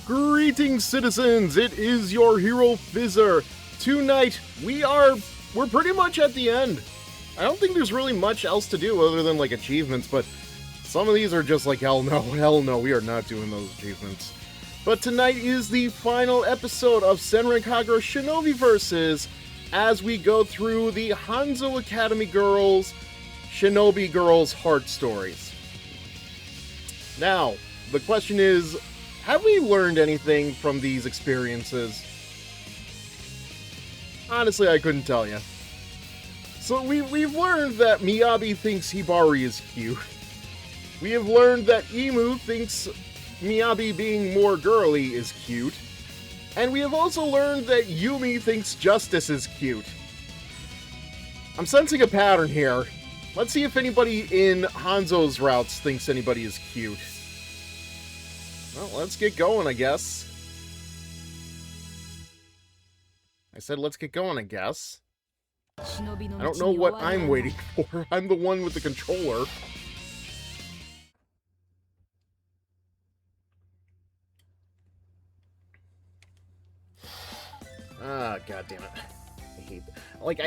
Greetings, citizens! It is your HeroFizzer. Tonight, we're pretty much at the end. I don't think there's really much else to do other than, like, achievements, but some of these are just like, hell no, we are not doing those achievements. But tonight is the final episode of Senran Kagura Shinobi Versus, as we go through the Hanzo Academy Girls, Shinobi Girls heart stories. Now, the question is, have we learned anything from these experiences? Honestly, I couldn't tell you. So we've learned that Miyabi thinks Hibari is cute. We have learned that Imu thinks Miyabi being more girly is cute. And we have also learned that Yumi thinks Justice is cute. I'm sensing a pattern here. Let's see if anybody in Hanzo's routes thinks anybody is cute. Well, let's get going, I guess. I said let's get going, I guess. I don't know what I'm waiting for. I'm the one with the controller. Ah, god damn it. I hate that. Like,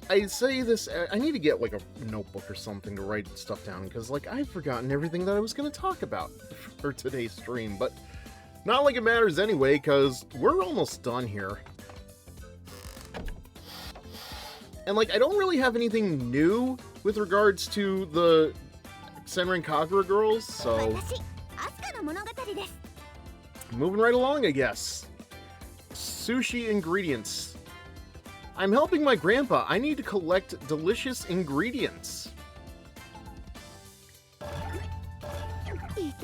I say this, I need to get, like, a notebook or something to write stuff down, because, like, I've forgotten everything that I was going to talk about for today's stream, but not like it matters anyway, because we're almost done here. And, like, I don't really have anything new with regards to the Senran Kagura girls, so moving right along, I guess. Sushi ingredients. I'm helping my grandpa. I need to collect delicious ingredients.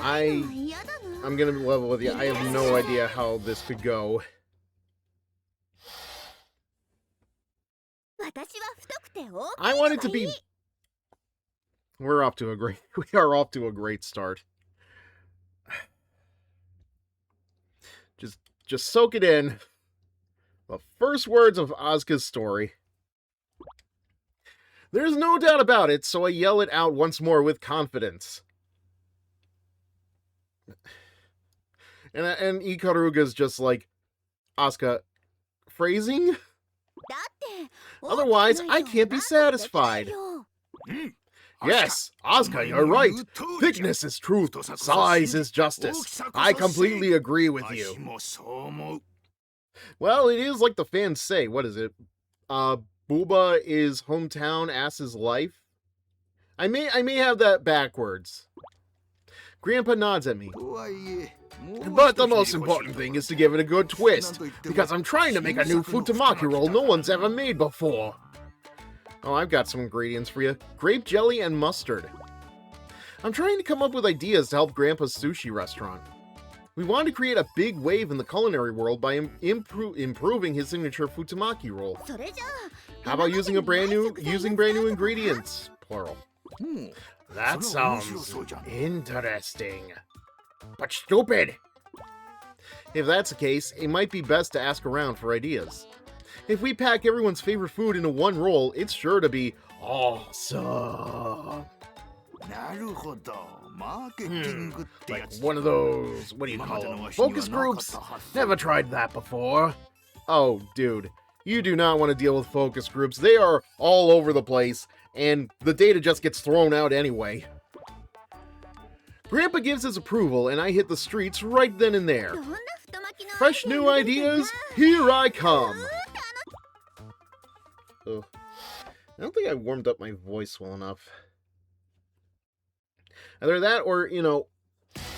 I'm gonna be level with you. I have no idea how this could go. I want it to be... We are off to a great start. Just soak it in. The first words of Asuka's story. There's no doubt about it, so I yell it out once more with confidence. And Ikaruga's just like, Asuka, phrasing? Otherwise, I can't be satisfied. Yes, Asuka, you're right. Thickness is truth, size is justice. I completely agree with you. Well, it is like the fans say. What is it? Booba is hometown, ass is life. I may have that backwards. Grandpa nods at me. But the most important thing is to give it a good twist, because I'm trying to make a new Futamaki roll no one's ever made before. Oh, I've got some ingredients for you. Grape jelly and mustard. I'm trying to come up with ideas to help Grandpa's sushi restaurant. We want to create a big wave in the culinary world by improving his signature Futamaki roll. How about using brand new ingredients? Plural. That sounds interesting. But stupid! If that's the case, it might be best to ask around for ideas. If we pack everyone's favorite food into one roll, it's sure to be awesome. Like one of those, what do you call them, focus groups? Never tried that before. Oh, dude, you do not want to deal with focus groups. They are all over the place, and the data just gets thrown out anyway. Grandpa gives his approval, and I hit the streets right then and there. Fresh new ideas, here I come. Ugh. I don't think I warmed up my voice well enough. Either that or, you know,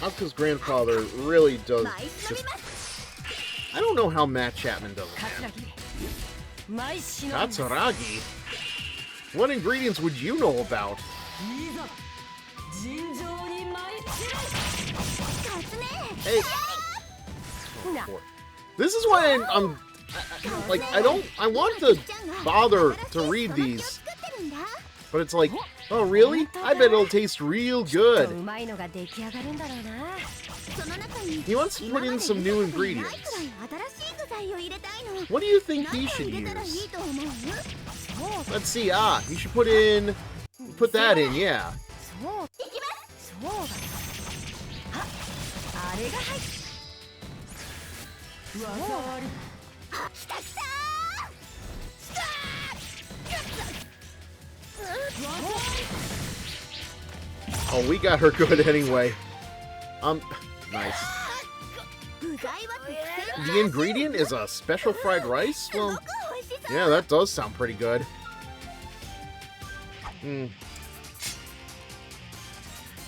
Asuka's grandfather really does just... I don't know how Matt Chapman does it, man. Katsuragi? What ingredients would you know about? Hey! Oh, this is why I'm like, I want to bother to read these, but it's like, oh really? I bet it'll taste real good. He wants to put in some new ingredients. What do you think he should use? Let's see, you should put that in, yeah. Oh, we got her good anyway. Nice. The ingredient is a special fried rice? Well, yeah, that does sound pretty good.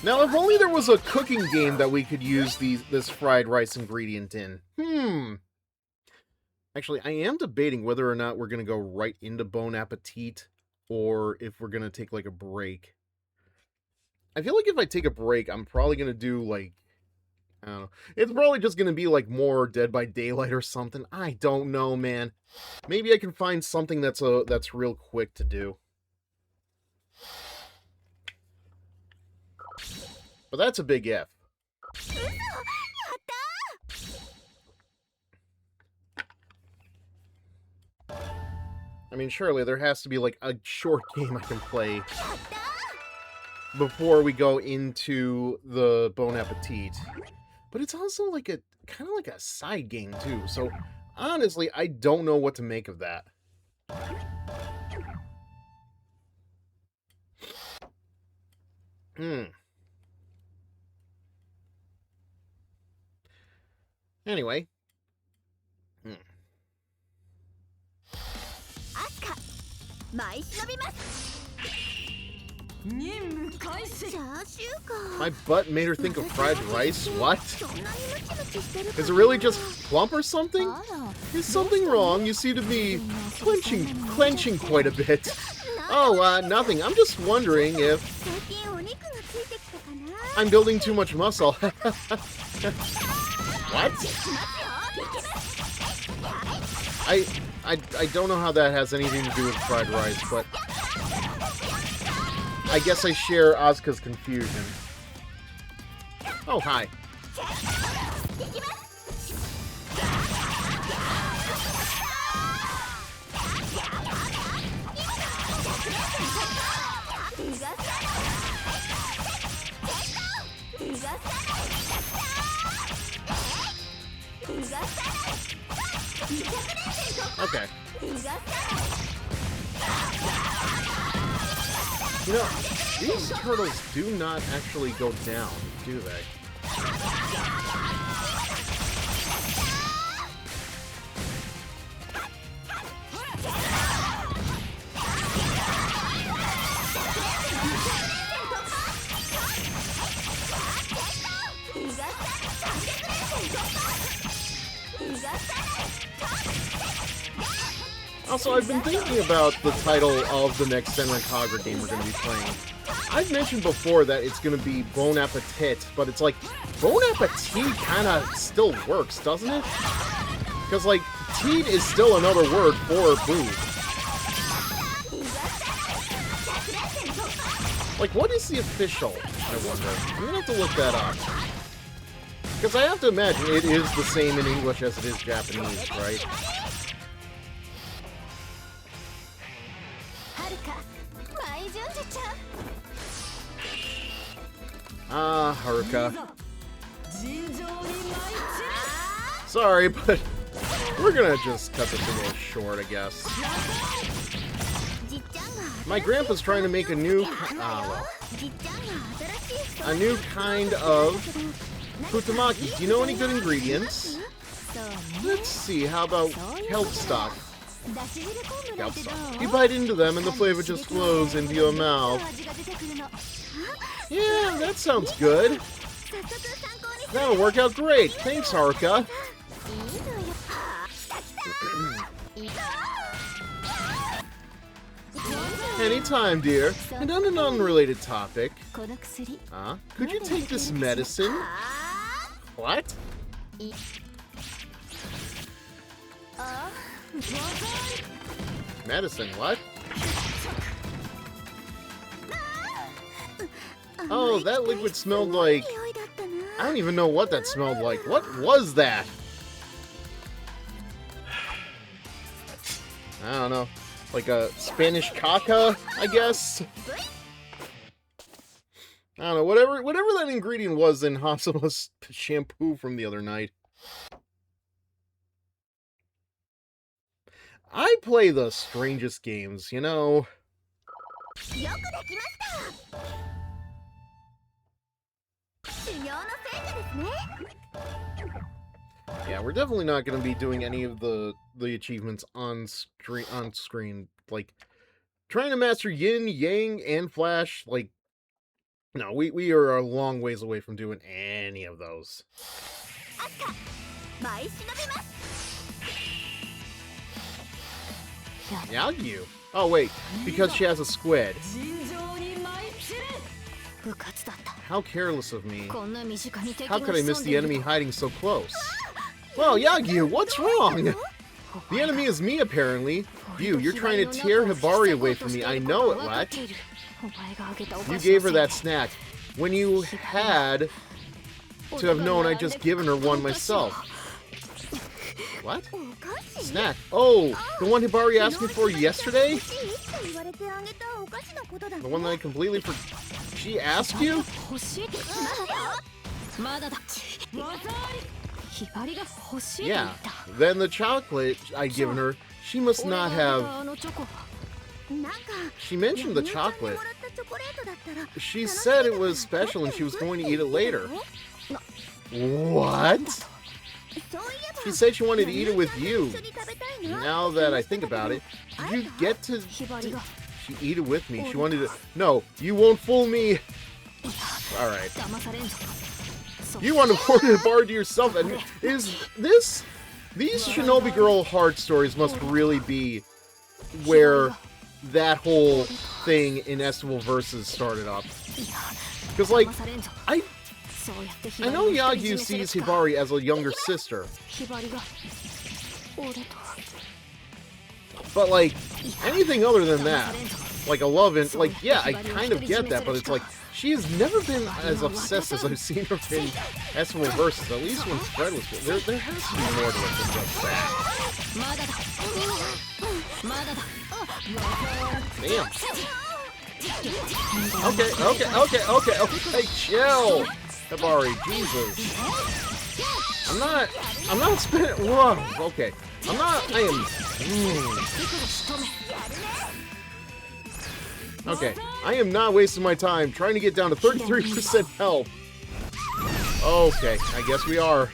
Now, if only there was a cooking game that we could use this fried rice ingredient in. Actually, I am debating whether or not we're going to go right into Bon Appetit, or if we're going to take, like, a break. I feel like if I take a break, I'm probably going to do, like, I don't know. It's probably just going to be, like, more Dead by Daylight or something. I don't know, man. Maybe I can find something that's real quick to do. But that's a big if. I mean, surely there has to be, like, a short game I can play before we go into the Bon Appetit. But it's also like a kind of like a side game too. So honestly, I don't know what to make of that. Anyway. My butt made her think of fried rice? What? Is it really just plump or something? Is something wrong? You seem to be clenching quite a bit. Oh, nothing. I'm just wondering if I'm building too much muscle. What? I don't know how that has anything to do with fried rice, but I guess I share Asuka's confusion. Oh, hi. Okay. You know, these turtles do not actually go down, do they? Also, I've been thinking about the title of the next Senran Kagura game we're going to be playing. I've mentioned before that it's going to be Bon Appetit, but it's like, Bon Appetit kind of still works, doesn't it? Because, like, teat is still another word for booze. Like, what is the official, I wonder? I'm going to have to look that up. Because I have to imagine it is the same in English as it is Japanese, right? Ah, Haruka. Sorry, but we're gonna just cut this a little short, I guess. My grandpa's trying to make a new kind of futamaki. Do you know any good ingredients? Let's see, how about kelp stock? You bite into them and the flavor just flows into your mouth. Yeah, that sounds good. That'll work out great. Thanks, Haruka. Anytime, dear. And on an unrelated topic, could you take this medicine? What? Medicine, what? Oh, that liquid smelled like... I don't even know what that smelled like. What was that? I don't know. Like a Spanish caca, I guess? I don't know. Whatever that ingredient was in Hasuma's shampoo from the other night. I play the strangest games, you know. Yeah, we're definitely not going to be doing any of the achievements on screen. Like, trying to master Yin, Yang, and Flash, like, no, we are a long ways away from doing any of those. Yagyu? Oh, wait, because she has a squid. How careless of me. How could I miss the enemy hiding so close? Well, Yagyu, what's wrong? The enemy is me, apparently. You're trying to tear Hibari away from me. I know it, what? You gave her that snack. When you had to have known I'd just given her one myself. What? Snack. Oh, the one Hibari asked me for yesterday? The one that I completely forgot. She asked you? Yeah. Then the chocolate I'd given her, she must not have... She mentioned the chocolate. She said it was special and she was going to eat it later. What? She said she wanted to eat it with you. Now that I think about it, did you get to... She eat it with me. She wanted to... No, you won't fool me. Alright. You want to hoard a bar to yourself. And is this... These Shinobi Girl heart stories must really be where that whole thing in Estival Versus started up. Because, like, I know Yagyu sees Hibari as a younger sister. But, like, anything other than that, like a love and, like, yeah, I kind of get that, but it's like, she has never been as obsessed as I've seen her in Estival Versus, at least when Fred was there. There has to be more to it than just that. Damn. Okay, chill! Hibari, Jesus. I'm not spinning. Whoa, okay. I am. Okay, I am not wasting my time trying to get down to 33% health. Okay, I guess we are.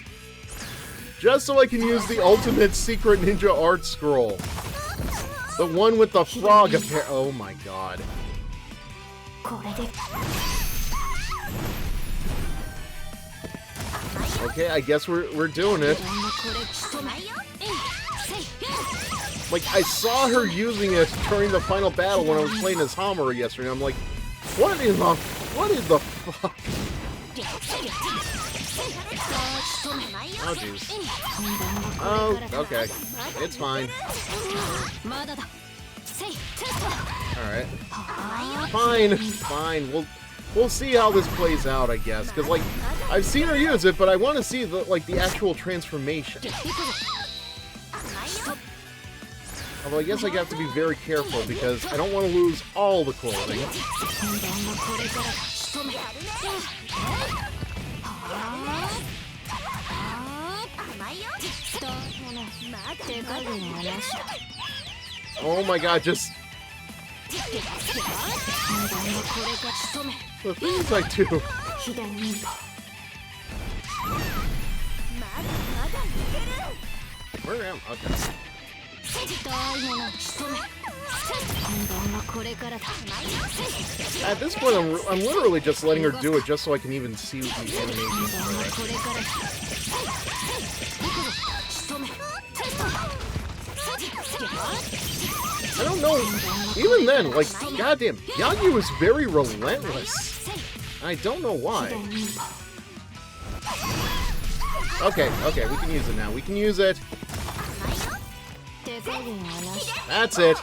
Just so I can use the ultimate secret ninja art scroll. The one with the frog appear. Oh my god. Okay, I guess we're doing it. Like, I saw her using it during the final battle when I was playing as Hamura yesterday. I'm like, what is the fuck? Oh, jeez. Oh, okay. It's fine. Alright. Fine. We'll see how this plays out, I guess. Because, like, I've seen her use it, but I want to see, the actual transformation. Although I guess I have to be very careful because I don't want to lose all the clothing. Oh my god, just... The things I do. Where am I? Okay. At this point, I'm literally just letting her do it just so I can even see the animations. I don't know. Even then, like, goddamn, Yagyu is very relentless. I don't know why. Okay, we can use it now. We can use it. That's it.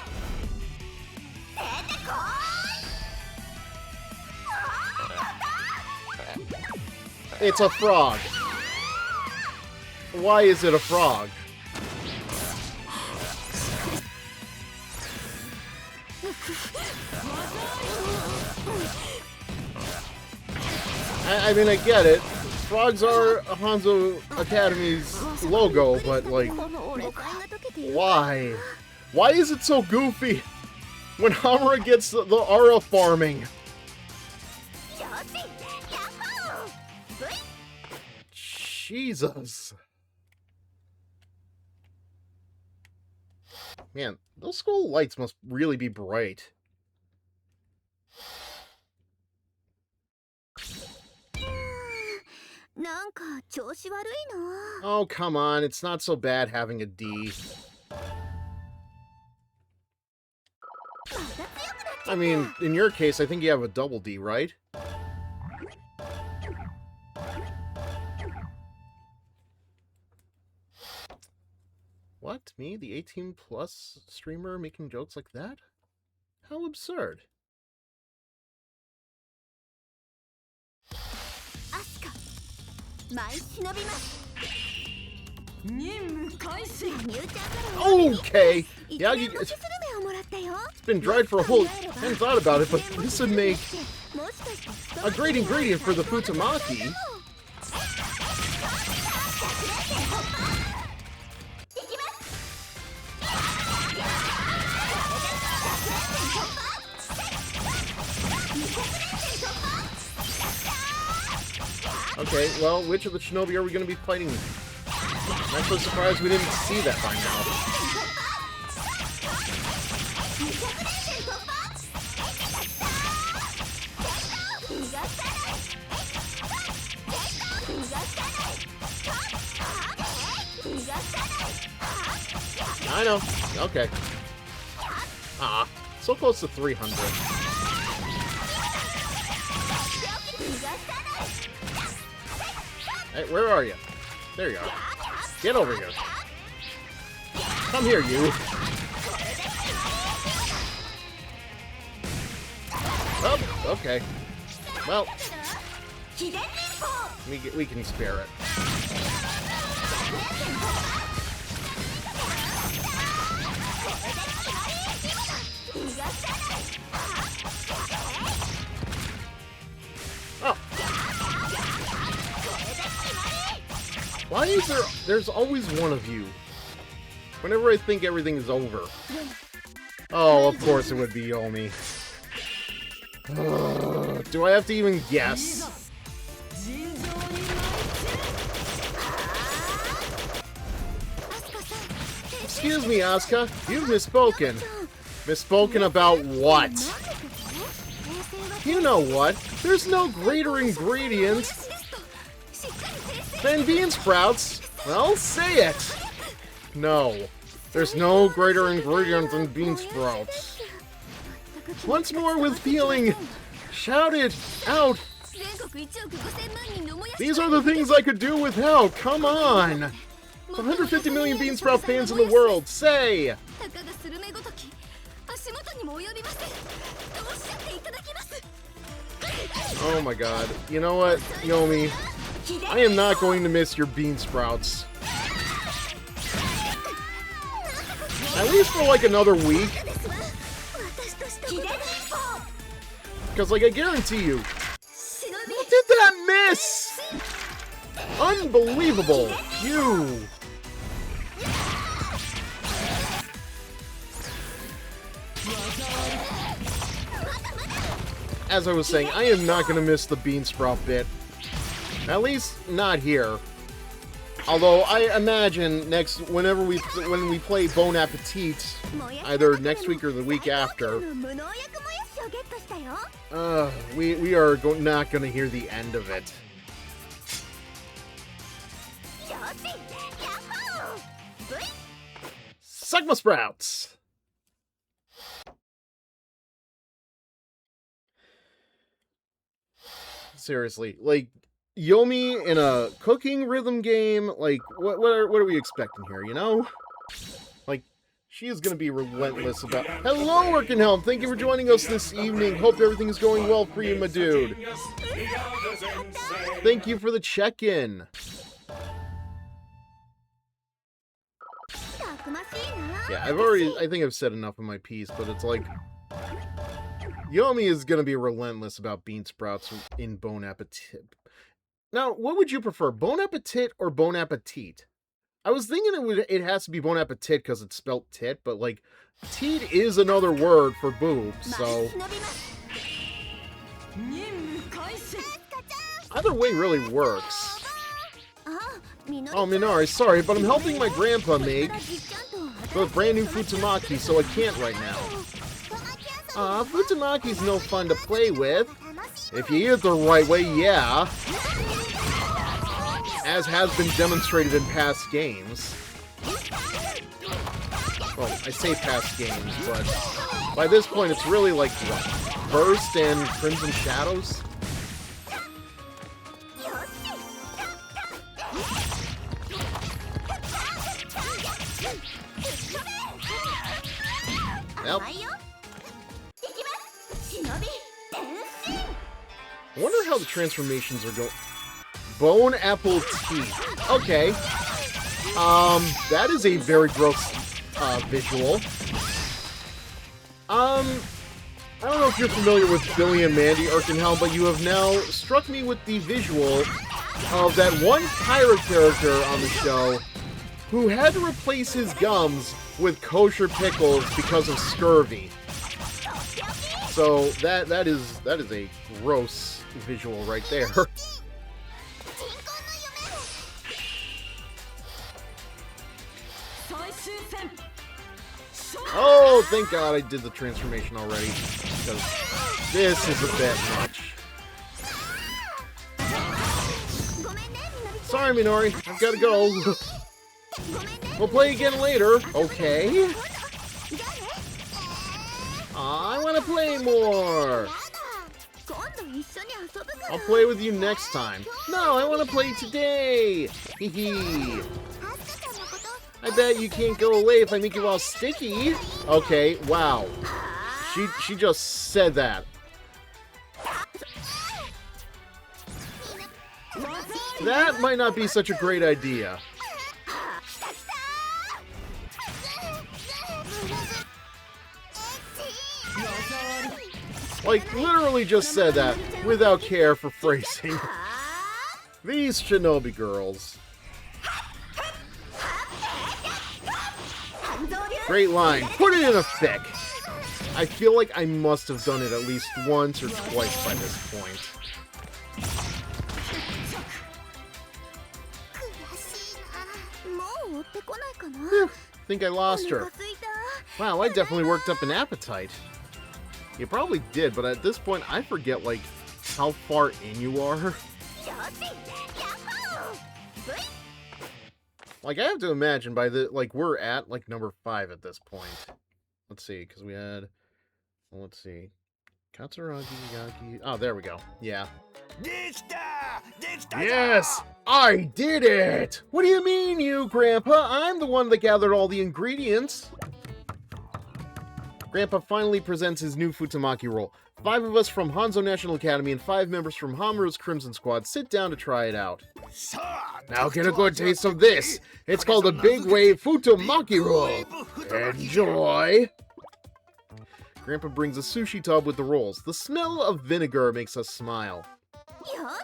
It's a frog. Why is it a frog? I mean, I get it. Frogs are Hanzo Academy's logo, but, like, why? Why is it so goofy when Hamura gets the aura farming? Jesus. Man, those school lights must really be bright. Oh, come on. It's not so bad having a D. I mean, in your case, I think you have a double D, right? What? Me, the 18-plus streamer, making jokes like that? How absurd. Okay! Yeah, it's been dried for a whole... I hadn't thought about it, but this would make a great ingredient for the futamaki. Okay, well, which of the Shinobi are we going to be fighting? I'm so surprised we didn't see that by now. I know. Okay. Ah, so close to 300. Hey, where are you? There you are. Get over here. Come here, you. Oh, okay. Well, we can spare it. Oh. Why is there's always one of you? Whenever I think everything is over. Oh, of course it would be Yomi. Do I have to even guess? Excuse me, Asuka. You've misspoken. Misspoken about what? You know what? There's no greater ingredient than bean sprouts. Well, say it. No. There's no greater ingredient than bean sprouts. Once more with feeling. Shout it out. These are the things I could do without. Come on. 150 million bean sprout fans in the world. Say. Oh my god. You know what, Yomi? I am not going to miss your bean sprouts. At least for like another week. Because, like, I guarantee you. What did that miss? Unbelievable. You. As I was saying, I am not going to miss the bean sprout bit. At least not here. Although I imagine when we play Bon Appetit, either next week or the week after, we are not going to hear the end of it. Sigma Sprouts! Seriously, like, Yomi in a cooking rhythm game, like, what are we expecting here, you know? Like, she is going to be relentless about... Hello, Workenhelm! Thank you for joining us this evening. Hope everything's going well for you, my dude. Thank you for the check-in. Yeah, I think I've said enough of my piece, but it's like... Yomi is going to be relentless about bean sprouts in Bon Appetit. Now, what would you prefer, Bon Appetit or Bon Appetit? I was thinking it has to be Bon Appetit because it's spelt tit, but like, teat is another word for boob, so either way really works. Oh, Minori, sorry, but I'm helping my grandpa make the brand new Futamaki, so I can't right now. Futamaki's no fun to play with. If you eat it the right way, yeah. As has been demonstrated in past games. Well, I say past games, but by this point it's really like what? Burst and Crimson Shadows? Yep. I wonder how the transformations are going. Bone Apple Teeth. Okay. That is a very gross visual. I don't know if you're familiar with Billy and Mandy Arkenhelm, but you have now struck me with the visual of that one pirate character on the show who had to replace his gums with kosher pickles because of scurvy. So that is a gross visual right there. Oh, thank God I did the transformation already, because this is a bit much. Sorry, Minori, I've got to go. We'll play again later. Okay. I want to play more. I'll play with you next time. No, I want to play today. Hee. I bet you can't go away if I make you all sticky. Okay, wow. She just said that. That might not be such a great idea. Like, literally just said that without care for phrasing. These Shinobi girls. Great line. Put it in a fic. I feel like I must have done it at least once or twice by this point. Whew, think I lost her. Wow, I definitely worked up an appetite. You probably did, but at this point I forget, like, how far in you are. Like, I have to imagine by the, like, we're at, like, number 5 at this point. Let's see, because we had, well, let's see. Katsuragi, Yaki. Oh, there we go. Yeah. Yes! I did it! What do you mean, you, Grandpa? I'm the one that gathered all the ingredients. Grandpa finally presents his new Futamaki roll. 5 of us from Hanzo National Academy and 5 members from Hamuro's Crimson Squad sit down to try it out. Now get a good taste of this. It's called the Big Wave Futamaki roll. Enjoy! Grandpa brings a sushi tub with the rolls. The smell of vinegar makes us smile. I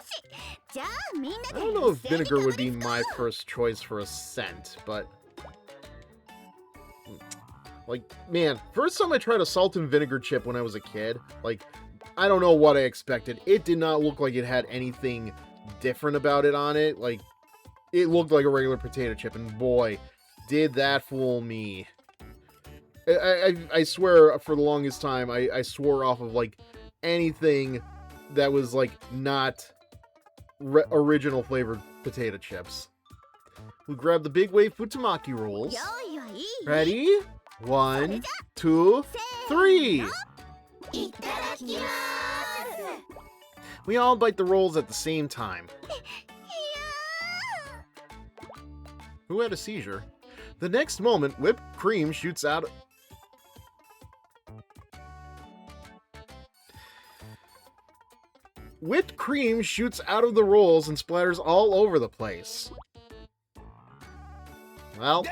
don't know if vinegar would be my first choice for a scent, but... Like, man, first time I tried a salt and vinegar chip when I was a kid, like, I don't know what I expected. It did not look like it had anything different about it on it. Like, it looked like a regular potato chip, and boy, did that fool me. I swear, for the longest time, I swore off of, like, anything that was, like, not original flavored potato chips. We grab the Big Wave Futamaki rolls. Ready? 1, 2, 3! We all bite the rolls at the same time. Who had a seizure? The next moment, whipped cream shoots out... Whipped cream shoots out of the rolls and splatters all over the place. Well...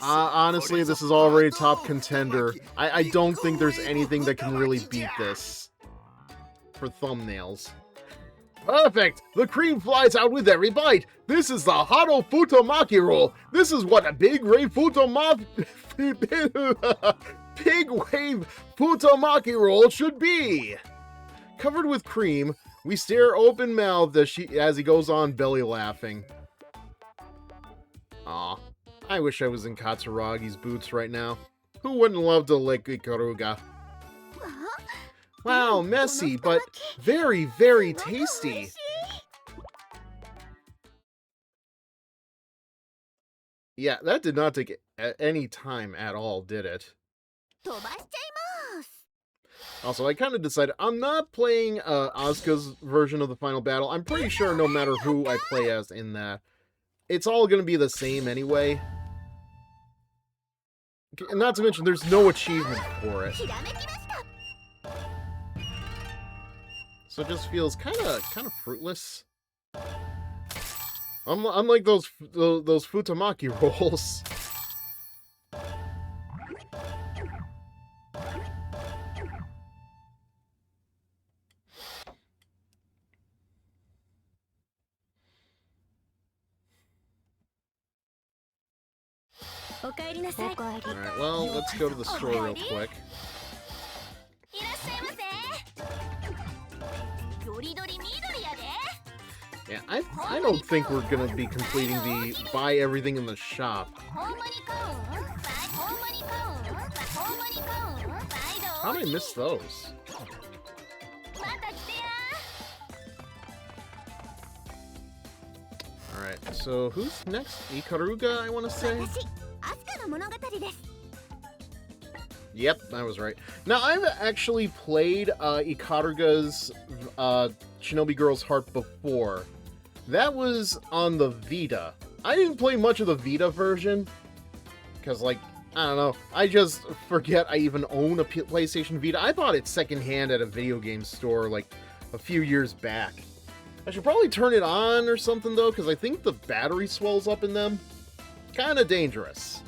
honestly, this is already top contender. I don't think there's anything that can really beat this for thumbnails. Perfect! The cream flies out with every bite! This is the Hado Futomaki roll! This is what a big wave Futomaki... big wave Futomaki roll should be! Covered with cream, we stare open-mouthed as he goes on belly laughing. Aw, I wish I was in Katsuragi's boots right now. Who wouldn't love to lick Ikaruga? Wow, messy, but very, very tasty. Yeah, that did not take any time at all, did it? Also, I kind of decided I'm not playing Asuka's version of the final battle. I'm pretty sure no matter who I play as in that, it's all going to be the same anyway. And not to mention, there's no achievement for it. So it just feels kind of fruitless. Unlike those Futomaki rolls. Alright, well, let's go to the store real quick. Yeah, I don't think we're gonna be completing the buy everything in the shop. How did I miss those? Alright, so who's next? Ikaruga, I want to say? Yep, I was right. Now, I've actually played Ikaruga's Shinobi Girl's Heart before. That was on the Vita. I didn't play much of the Vita version, because, like, I don't know, I just forget I even own a PlayStation Vita. I bought it secondhand at a video game store, like, a few years back. I should probably turn it on or something, though, because I think the battery swells up in them. Kinda dangerous.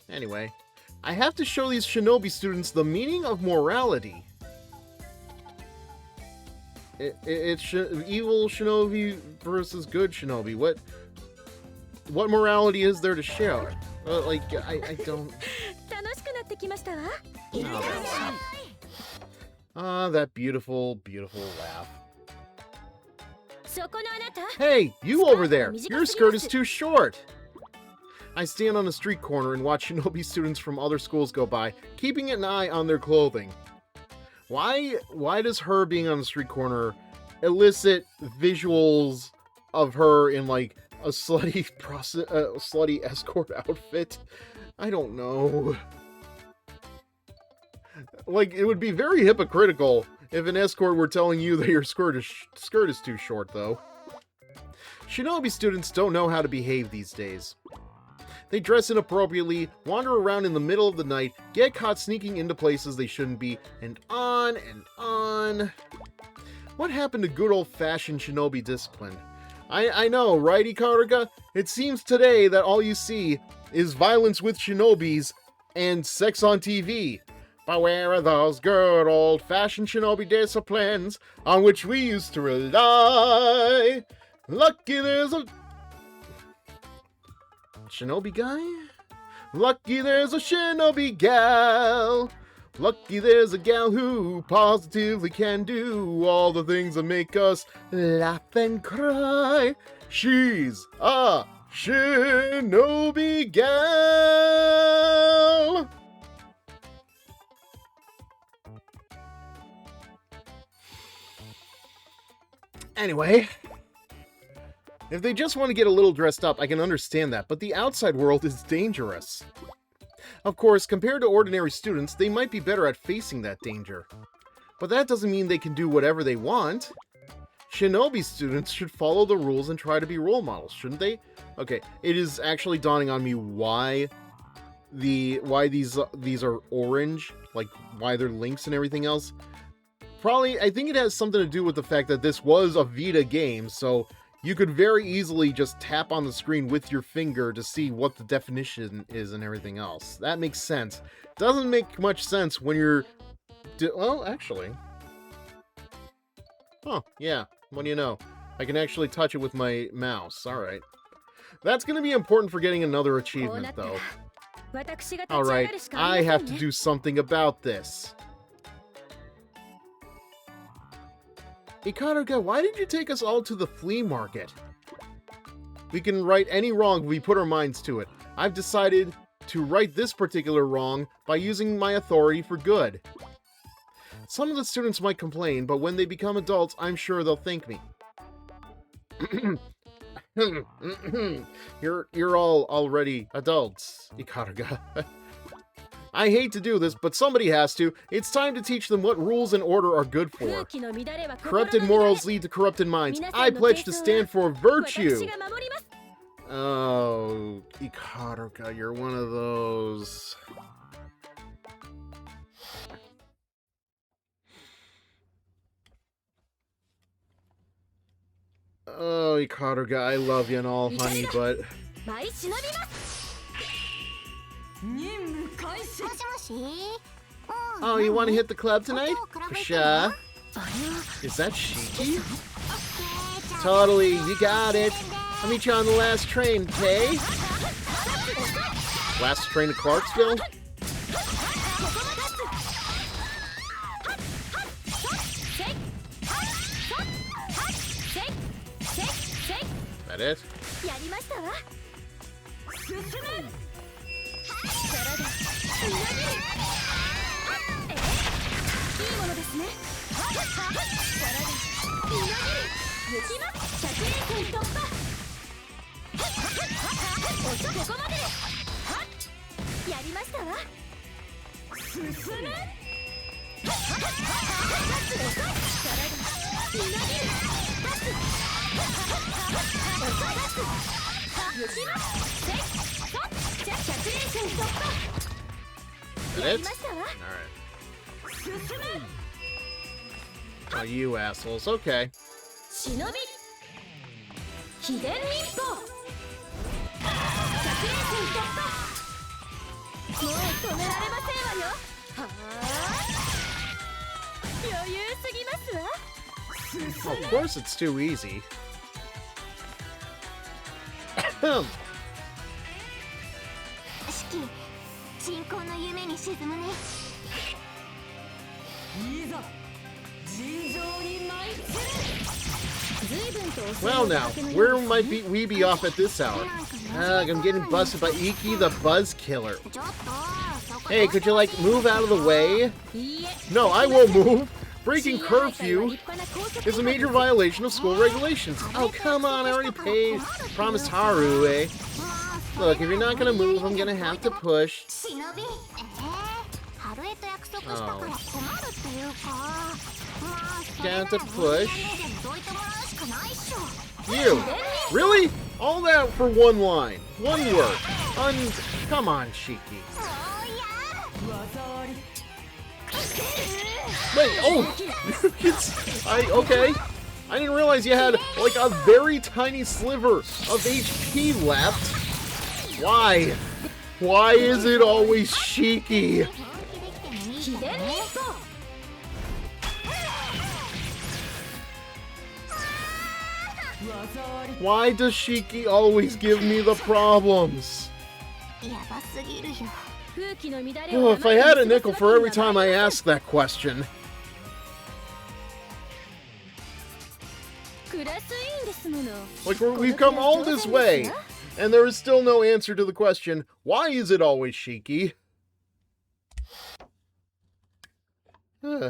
Anyway, I have to show these Shinobi students the meaning of morality. It's evil Shinobi versus good Shinobi. What morality is there to share? Like, I don't... Ah, that beautiful, beautiful laugh. Hey, you over there! Your skirt is too short! I stand on a street corner and watch Shinobi students from other schools go by, keeping an eye on their clothing. Why does her being on the street corner elicit visuals of her in, like, a slutty escort outfit? I don't know. Like, it would be very hypocritical if an escort were telling you that your skirt is too short, though. Shinobi students don't know how to behave these days. They dress inappropriately, wander around in the middle of the night, get caught sneaking into places they shouldn't be, and on and on. What happened to good old-fashioned Shinobi discipline? I know, right, Ikaruga? It seems today that all you see is violence with Shinobis and sex on TV. But where are those good old-fashioned Shinobi disciplines on which we used to rely? Lucky there's a... Shinobi guy? Lucky there's a Shinobi gal. Lucky there's a gal who positively can do all the things that make us laugh and cry. She's a Shinobi gal. Anyway, if they just want to get a little dressed up, I can understand that, but the outside world is dangerous. Of course, compared to ordinary students, they might be better at facing that danger. But that doesn't mean they can do whatever they want. Shinobi students should follow the rules and try to be role models, shouldn't they? Okay, it is actually dawning on me why these are orange, like why they're links and everything else. Probably, I think it has something to do with the fact that this was a Vita game, so you could very easily just tap on the screen with your finger to see what the definition is and everything else. That makes sense. Doesn't make much sense when you're... well, actually... Huh, yeah. What do you know? I can actually touch it with my mouse. Alright. That's gonna be important for getting another achievement, though. Alright, I have to do something about this. Ikaruga, why did you take us all to the flea market? We can right any wrong if we put our minds to it. I've decided to right this particular wrong by using my authority for good. Some of the students might complain, but when they become adults, I'm sure they'll thank me. You're all already adults, Ikaruga. I hate to do this, but somebody has to. It's time to teach them what rules and order are good for. Corrupted morals lead to corrupted minds. I pledge to stand for virtue. Oh, Ikaruga, you're one of those. Oh, Ikaruga, I love you and all, honey, but... Oh, you want to hit the club tonight? For sure. Is that Shiki? Totally, you got it. I'll meet you on the last train, okay? Last train to Clarksville? That it? Is it? Alright. Oh, you assholes. Okay. Shinobi. Of course it's too easy. Well now, where might we be off at this hour? I'm getting busted by Iki the Buzz Killer. Hey, could you like move out of the way? No, I won't move. Breaking curfew is a major violation of school regulations. Oh, come on, I already paid. Promised Haru, eh? Look, if you're not gonna move, I'm gonna have to push. Oh. Got to push. You! Really? All that for one line. One word. Come on, Shiki. Wait, oh! Okay. I didn't realize you had, like, a very tiny sliver of HP left. Why? Why is it always Shiki? Why does Shiki always give me the problems? Oh, if I had a nickel for every time I asked that question. Like, we've come all this way, and there is still no answer to the question, why is it always Shiki? I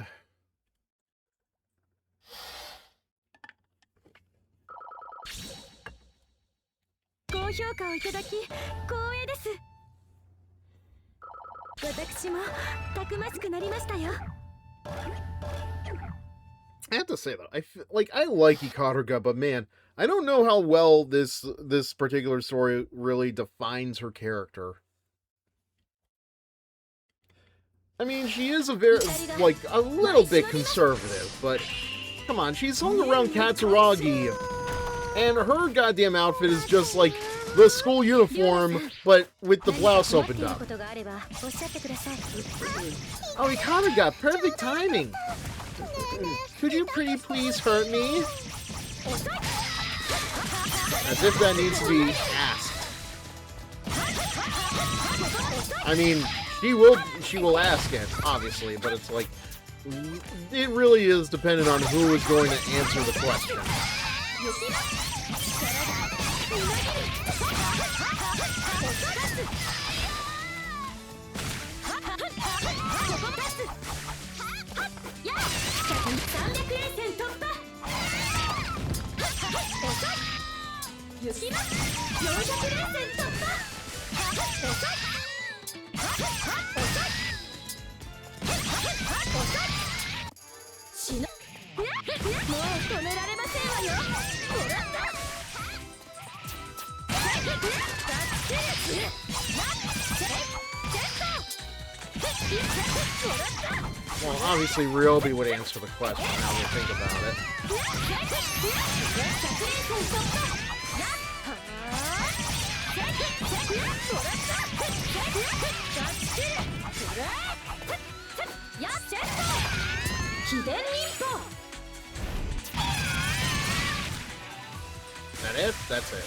have to say though, I like Ikaruga, but man, I don't know how well this particular story really defines her character. I mean, she is a little bit conservative, but come on, she's hung around Katsuragi, and her goddamn outfit is just like the school uniform, but with the blouse opened up. Oh, Ikaruga, perfect timing. Could you pretty please hurt me? As if that needs to be asked. I mean, she will ask it, obviously, but it's like, it really is dependent on who is going to answer the question. Well, obviously Ryobi would answer the question now that we think about it. That it? That's it.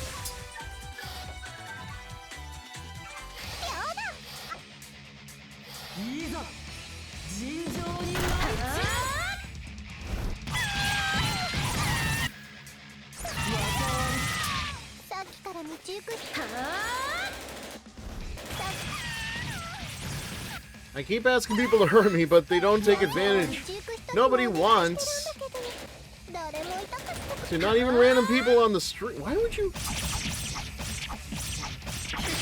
I keep asking people to hurt me, but they don't take advantage. Nobody wants to, not even random people on the street. Why would you?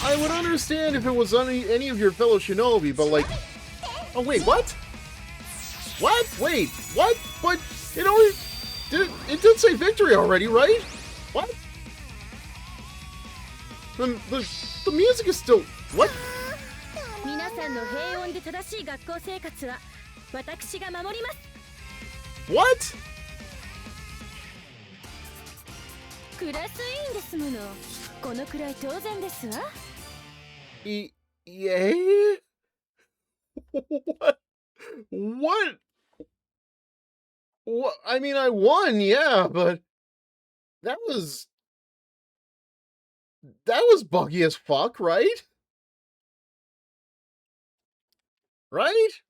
I would understand if it was any of your fellow Shinobi, but like, oh wait, what? What? Wait, what? But it only it did say victory already, right? What? The music is still what? What? Yay? What? What? What? I mean, I won, yeah, but that was buggy as fuck, right? Right?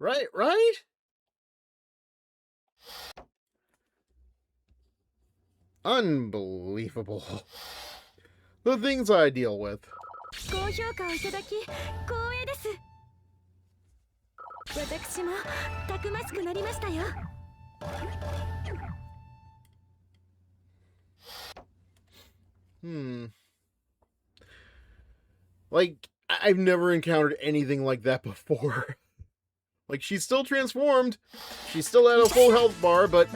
Unbelievable. The things I deal with. Like, I've never encountered anything like that before. Like, she's still transformed. She's still at a full health bar, but...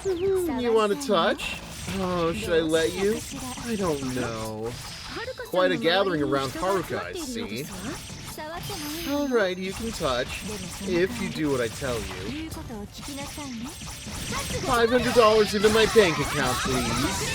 You want to touch? Oh, should I let you? I don't know. Quite a gathering around Haruka, I see. Alright, you can touch, if you do what I tell you. $500 into my bank account, please.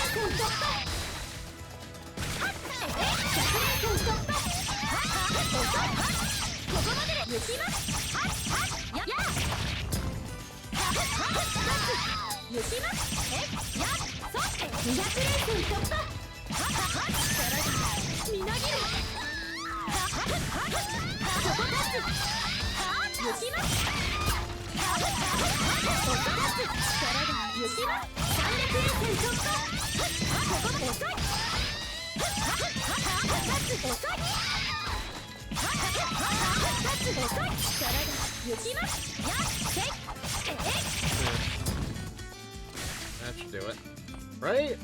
That should do it. Right?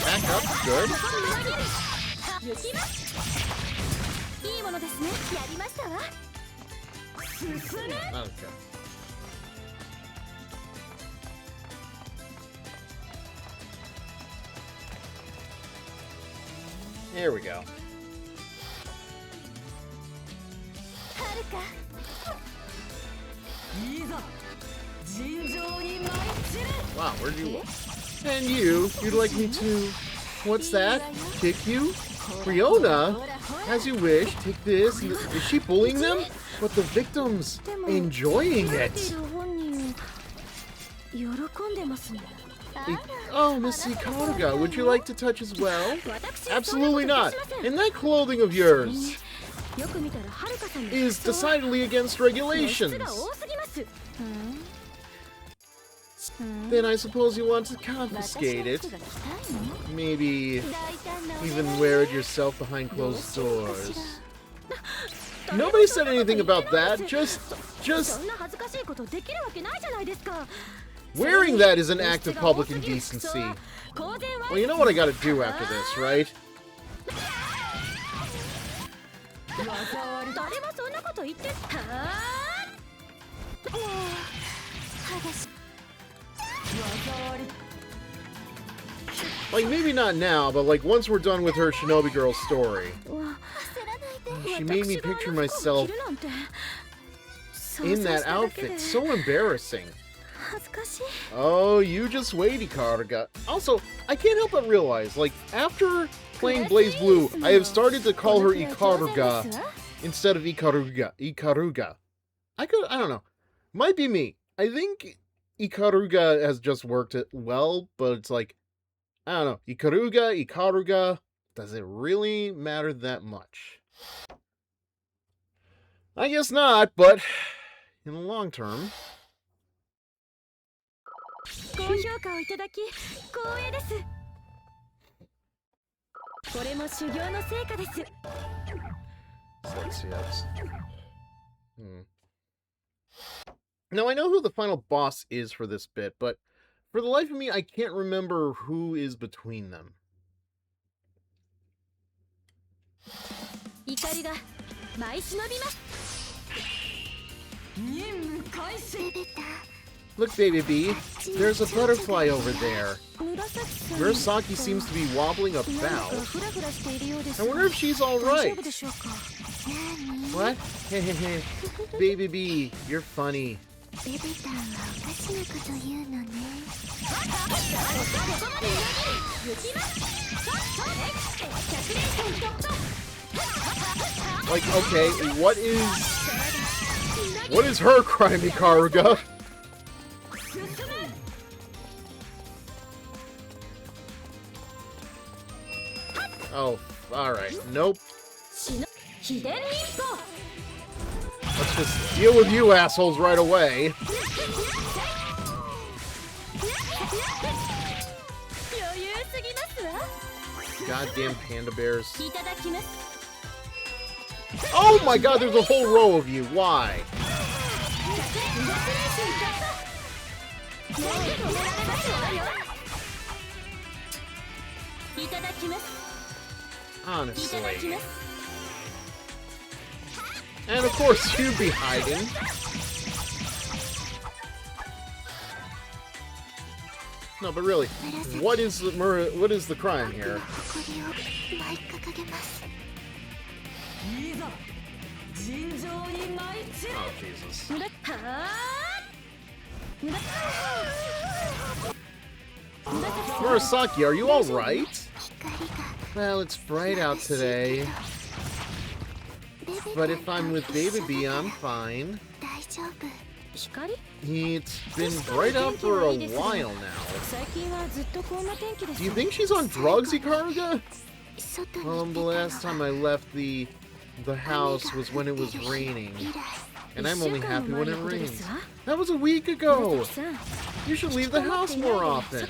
Back up, good. Okay. Here we go. Wow, where'd you look? And you'd like me to... What's that? Kick you? Riona? As you wish, take this. Is she bullying them? But the victim's enjoying it. Oh, Miss Kagura, would you like to touch as well? Absolutely not. And that clothing of yours is decidedly against regulations. Then I suppose you want to confiscate it. Maybe even wear it yourself behind closed doors. Nobody said anything about that. Just wearing that is an act of public indecency. Well, you know what I gotta do after this, right? Like, maybe not now, but like once we're done with her Shinobi girl story. She made me picture myself in that outfit. So embarrassing. Oh, you just wait, Kagura. Also, I can't help but realize, like, after playing Blaze Blue, I have started to call her Kagura instead of Kagura. I don't know. Might be me. I think Kagura has just worked it well, but it's like, I don't know. Kagura, does it really matter that much? I guess not, but in the long term... So let's see, Now, I know who the final boss is for this bit, but for the life of me, I can't remember who is between them. Look, Baby B, there's a butterfly over there. Murasaki seems to be wobbling about. I wonder if she's alright. What? Hehehe. Baby B, you're funny. Like, okay, what is her crime, Kagura? Oh, alright. Nope. Let's just deal with you assholes right away. Goddamn panda bears. Oh my god, there's a whole row of you. Why? Honestly. And of course you'd be hiding. No, but really, what is the crime here? Oh, Jesus. Murasaki, are you alright? Well, it's bright out today. But if I'm with Baby B, I'm fine. It's been bright out for a while now. Do you think she's on drugs, Kagura? Well, the last time I left the house was when it was raining. And I'm only happy when it rains. That was a week ago! You should leave the house more often.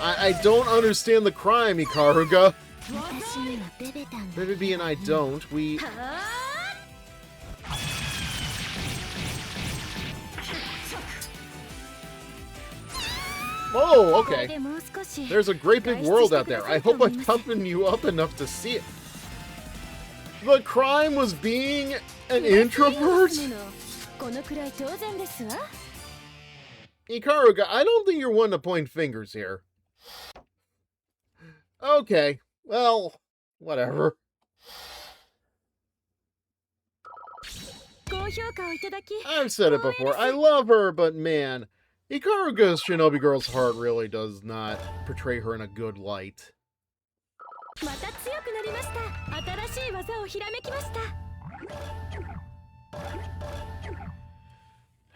I don't understand the crime, Kagura. Baby B and I don't. We... Oh, okay. There's a great big world out there. I hope I'm pumping you up enough to see it. The crime was being an introvert? Kagura, I don't think you're one to point fingers here. Okay, well, Whatever. I've said it before. I love her, but man, Ikaruga's Shinobi Girl's heart really does not portray her in a good light.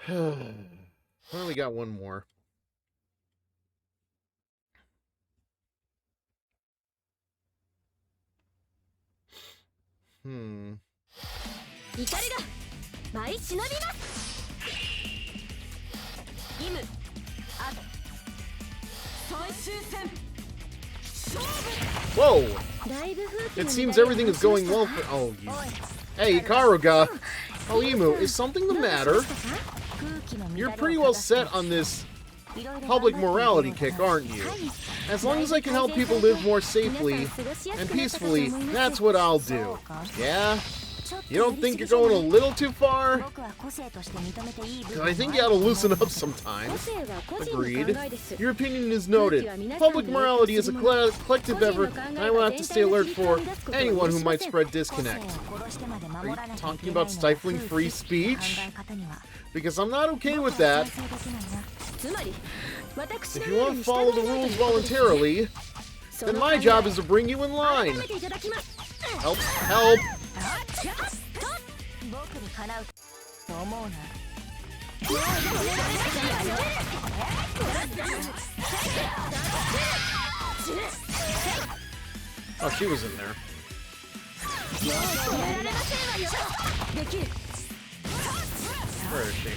Well, we got one more. Whoa! It seems everything is going well for— oh, you— hey, Ikaruga! Oh, Imu, is something the matter? You're pretty well set on this public morality kick, aren't you? As long as I can help people live more safely and peacefully, that's what I'll do. Yeah? You don't think you're going a little too far? 'Cause I think you ought to loosen up sometimes. Agreed. Your opinion is noted. Public morality is a collective effort, and I will have to stay alert for anyone who might spread disconnect. Are you talking about stifling free speech? Because I'm not okay with that. If you want to follow the rules voluntarily, then my job is to bring you in line. Help, help! Oh, she was in there. Where is she?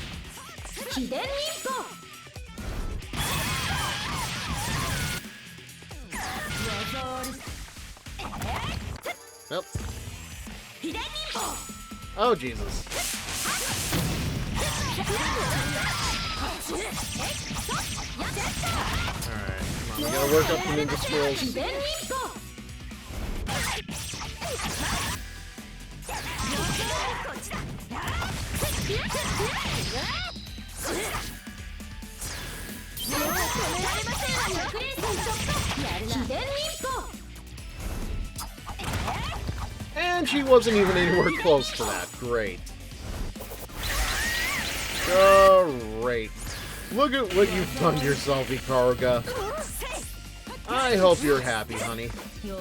Nope. Oh, Jesus. Alright, come on, we gotta work up the ninja scrolls. And she wasn't even anywhere close to that. Great. Great. Look at what you've done to yourself, Ikaruga. I hope you're happy, honey. Now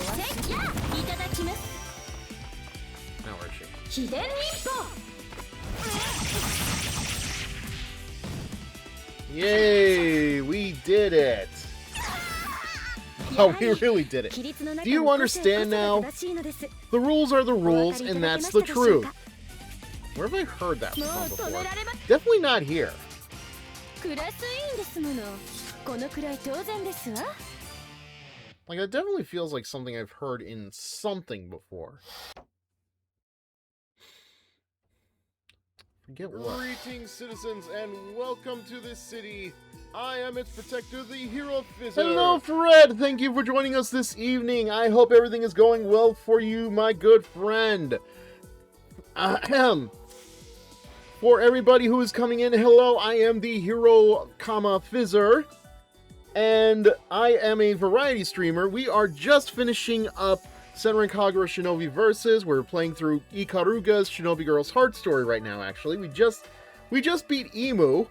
where is she? Yay! We did it! Oh, we really did it. Do you understand now? The rules are the rules, and that's the truth. Where have I heard that from before? Definitely not here. Like, that definitely feels like something I've heard in something before. Forget what. Greetings, citizens, and welcome to this city. I am its protector, the HeroFizzer. Hello, Fred! Thank you for joining us this evening. I hope everything is going well for you, my good friend. Ahem. For everybody who is coming in, hello, I am the HeroFizzer, and I am a variety streamer. We are just finishing up Senran Kagura Shinobi Versus. We're playing through Ikaruga's Shinobi Girl's Heart story right now, actually. We just beat Imu.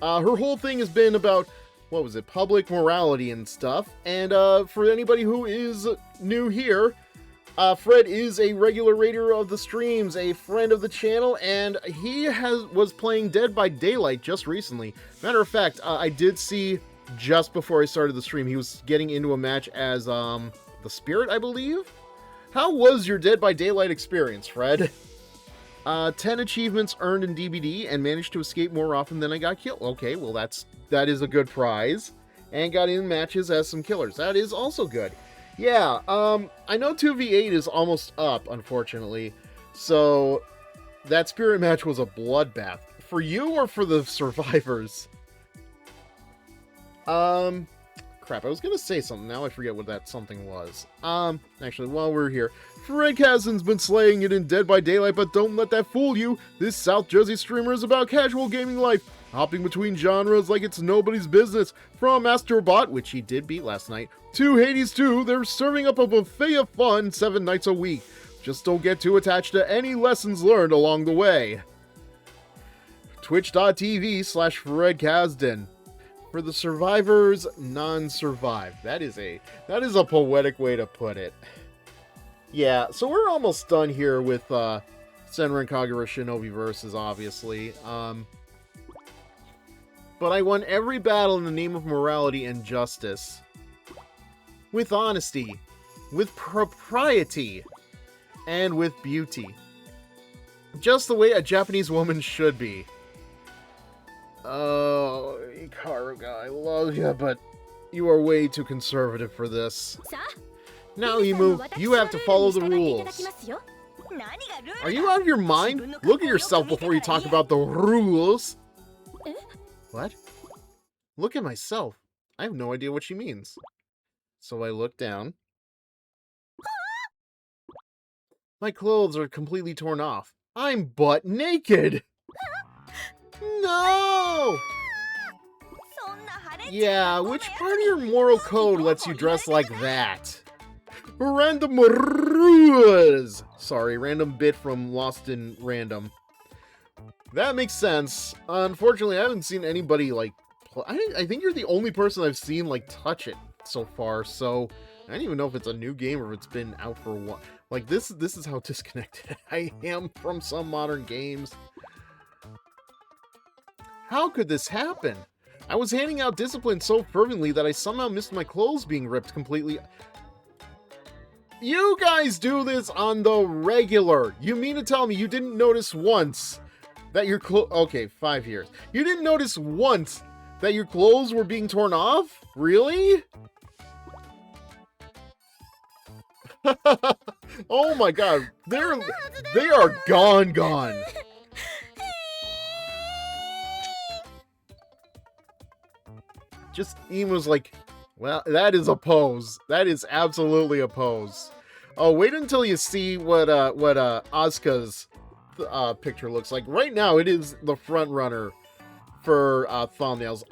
Her whole thing has been about, what was it, public morality and stuff. And for anybody who is new here, Fred is a regular raider of the streams, a friend of the channel, and he was playing Dead by Daylight just recently. Matter of fact, I did see just before I started the stream, he was getting into a match as the Spirit, I believe? How was your Dead by Daylight experience, Fred? 10 achievements earned in DBD and managed to escape more often than I got killed. Okay, well that is a good prize. And got in matches as some killers. That is also good. Yeah, I know 2v8 is almost up, unfortunately. So, that Spirit match was a bloodbath. For you or for the survivors? Crap, I was gonna say something, now I forget what that something was. Actually, while we're here, Fred Cassin's been slaying it in Dead by Daylight, but don't let that fool you. This South Jersey streamer is about casual gaming life. hopping between genres like it's nobody's business. From Astrobot, which he did beat last night, to Hades 2, they're serving up a buffet of fun 7 nights a week. Just don't get too attached to any lessons learned along the way. Twitch.tv/Fred Kasdan. For the survivors, non-survived. That is a poetic way to put it. Yeah, so we're almost done here with Senran Kagura Shinobi versus, obviously. But I won every battle in the name of morality and justice. With honesty, with propriety, and with beauty. Just the way a Japanese woman should be. Oh, Kagura, I love you, but you are way too conservative for this. Now, Imu, you have to follow the rules. Are you out of your mind? Look at yourself before you talk about the rules. What? Look at myself. I have no idea what she means. So I look down. My clothes are completely torn off. I'm butt naked! No! Yeah, which part of your moral code lets you dress like that? Random rules! Sorry, random bit from Lost in Random. That makes sense. Unfortunately, I haven't seen anybody, like... I think you're the only person I've seen, like, touch it so far, so... I don't even know if it's a new game or if it's been out for a while. Like, this is how disconnected I am from some modern games. How could this happen? I was handing out discipline so fervently that I somehow missed my clothes being ripped completely. You guys do this on the regular. You mean to tell me you didn't notice once that your okay, 5 years. You didn't notice once that your clothes were being torn off? Really? Oh my god, they are gone. Just Emu's like, well, that is a pose. That is absolutely a pose. Oh, wait until you see what Asuka's picture looks like. Right now, it is the front runner for thumbnails.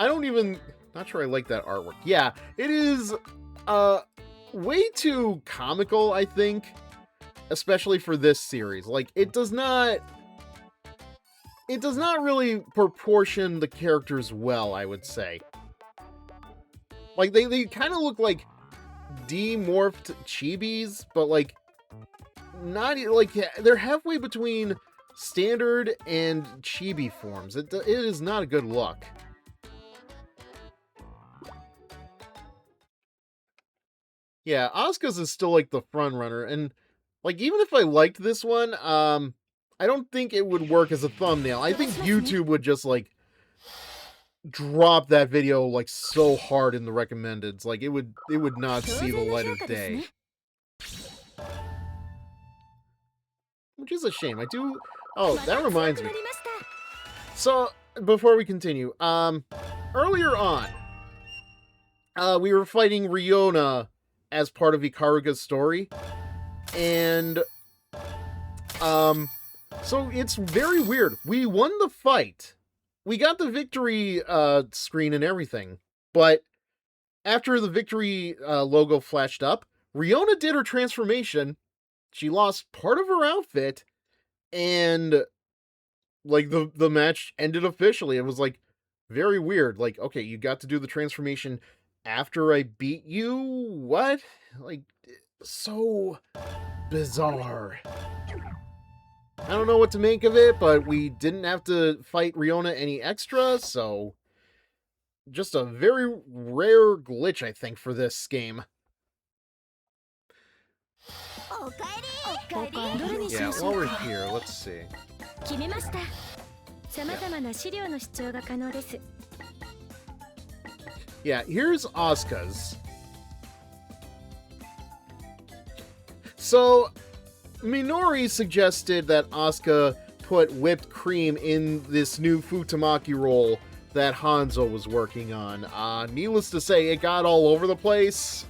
Not sure I like that artwork. Yeah, it is way too comical, I think, especially for this series. Like, it does not really proportion the characters well, I would say. Like, they kind of look like demorphed chibis, but, like, not, like, they're halfway between standard and chibi forms. It is not a good look. Yeah, Asuka's is still, like, the front runner, and, like, even if I liked this one, I don't think it would work as a thumbnail. I think YouTube would just, like, drop that video, like, so hard in the recommendeds. Like, it would not see the light of day. Which is a shame. Oh, that reminds me. So, before we continue, earlier on, we were fighting Riona as part of Ikaruga's story, and, so it's very weird. We won the fight. We got the victory screen and everything, but after the victory logo flashed up, Riona did her transformation. She lost part of her outfit, and, like, the match ended officially. It was, like, very weird. Like, okay, you got to do the transformation after I beat you? What? Like, so bizarre. I don't know what to make of it, but we didn't have to fight Riona any extra, so just a very rare glitch, I think, for this game. Yeah, while we're here, let's see. Yeah, here's Asuka's. So, Minori suggested that Asuka put whipped cream in this new Futamaki roll that Hanzo was working on. Needless to say, it got all over the place.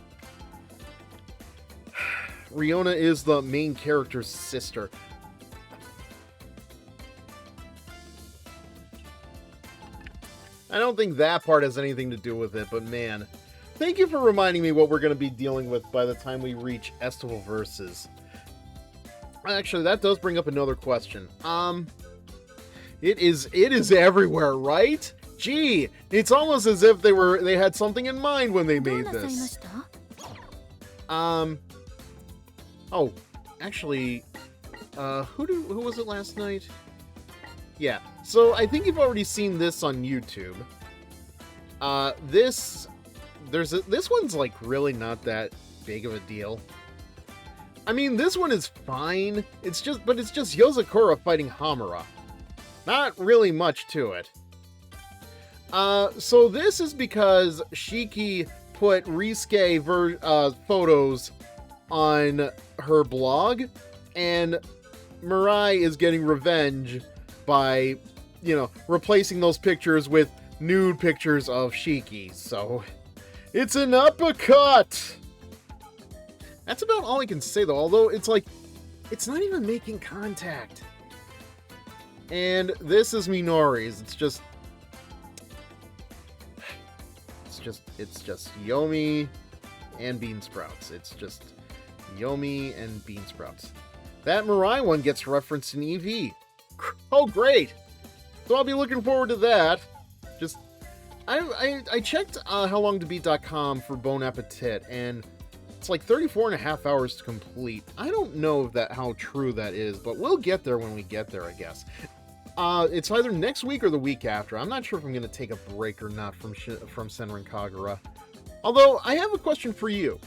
Riona is the main character's sister. I don't think that part has anything to do with it, but man. Thank you for reminding me what we're going to be dealing with by the time we reach Estival Versus. Actually, that does bring up another question. It is everywhere, right? Gee, it's almost as if they had something in mind when they made this. Oh, actually, who was it last night? Yeah, so I think you've already seen this on YouTube. This one's like really not that big of a deal. I mean, this one is fine. It's just Yozakura fighting Hamura. Not really much to it. So this is because Shiki put risque photos on her blog, and Mirai is getting revenge by, replacing those pictures with nude pictures of Shiki. So it's an uppercut! That's about all I can say, though, although it's like, it's not even making contact. And this is Minori's. It's just Yomi and bean sprouts. It's just Yomi and bean sprouts. That Mirai one gets referenced in EV. Oh, great! So I'll be looking forward to that. Just, I checked howlongtobeat.com for Bon Appetit, and it's like 34 and a half hours to complete. I don't know how true that is, but we'll get there when we get there, I guess. It's either next week or the week after. I'm not sure if I'm going to take a break or not from Senran Kagura. Although, I have a question for you.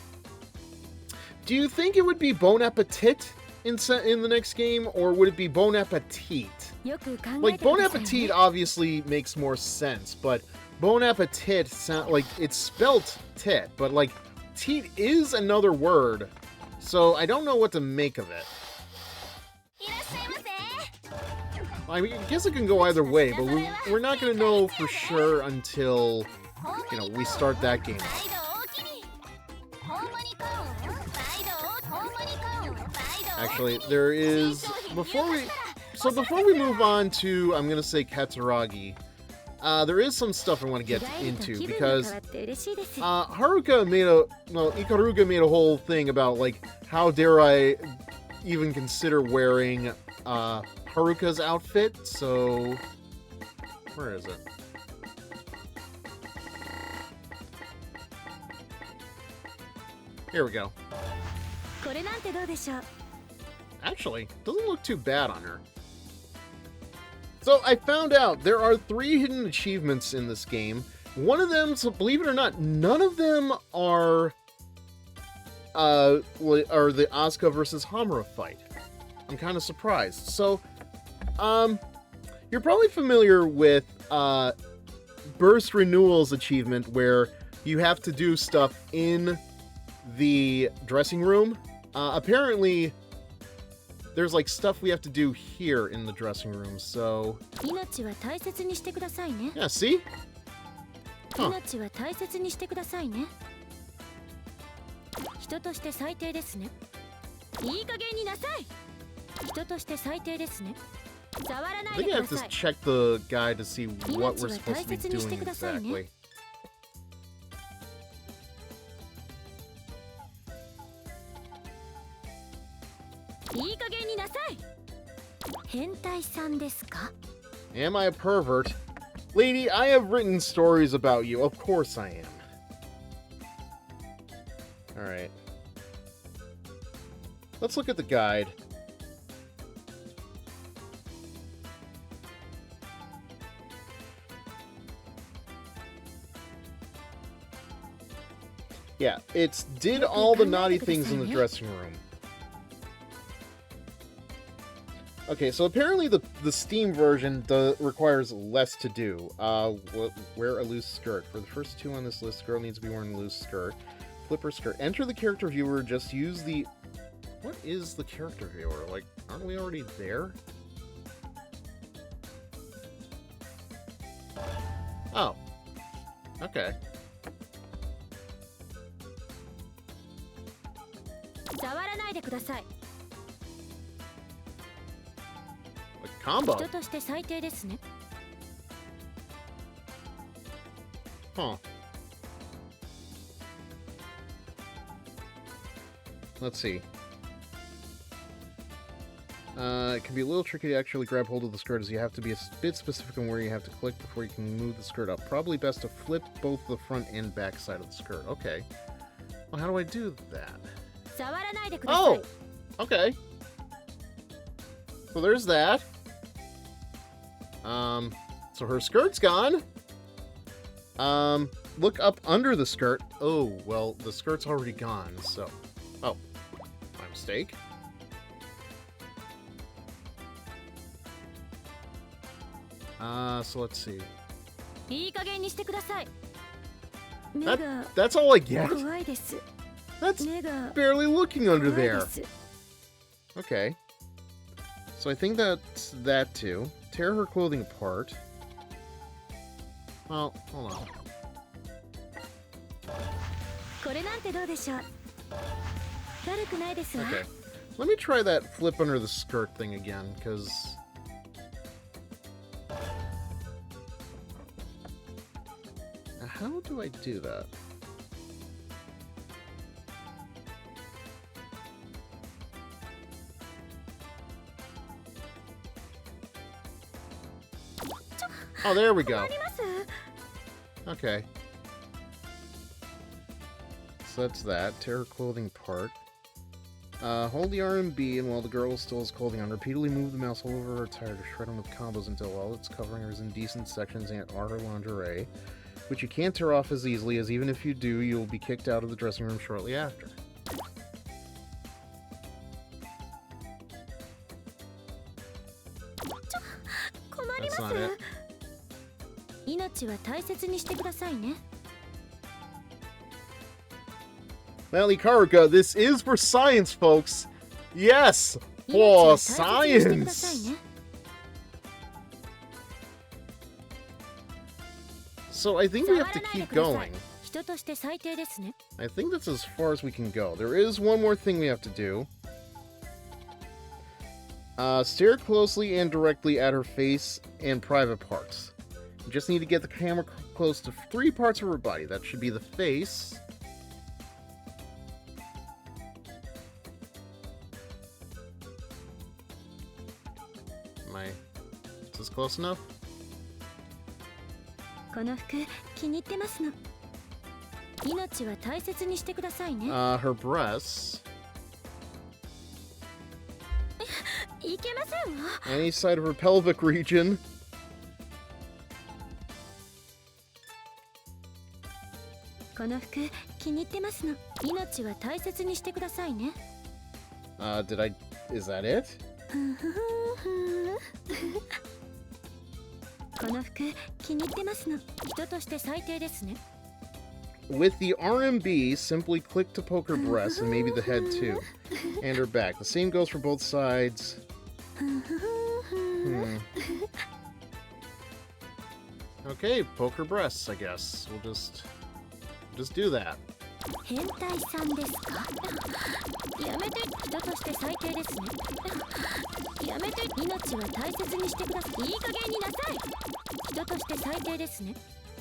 Do you think it would be Bon Appetit in the next game, or would it be Bon Appetit? Like, Bon Appetit obviously makes more sense, but Bon Appetit sound like it's spelt tit, but like teat is another word, so I don't know what to make of it. I mean, I guess it can go either way, but we're not going to know for sure until, we start that game. Actually, there is, before we move on to, I'm going to say Katsuragi, there is some stuff I want to get into, because Ikaruga made a whole thing about, like, how dare I even consider wearing Haruka's outfit, so where is it? Here we go. Actually, doesn't look too bad on her. So I found out there are 3 hidden achievements in this game. One of them, so believe it or not, none of them are the Asuka versus Hamura fight. I'm kind of surprised. So, you're probably familiar with Burst Renewal's achievement, where you have to do stuff in the dressing room. Apparently, there's like stuff we have to do here in the dressing room, so... Yeah, see? Huh. I think I have to check the guide to see what we're supposed to be doing exactly. Am I a pervert? Lady, I have written stories about you. Of course I am. Alright. Let's look at the guide. Yeah, it's did all the naughty things in the dressing room. Okay, so apparently the Steam version requires less to do. Wear a loose skirt. For the first 2 on this list, girl needs to be wearing a loose skirt. Flipper skirt. Enter the character viewer, just use the... What is the character viewer? Like, aren't we already there? Oh. Okay. A combo. Huh. Let's see. It can be a little tricky to actually grab hold of the skirt, as you have to be a bit specific on where you have to click before you can move the skirt up. Probably best to flip both the front and back side of the skirt. Okay. Well, how do I do that? Oh! Okay. So there's that. So her skirt's gone. Look up under the skirt. Oh, well, the skirt's already gone, so... Oh. My mistake. So let's see. That's all I get? That's barely looking under there. Okay. So I think that's that too. Tear her clothing apart. Well, hold on. Okay. Let me try that flip under the skirt thing again, because... How do I do that? Oh, there we go. Okay. So that's that. Tear her clothing apart. Hold the R and B, and while the girl still has clothing on, repeatedly move the mouse all over her attire to shred them with combos until all it's covering are indecent sections and are her lingerie, which you can't tear off as easily, as even if you do, you'll be kicked out of the dressing room shortly after. That's not it. Well, Ikaruka, this is for science, folks! Yes! For science! So I think we have to keep going. I think that's as far as we can go. There is one more thing we have to do. Stare closely and directly at her face and private parts. You just need to get the camera close to 3 parts of her body. That should be the face. Is this close enough? Her breasts. Any side of her pelvic region. Is that it? With the RMB, simply click to poke her breasts and maybe the head too. And her back. The same goes for both sides. Okay, poke her breasts, I guess. We'll just do that.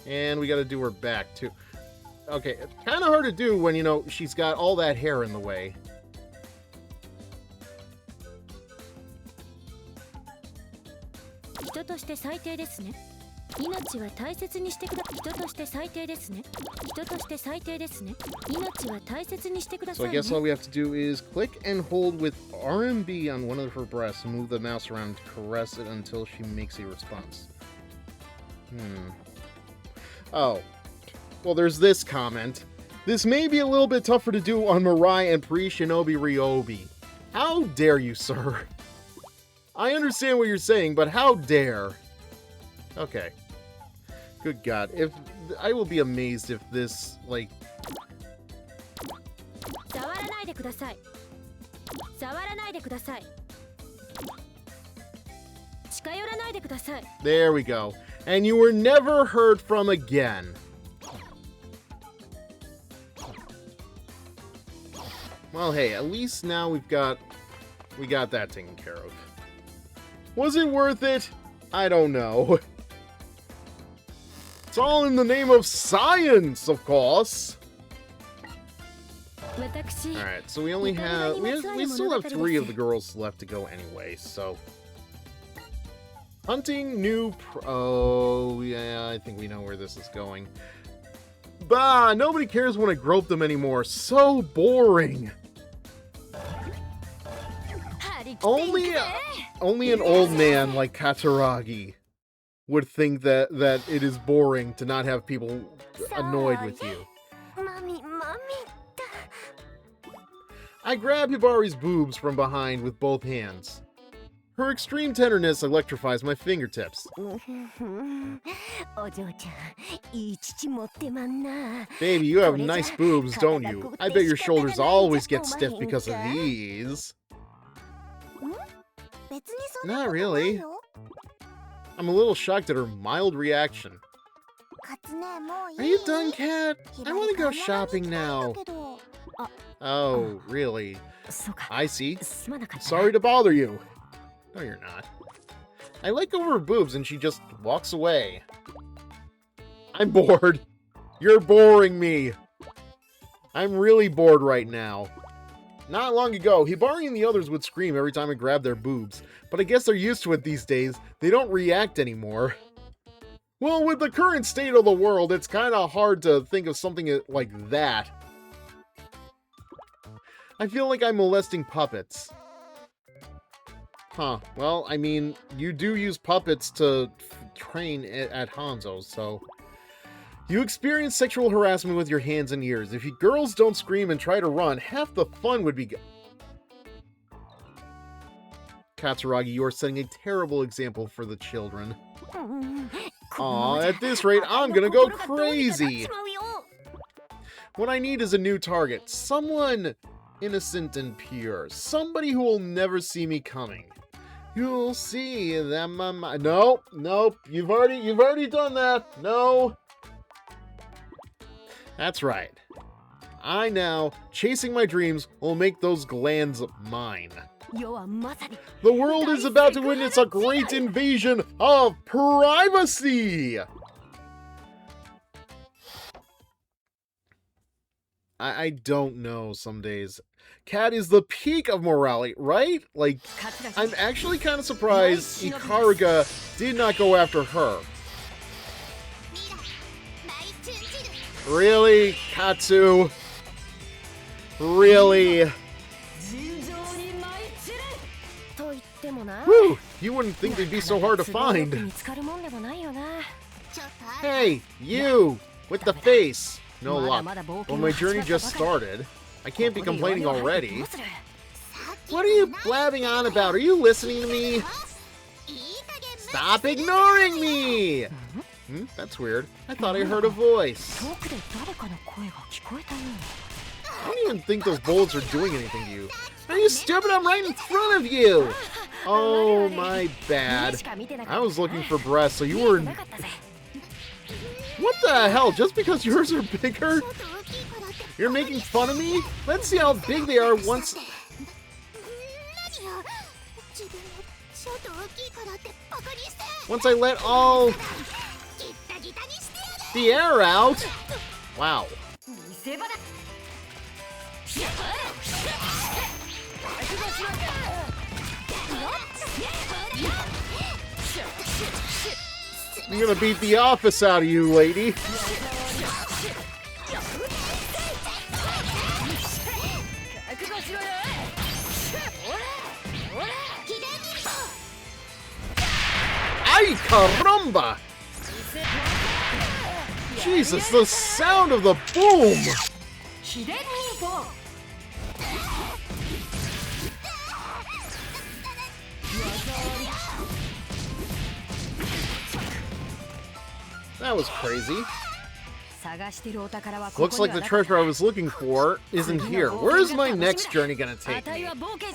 And we gotta do her back too. Okay, it's kind of hard to do when, you know, she's got all that hair in the way. So I guess all we have to do is click and hold with RMB on one of her breasts and move the mouse around to caress it until she makes a response. Oh. Well, there's this comment. This may be a little bit tougher to do on Mirai and pre-Shinobi Ryobi. How dare you, sir? I understand what you're saying, but how dare? Okay. Good God. I will be amazed if this, like... There we go. And you were never heard from again. Well, hey, at least now we got that taken care of. Was it worth it? I don't know. It's all in the name of science, of course. Alright, so we only have... We still have 3 of the girls left to go anyway, so... Hunting new... Oh, yeah, I think we know where this is going. Bah, nobody cares when I grope them anymore. So boring. Only an old man like Katsuragi would think that it is boring to not have people annoyed with you. I grab Hibari's boobs from behind with both hands. Her extreme tenderness electrifies my fingertips. Baby, you have nice boobs, don't you? I bet your shoulders always get stiff because of these. Not really. I'm a little shocked at her mild reaction. Are you done, Kat? I want to go shopping now. Oh, really? I see. Sorry to bother you. No, you're not. I let go of her boobs and she just walks away. I'm bored. You're boring me. I'm really bored right now. Not long ago, Hibari and the others would scream every time I grabbed their boobs, but I guess they're used to it these days. They don't react anymore. Well, with the current state of the world, it's kind of hard to think of something like that. I feel like I'm molesting puppets. Huh, well, I mean, you do use puppets to train at Hanzo's, so... You experience sexual harassment with your hands and ears. If you girls don't scream and try to run, half the fun would be... Katsuragi, you are setting a terrible example for the children. Aw, at this rate, I'm gonna go crazy! What I need is a new target. Someone innocent and pure. Somebody who will never see me coming. You'll see them. Nope. You've already done that. No. That's right. I now, chasing my dreams, will make those glands mine. The world is about to witness a great invasion of privacy. I don't know some days. Kat is the peak of morality, right? Like, I'm actually kind of surprised Ikaruga did not go after her. Really, Katsu? Really? Whew, you wouldn't think they'd be so hard to find. Hey, you! With the face! No luck. Well, my journey just started. I can't be complaining already. What are you blabbing on about? Are you listening to me? Stop ignoring me! That's weird. I thought I heard a voice. I don't even think those bullets are doing anything to you. Are you stupid? I'm right in front of you! Oh, my bad. I was looking for breasts, so you were... What the hell? Just because yours are bigger? You're making fun of me? Let's see how big they are once... Once I let all... the air out? Wow. I'm gonna beat the office out of you, lady. Ay, caramba! Jesus, the sound of the boom! That was crazy. Looks like the treasure I was looking for isn't here. Where's my next journey gonna take me?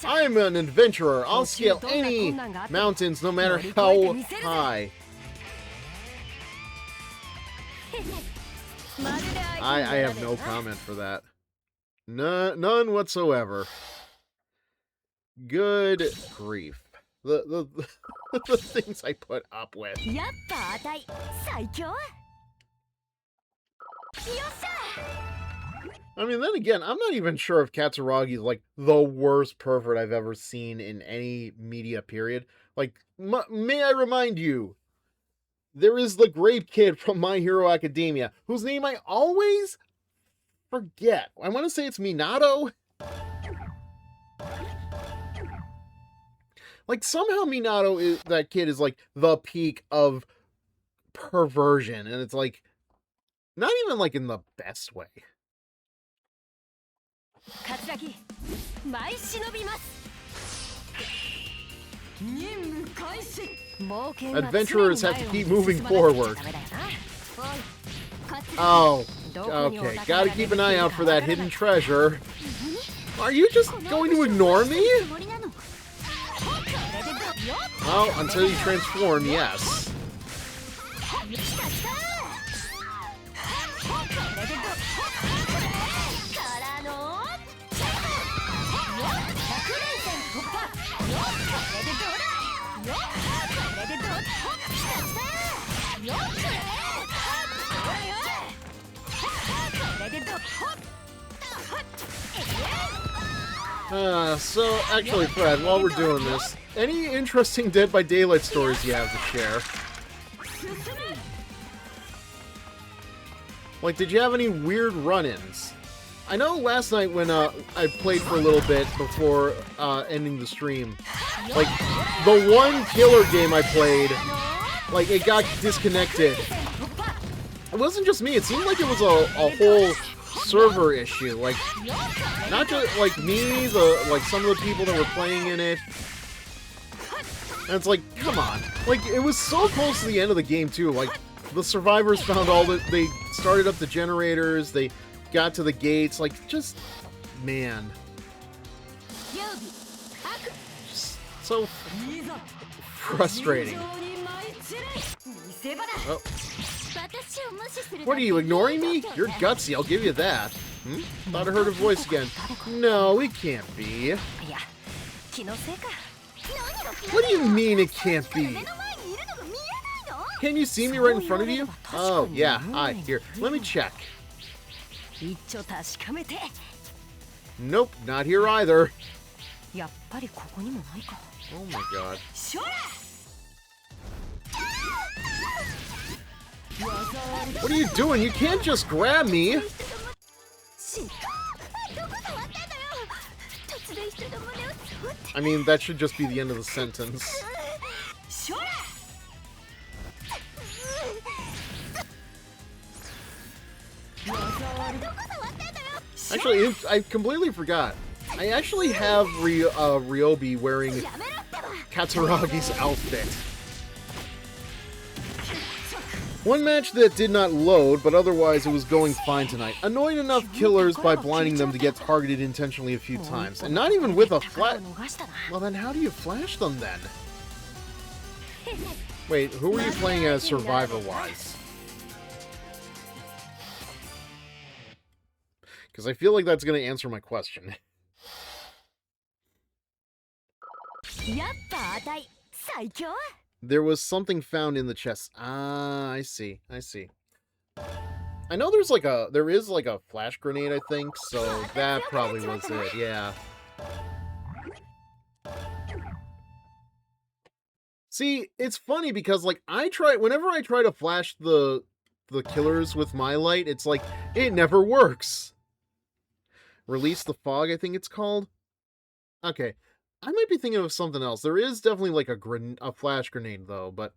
I'm an adventurer. I'll scale any mountains, no matter how high. I have no comment for that. None whatsoever. Good grief. The things I put up with. I mean, then again, I'm not even sure if Katsuragi is, like, the worst pervert I've ever seen in any media period. Like, may I remind you, there is the grape kid from My Hero Academia, whose name I always forget. I want to say it's Minato. Like, somehow Minato, that kid is, like, the peak of perversion. And it's, like, not even, like, in the best way. Adventurers have to keep moving forward. Oh, okay. Gotta keep an eye out for that hidden treasure. Are you just going to ignore me? Well, until you transform, yes. So, actually, Fred, while we're doing this, any interesting Dead by Daylight stories you have to share? Like, did you have any weird run-ins? I know last night when I played for a little bit before ending the stream, like, the one killer game I played, like, it got disconnected. It wasn't just me, it seemed like it was a whole server issue. Like, not just, like, me, like, some of the people that were playing in it. And it's like, come on. Like, it was so close to the end of the game, too. Like, the survivors found they started up the generators, they got to the gates, like, just, man. Just so frustrating. Oh. What are you, ignoring me? You're gutsy, I'll give you that. Thought I heard her voice again. No, it can't be. What do you mean it can't be? Can you see me right in front of you? Oh, yeah, hi, here, let me check. Nope, not here either. Oh my god. What are you doing? You can't just grab me! I mean, that should just be the end of the sentence. Actually, I completely forgot. I actually have Ryobi wearing Katsuragi's outfit. One match that did not load, but otherwise it was going fine tonight. Annoyed enough killers by blinding them to get targeted intentionally a few times. And not even with a flash... Well then how do you flash them then? Wait, who were you playing as survivor-wise? Because I feel like that's going to answer my question. There was something found in the chest. Ah, I see. I see. I know there is like a flash grenade, I think, so that probably was it, yeah. See, it's funny because, like, whenever I try to flash the killers with my light, it's like, it never works. Release the fog, I think it's called. Okay. I might be thinking of something else. There is definitely like a flash grenade though, but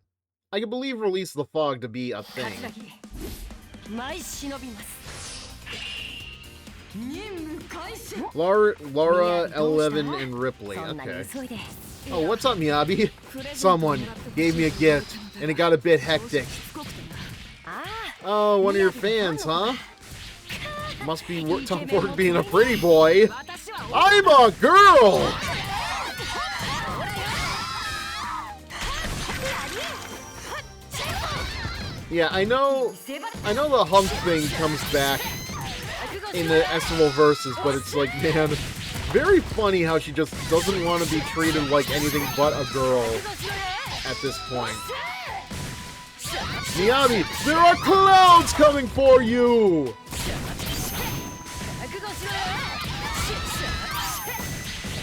I can believe release the fog to be a thing. Laura, 11, and Ripley. Okay. Oh, what's up, Miyabi? Someone gave me a gift, and it got a bit hectic. Oh, one of your fans, huh? Must be tough work being a pretty boy. I'm a girl! Yeah, I know the hump thing comes back in the Estival verses, but it's like, man, very funny how she just doesn't want to be treated like anything but a girl at this point. Miyabi, there are clouds coming for you!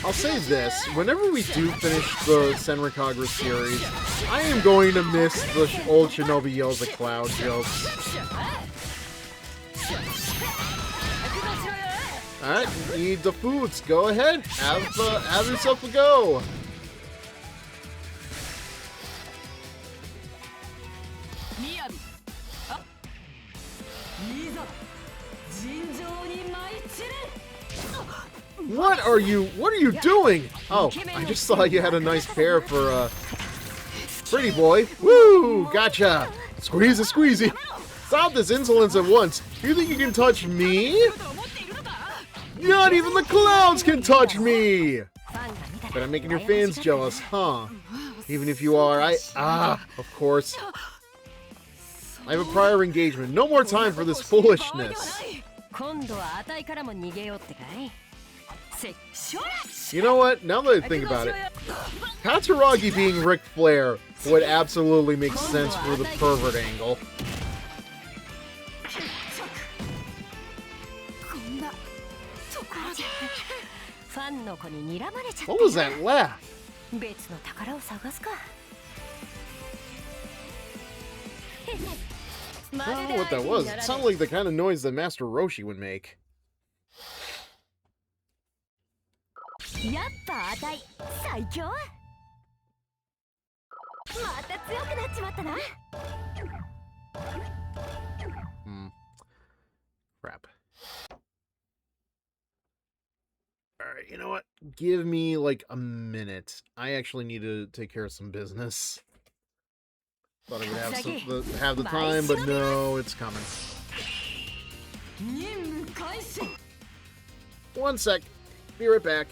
I'll say this, whenever we do finish the Senran Kagura series, I am going to miss the old Shinobi yells at cloud jokes. Alright, need the foods. Go ahead, have yourself a go. What are you doing? Oh, I just saw you had a nice pair for pretty boy. Woo, gotcha. Squeeze a squeezy. Stop this insolence at once. You think you can touch me? Not even the clouds can touch me. But I'm making your fans jealous, huh? Even if you are, of course. I have a prior engagement. No more time for this foolishness. You know what? Now that I think about it, Katsuragi being Ric Flair would absolutely make sense for the pervert angle. What was that laugh? I don't know what that was. It sounded like the kind of noise that Master Roshi would make. Crap. Alright, you know what? Give me like a minute. I actually need to take care of some business. Thought I would have the time, but no, it's coming. One sec. Be right back.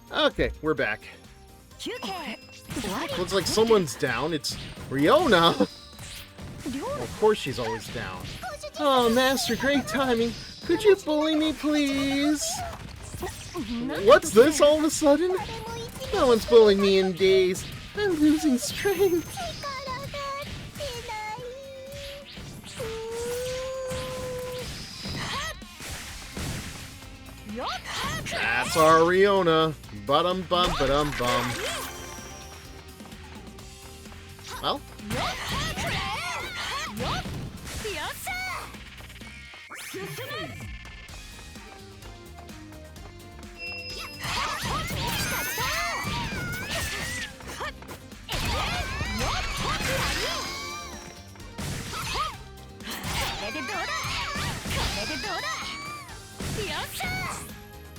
Okay, we're back. Looks like someone's down. It's Riona. Well, of course she's always down. Oh, Master, great timing. Could you bully me, please? What's this all of a sudden? No one's bullying me in days. I'm losing strength. That's our Riona. Ba-dum-bum, ba-dum-bum. Well?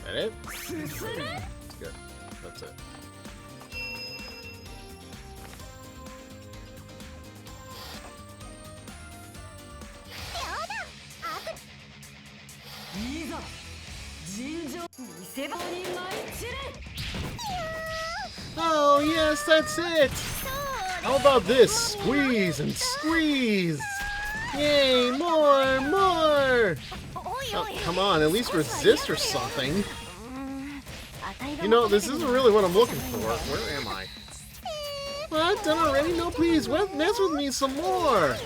That it? That's good. That's it. Oh yes, that's it! How about this? Squeeze and squeeze! Yay, more, more! Oh, come on, at least resist or something. You know, this isn't really what I'm looking for. Where am I? What? Done already? No, please. Mess with me some more.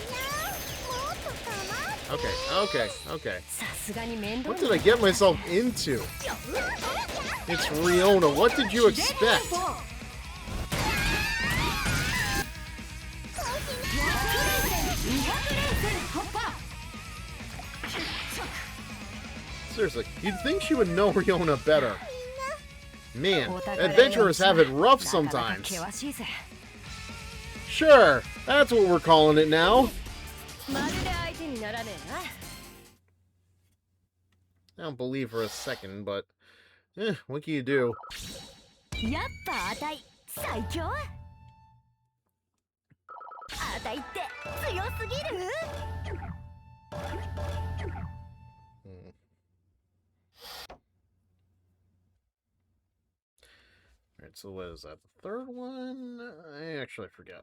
Okay. What did I get myself into? It's Riona. What did you expect? Seriously, you'd think she would know Riona better. Man, adventurers have it rough sometimes. Sure, that's what we're calling it now. I don't believe for a second, but what can you do? Alright, so what is that? The third one? I actually forget.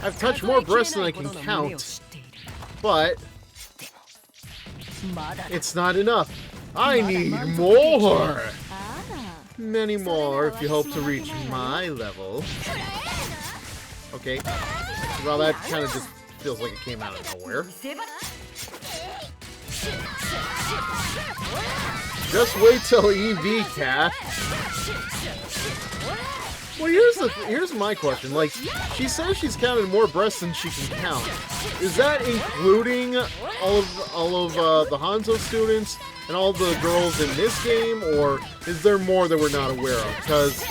I've touched more breasts than I can count, but it's not enough. I need more! Many more if you hope to reach my level. Okay, well that kind of just feels like it came out of nowhere. Just wait till EV, Cat. Well, here's my question. Like, she says she's counted more breasts than she can count. Is that including all of the Hanzo students and all the girls in this game, or is there more that we're not aware of? Because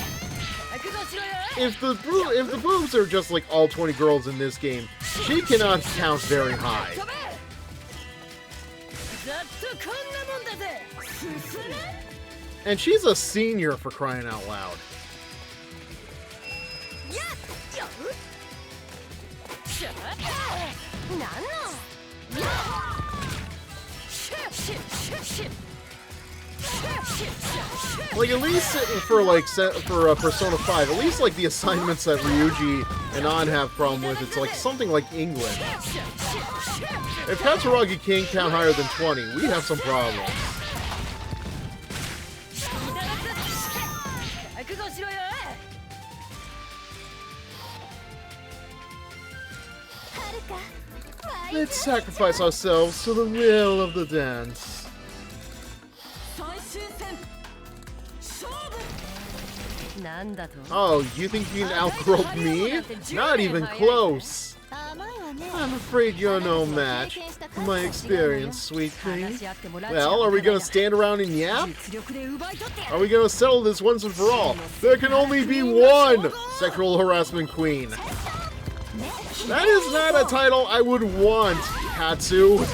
if the boobs are just like all 20 girls in this game, she cannot count very high. And she's a senior, for crying out loud. Like, at least for Persona 5, at least like the assignments that Ryuji and An have problem with, it's like something like English. If Katsuragi can't count higher than 20, we have some problems. Let's sacrifice ourselves to the will of the dance. Oh, you think you can outgrope me? Not even close. I'm afraid you're no match for my experience, sweet thing. Well, are we gonna stand around and yap? Are we gonna settle this once and for all? There can only be one sexual harassment queen. That is not a title I would want, Katsu.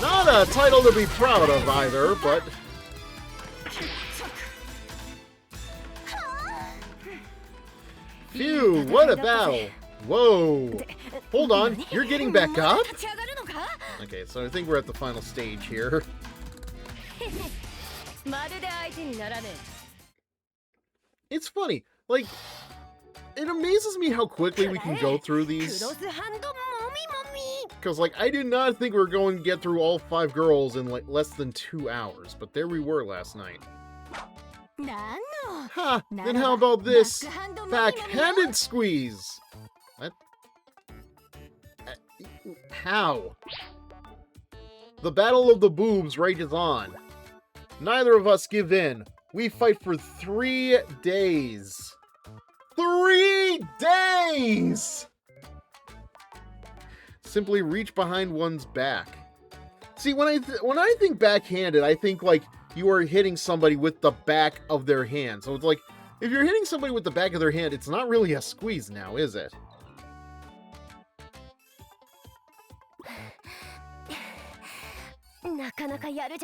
Not a title to be proud of either, but... Phew, what a battle. Whoa. Hold on, you're getting back up? Okay, so I think we're at the final stage here. It's funny, like, it amazes me how quickly we can go through these. Because, like, I did not think we were going to get through all 5 girls in, like, less than 2 hours. But there we were last night. Ha! Then how about this? Backhanded squeeze! What? How? The battle of the boobs rages on. Neither of us give in. We fight for 3 days. 3 days! Simply reach behind one's back. See, when I think backhanded, I think like you are hitting somebody with the back of their hand. So it's like, if you're hitting somebody with the back of their hand, it's not really a squeeze now, is it?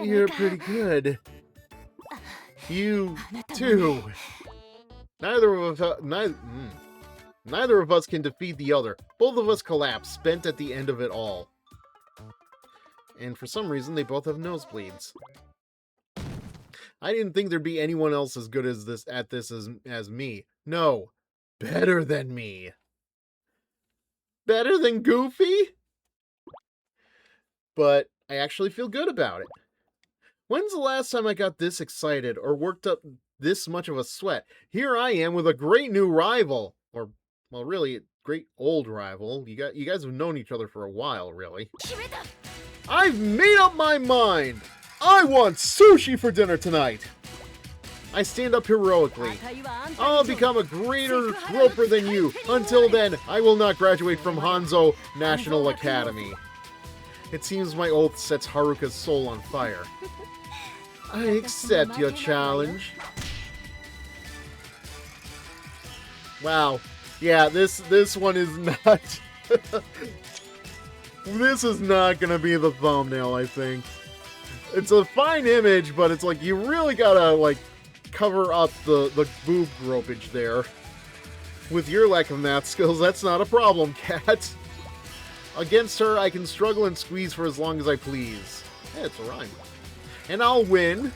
You're pretty good. You too. Neither of us can defeat the other. Both of us collapse, spent at the end of it all. And for some reason, they both have nosebleeds. I didn't think there'd be anyone else as good as this at this as me. No, better than me. Better than Goofy? But I actually feel good about it. When's the last time I got this excited or worked up this much of a sweat? Here I am with a great new rival. Or, well, really, a great old rival. You guys have known each other for a while, really. I've made up my mind! I want sushi for dinner tonight! I stand up heroically. I'll become a greater groper than you. Until then, I will not graduate from Hanzo National Academy. It seems my oath sets Haruka's soul on fire. I accept your challenge. Wow. Yeah, this one is not... This is not gonna be the thumbnail, I think. It's a fine image, but it's like, you really gotta, like, cover up the boob gropage there. With your lack of math skills, that's not a problem, cat. Against her, I can struggle and squeeze for as long as I please. Hey, it's a rhyme. And I'll win.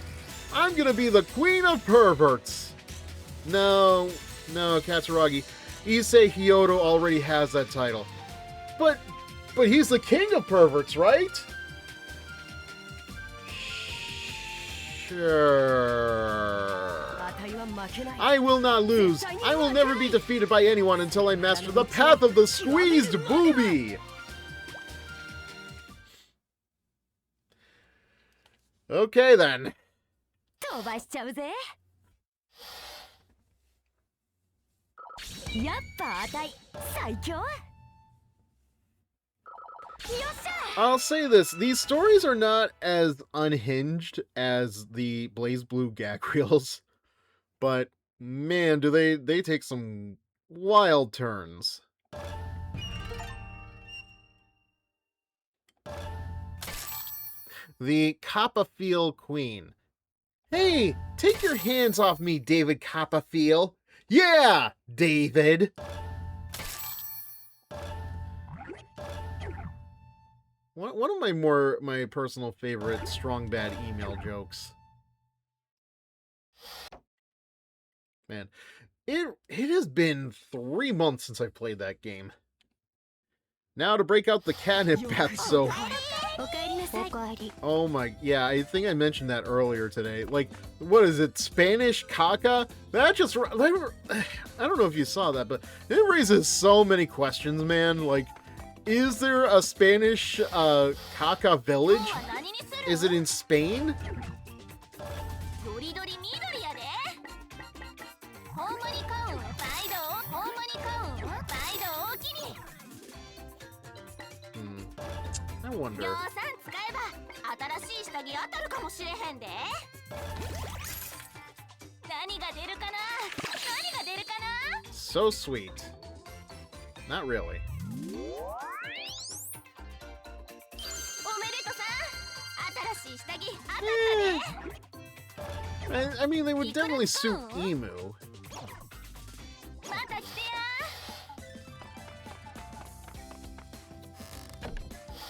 I'm gonna be the queen of perverts. No, Katsuragi. Issei Hyoto already has that title. But he's the king of perverts, right? Sure. I will not lose. I will never be defeated by anyone until I master the path of the squeezed boobie. Okay, then. I'll say this, these stories are not as unhinged as the BlazBlue gag reels, but man, do they take some wild turns. The Copperfield Queen. Hey, take your hands off me, David Copperfield. Yeah, David. One of my personal favorite strong bad email jokes. Man, it has been 3 months since I played that game. Now to break out the catnip bath soap. Oh my, yeah, I think I mentioned that earlier today. Like, what is it, Spanish caca? That just, I don't know if you saw that, but it raises so many questions, man. Like, is there a Spanish caca village? Is it in Spain? I wonder. So sweet. Not really. I mean, they would definitely suit Emu.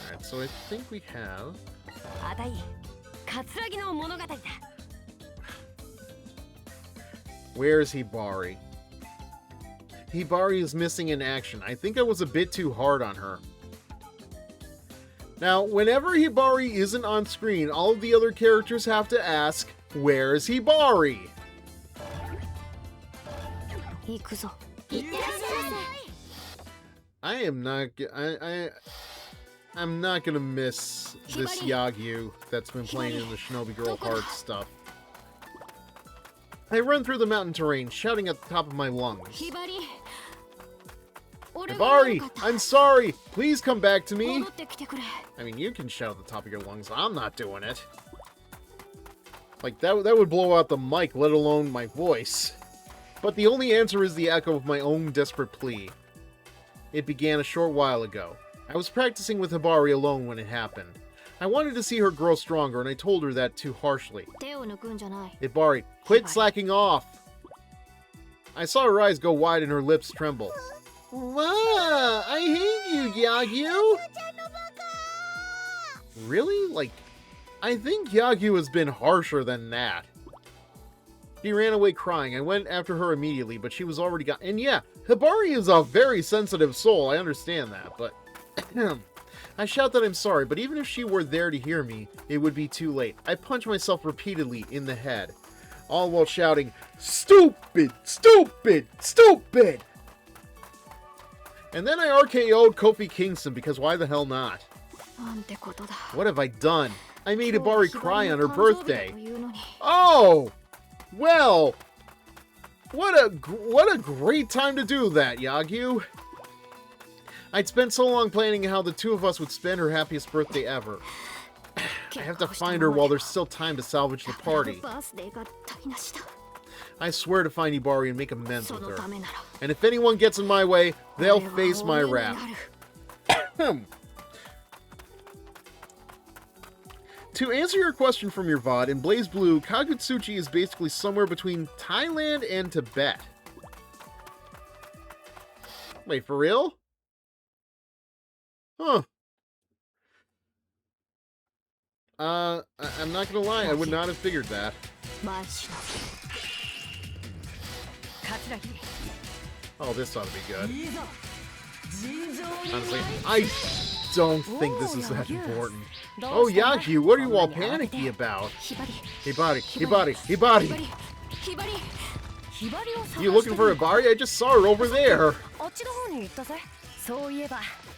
Alright, so I think we have... Where's Hibari? Hibari is missing in action. I think I was a bit too hard on her. Now, whenever Hibari isn't on screen, all of the other characters have to ask, where's Hibari? I'm not gonna miss this Yagyu that's been playing in the Shinobi Girl Heart stuff. I run through the mountain terrain, shouting at the top of my lungs. Hibari, I'm sorry! Please come back to me! I mean, you can shout at the top of your lungs. I'm not doing it. Like, that would blow out the mic, let alone my voice. But the only answer is the echo of my own desperate plea. It began a short while ago. I was practicing with Hibari alone when it happened. I wanted to see her grow stronger, and I told her that too harshly. Hibari, quit slacking off! I saw her eyes go wide and her lips tremble. Wow, I hate you, Yagyu! Really? Like, I think Yagyu has been harsher than that. He ran away crying. I went after her immediately, but she was already gone. And yeah, Hibari is a very sensitive soul. I understand that, but... I shout that I'm sorry, but even if she were there to hear me, it would be too late. I punch myself repeatedly in the head, all while shouting, "Stupid! Stupid! Stupid!" And then I RKO'd Kofi Kingston, because why the hell not? What have I done? I made Hibari cry on her birthday. Oh! Well, what a great time to do that, Yagyu. I'd spent so long planning how the two of us would spend her happiest birthday ever. I have to find her while there's still time to salvage the party. I swear to find Hibari and make amends with her. And if anyone gets in my way, they'll face my wrath. To answer your question from your VOD, in Blaze Blue, Kagutsuchi is basically somewhere between Thailand and Tibet. Wait, for real? Huh. I'm not gonna lie, I would not have figured that. Oh, this ought to be good. Honestly, I don't think this is that important. Oh, Yagyu, what are you all panicky about? Hibari! You looking for Hibari? I just saw her over there.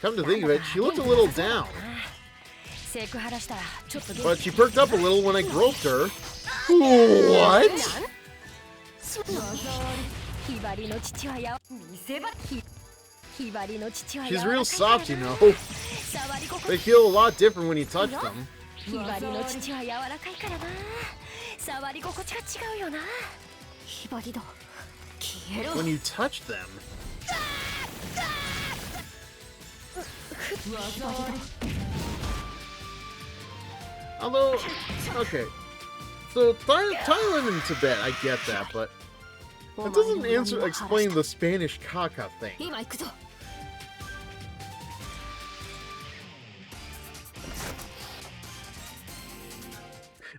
Come to think of it, she looked a little down. But she perked up a little when I groped her. What? She's real soft, you know. They feel a lot different when you touch them. When you touch them. Although, okay. So, Thailand and Tibet, I get that, but that doesn't explain the Spanish caca thing.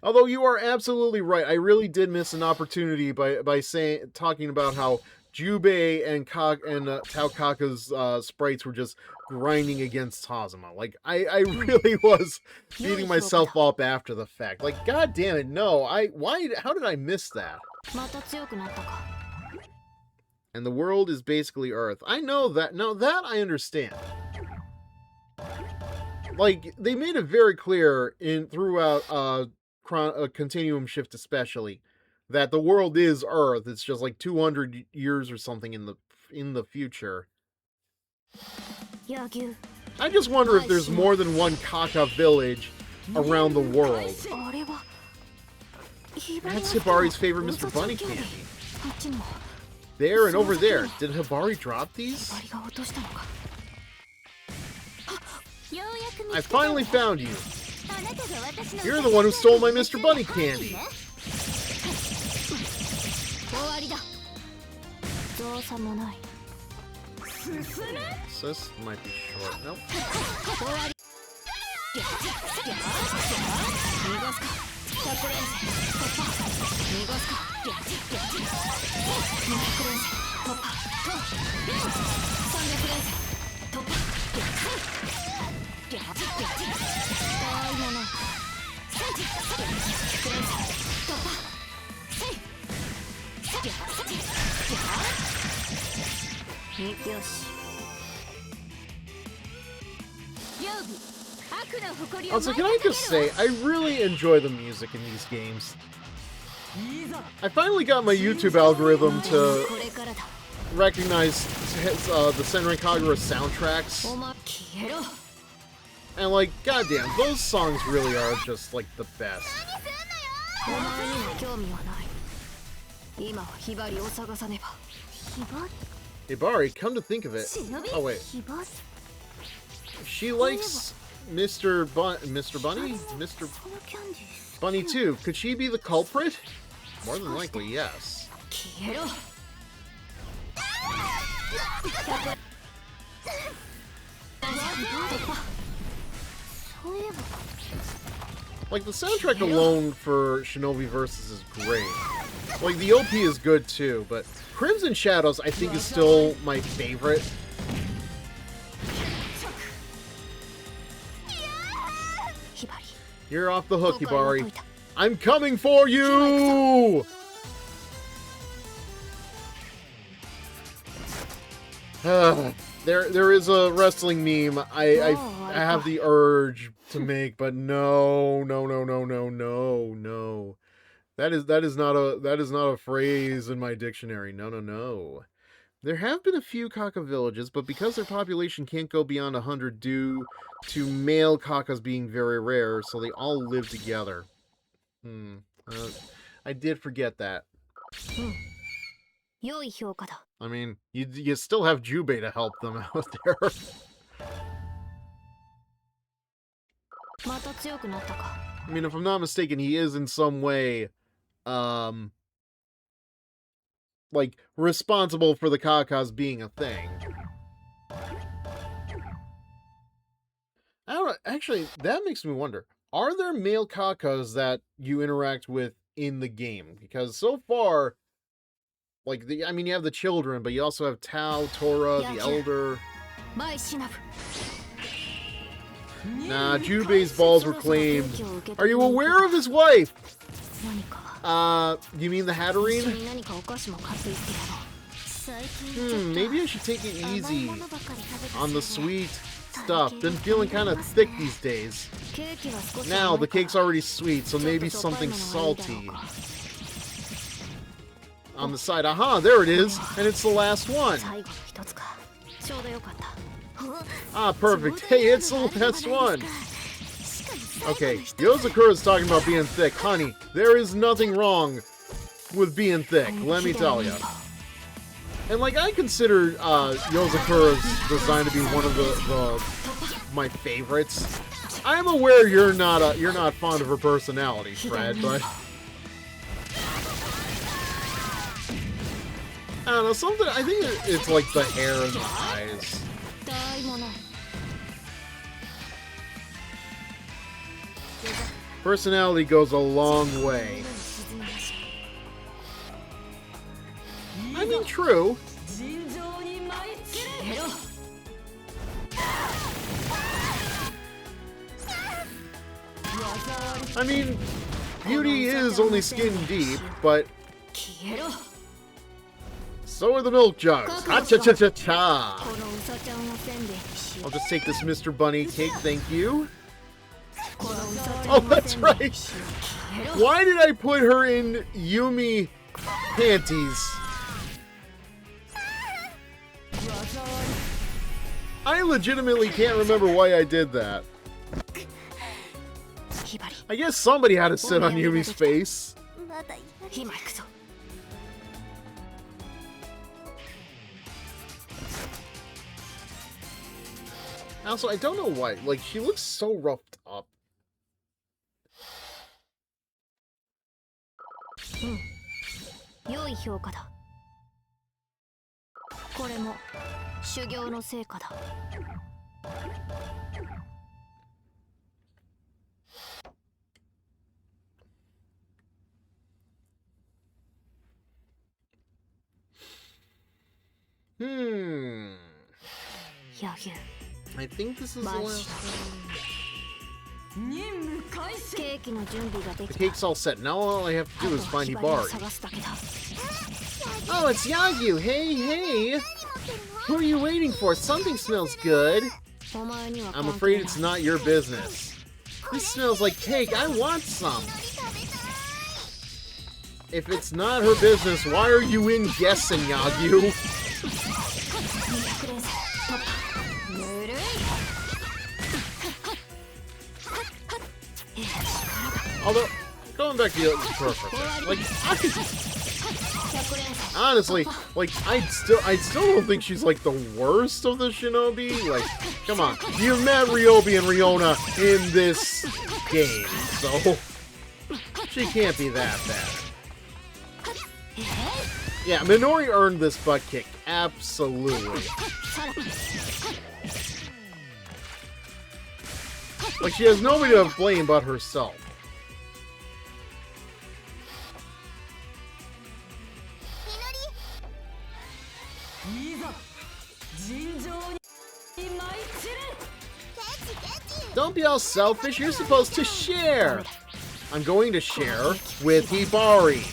Although you are absolutely right, I really did miss an opportunity by talking about how Jubei and Tao Kaka's sprites were just grinding against Tazuma. Like, I really was beating myself up after the fact. Like, god damn it, no. How did I miss that? And the world is basically Earth. I know that. No, that I understand. Like, they made it very clear throughout Continuum Shift especially, that the world is Earth. It's just like 200 years or something in the future. I just wonder if there's more than one Kaka village around the world. That's Hibari's favorite Mr. Bunny candy. There and over there. Did Hibari drop these? I finally found you. You're the one who stole my Mr. Bunny candy. This might be short. Nope. Also, can I just say, I really enjoy the music in these games. I finally got my YouTube algorithm to recognize the Senran Kagura soundtracks. And like, goddamn, those songs really are just like the best. Hibari, come to think of it. Oh wait. She likes Mr. Bunny? Mr. Bunny too. Could she be the culprit? More than likely, yes. Like, the soundtrack alone for Shinobi Versus is great. Like, the OP is good too, but Crimson Shadows, I think, is still my favorite. You're off the hook, Hibari. I'm coming for you! There is a wrestling meme I have the urge to make, but no. That is not a phrase in my dictionary. No. There have been a few Kaka villages, but because their population can't go beyond 100 due to male Kakas being very rare, so they all live together. I did forget that. I mean, you still have Jubei to help them out there. I mean, if I'm not mistaken, he is in some way, like, responsible for the Kakas being a thing. I don't know, actually, that makes me wonder, are there male Kakas that you interact with in the game? Because so far, like, I mean, you have the children, but you also have Tao, Tora, the Elder. Nah, Jubei's balls were claimed. Are you aware of his wife? You mean the Hatterene? Maybe I should take it easy on the sweet stuff. Been feeling kind of thick these days. Now, the cake's already sweet, so maybe something salty. On the side. Aha, there it is. And it's the last one. Ah, perfect. Hey, it's the last one. Okay, Yozakura's talking about being thick. Honey, there is nothing wrong with being thick, let me tell you. And, like, I consider Yozakura's design to be one of my favorites. I'm aware you're not fond of her personality, Fred, but I don't know, something, I think it's like the hair and the eyes. Personality goes a long way. I mean, true. I mean, beauty is only skin deep, but so are the milk jugs. Ha-cha-cha-cha-cha. I'll just take this Mr. Bunny cake, thank you. Oh, that's right. Why did I put her in Yumi panties? I legitimately can't remember why I did that. I guess somebody had to sit on Yumi's face. Also, I don't know why. Like, she looks so roughed up. I think this is the last one. The cake's all set. Now all I have to do is find Hibari. Oh, it's Yagyu! Hey! Who are you waiting for? Something smells good. I'm afraid it's not your business. This smells like cake. I want some. If it's not her business, why are you in guessing, Yagyu? Although, going back to the perfect, like, honestly, like, I still don't think she's like the worst of the Shinobi. Like, come on, you've met Ryobi and Riona in this game, so she can't be that bad. Yeah, Minori earned this butt kick, absolutely. Like, she has nobody to blame but herself. Don't be all selfish, you're supposed to share. I'm going to share with Hibari.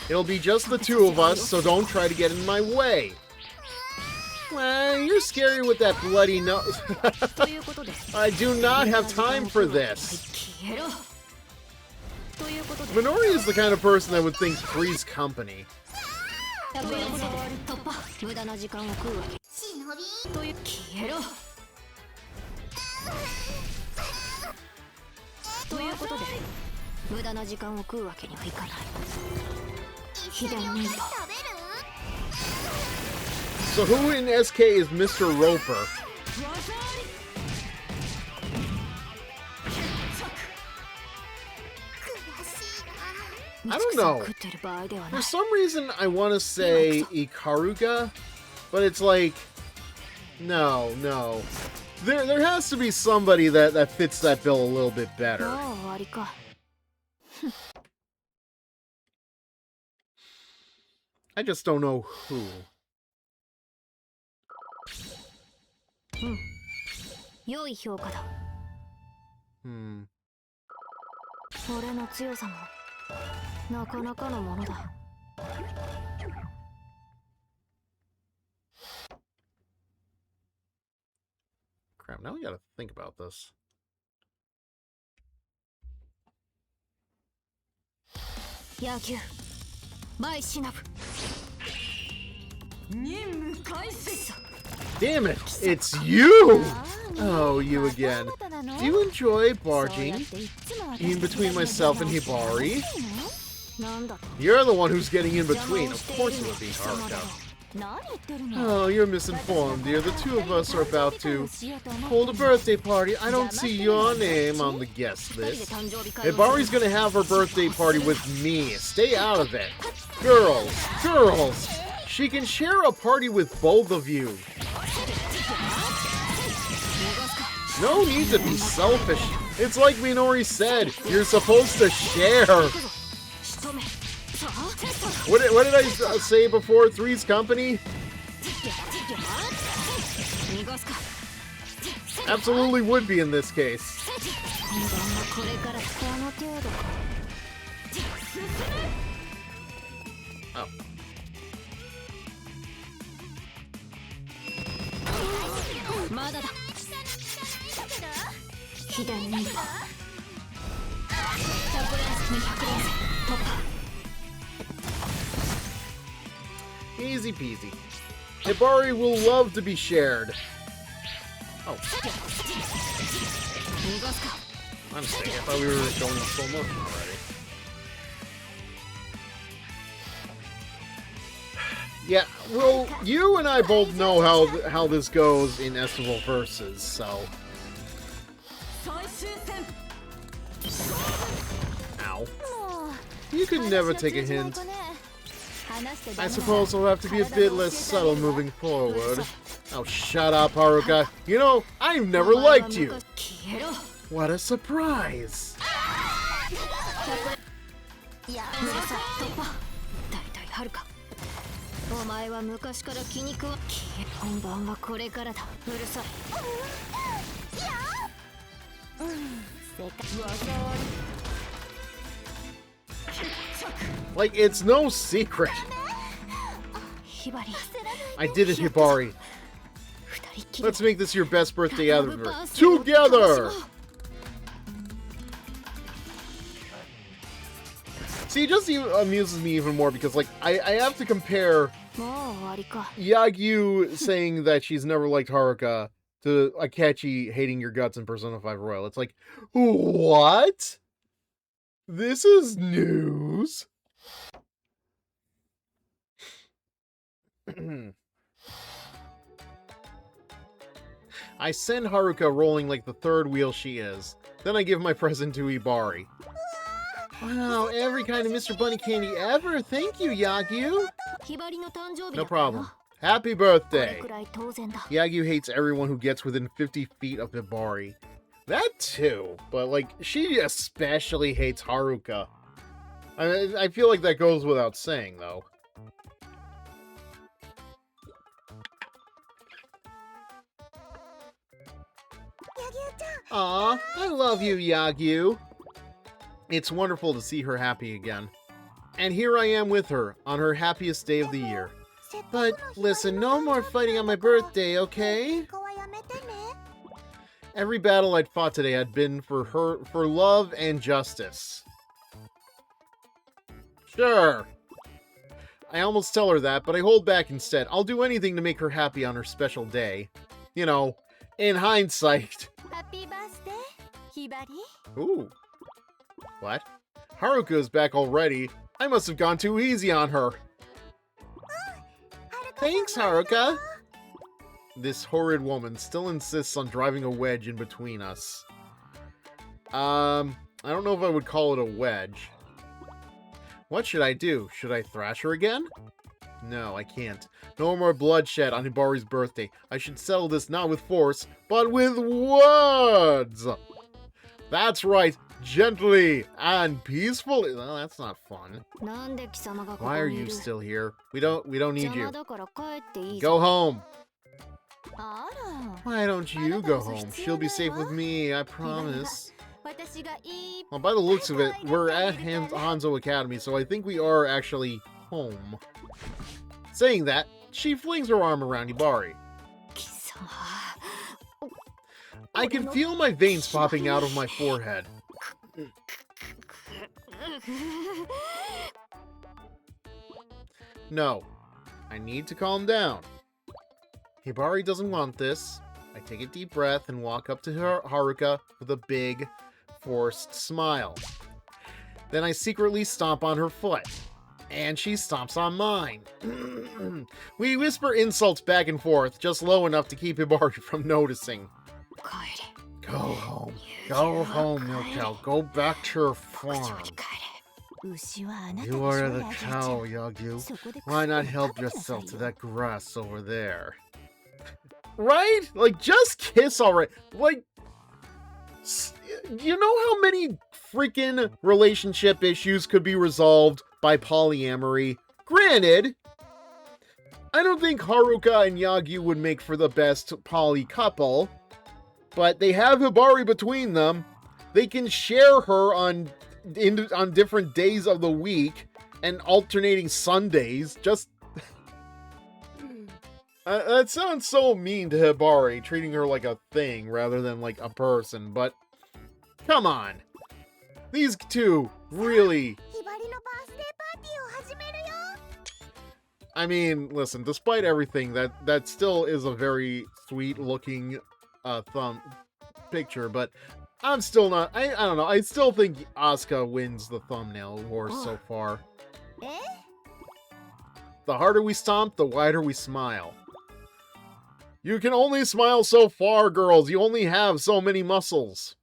It'll be just the two of us, so don't try to get in my way. Well, you're scary with that bloody nose. I do not have time for this. Minori is the kind of person that would think Three's company. So who in SK is Mr. Roper? I don't know. For some reason, I want to say Ikaruga, but it's like, no. There has to be somebody that fits that bill a little bit better. I just don't know who. Crap, now we gotta think about this. Damn it, it's you! Oh, you again. Do you enjoy barging in between myself and Hibari? You're the one who's getting in between. Of course it would be Haruka. Oh, you're misinformed, dear. The two of us are about to hold a birthday party. I don't see your name on the guest list. Hibari's gonna have her birthday party with me. Stay out of it. Girls! She can share a party with both of you. No need to be selfish. It's like Minori said, you're supposed to share. What did I say before? Three's company? Absolutely would be in this case. Oh. Easy peasy. Hibari will love to be shared. Oh. I'm mistaken. I thought we were going in slow motion already. Yeah, well, you and I both know how this goes in Estival Versus, so... Ow. You can never take a hint. I suppose I'll have to be a bit less subtle moving forward. Oh, shut up, Haruka. You know, I've never liked you. What a surprise. Like, it's no secret. I did it, Hibari. Let's make this your best birthday ever. Together! See, it just amuses me even more because, like, I have to compare Yagyu saying that she's never liked Haruka to Akechi hating your guts in Persona 5 Royal. It's like, what? This is news. I send Haruka rolling like the third wheel she is. Then I give my present to Hibari. Wow, every kind of Mr. Bunny candy ever. Thank you, Yagyu. No problem. Happy birthday. Yagyu hates everyone who gets within 50 feet of Hibari. That too, but like, she especially hates Haruka. I feel like that goes without saying, though. Aw, I love you, Yagyu. It's wonderful to see her happy again. And here I am with her, on her happiest day of the year. But listen, no more fighting on my birthday, okay? Every battle I'd fought today had been for love and justice. Sure. I almost tell her that, but I hold back instead. I'll do anything to make her happy on her special day. You know, in hindsight. Happy birthday, Hibari. Ooh. What? Haruka's back already. I must have gone too easy on her. Thanks, Haruka. This horrid woman still insists on driving a wedge in between us. I don't know if I would call it a wedge. What should I do? Should I thrash her again? No, I can't. No more bloodshed on Hibari's birthday. I should settle this not with force, but with words! That's right, gently and peacefully. Well, that's not fun. Why are you still here? We don't need you. Go home. Why don't you go home? She'll be safe with me, I promise. Well, by the looks of it, we're at Hanzo Academy, so I think we are actually home. Saying that, she flings her arm around Hibari. I can feel my veins popping out of my forehead. No, I need to calm down. Hibari doesn't want this. I take a deep breath and walk up to Haruka with a big, forced smile. Then I secretly stomp on her foot. And she stomps on mine. We whisper insults back and forth, just low enough to keep Hibari from noticing. Go home. Go home, Milk Cow. Go back to your farm. You are the cow, Yagyu. Why not help yourself to that grass over there? Right? Like, just kiss already. Like, you know how many freaking relationship issues could be resolved by polyamory? Granted, I don't think Haruka and Yagyu would make for the best poly couple, but they have Hibari between them. They can share her on different days of the week and alternating Sundays. Just that sounds so mean to Hibari, treating her like a thing rather than like a person, but come on. These two really... I mean, listen, despite everything, that still is a very sweet looking thumb picture, but I'm still not... I don't know, I still think Asuka wins the thumbnail war so far. The harder we stomp, the wider we smile. You can only smile so far, girls. You only have so many muscles.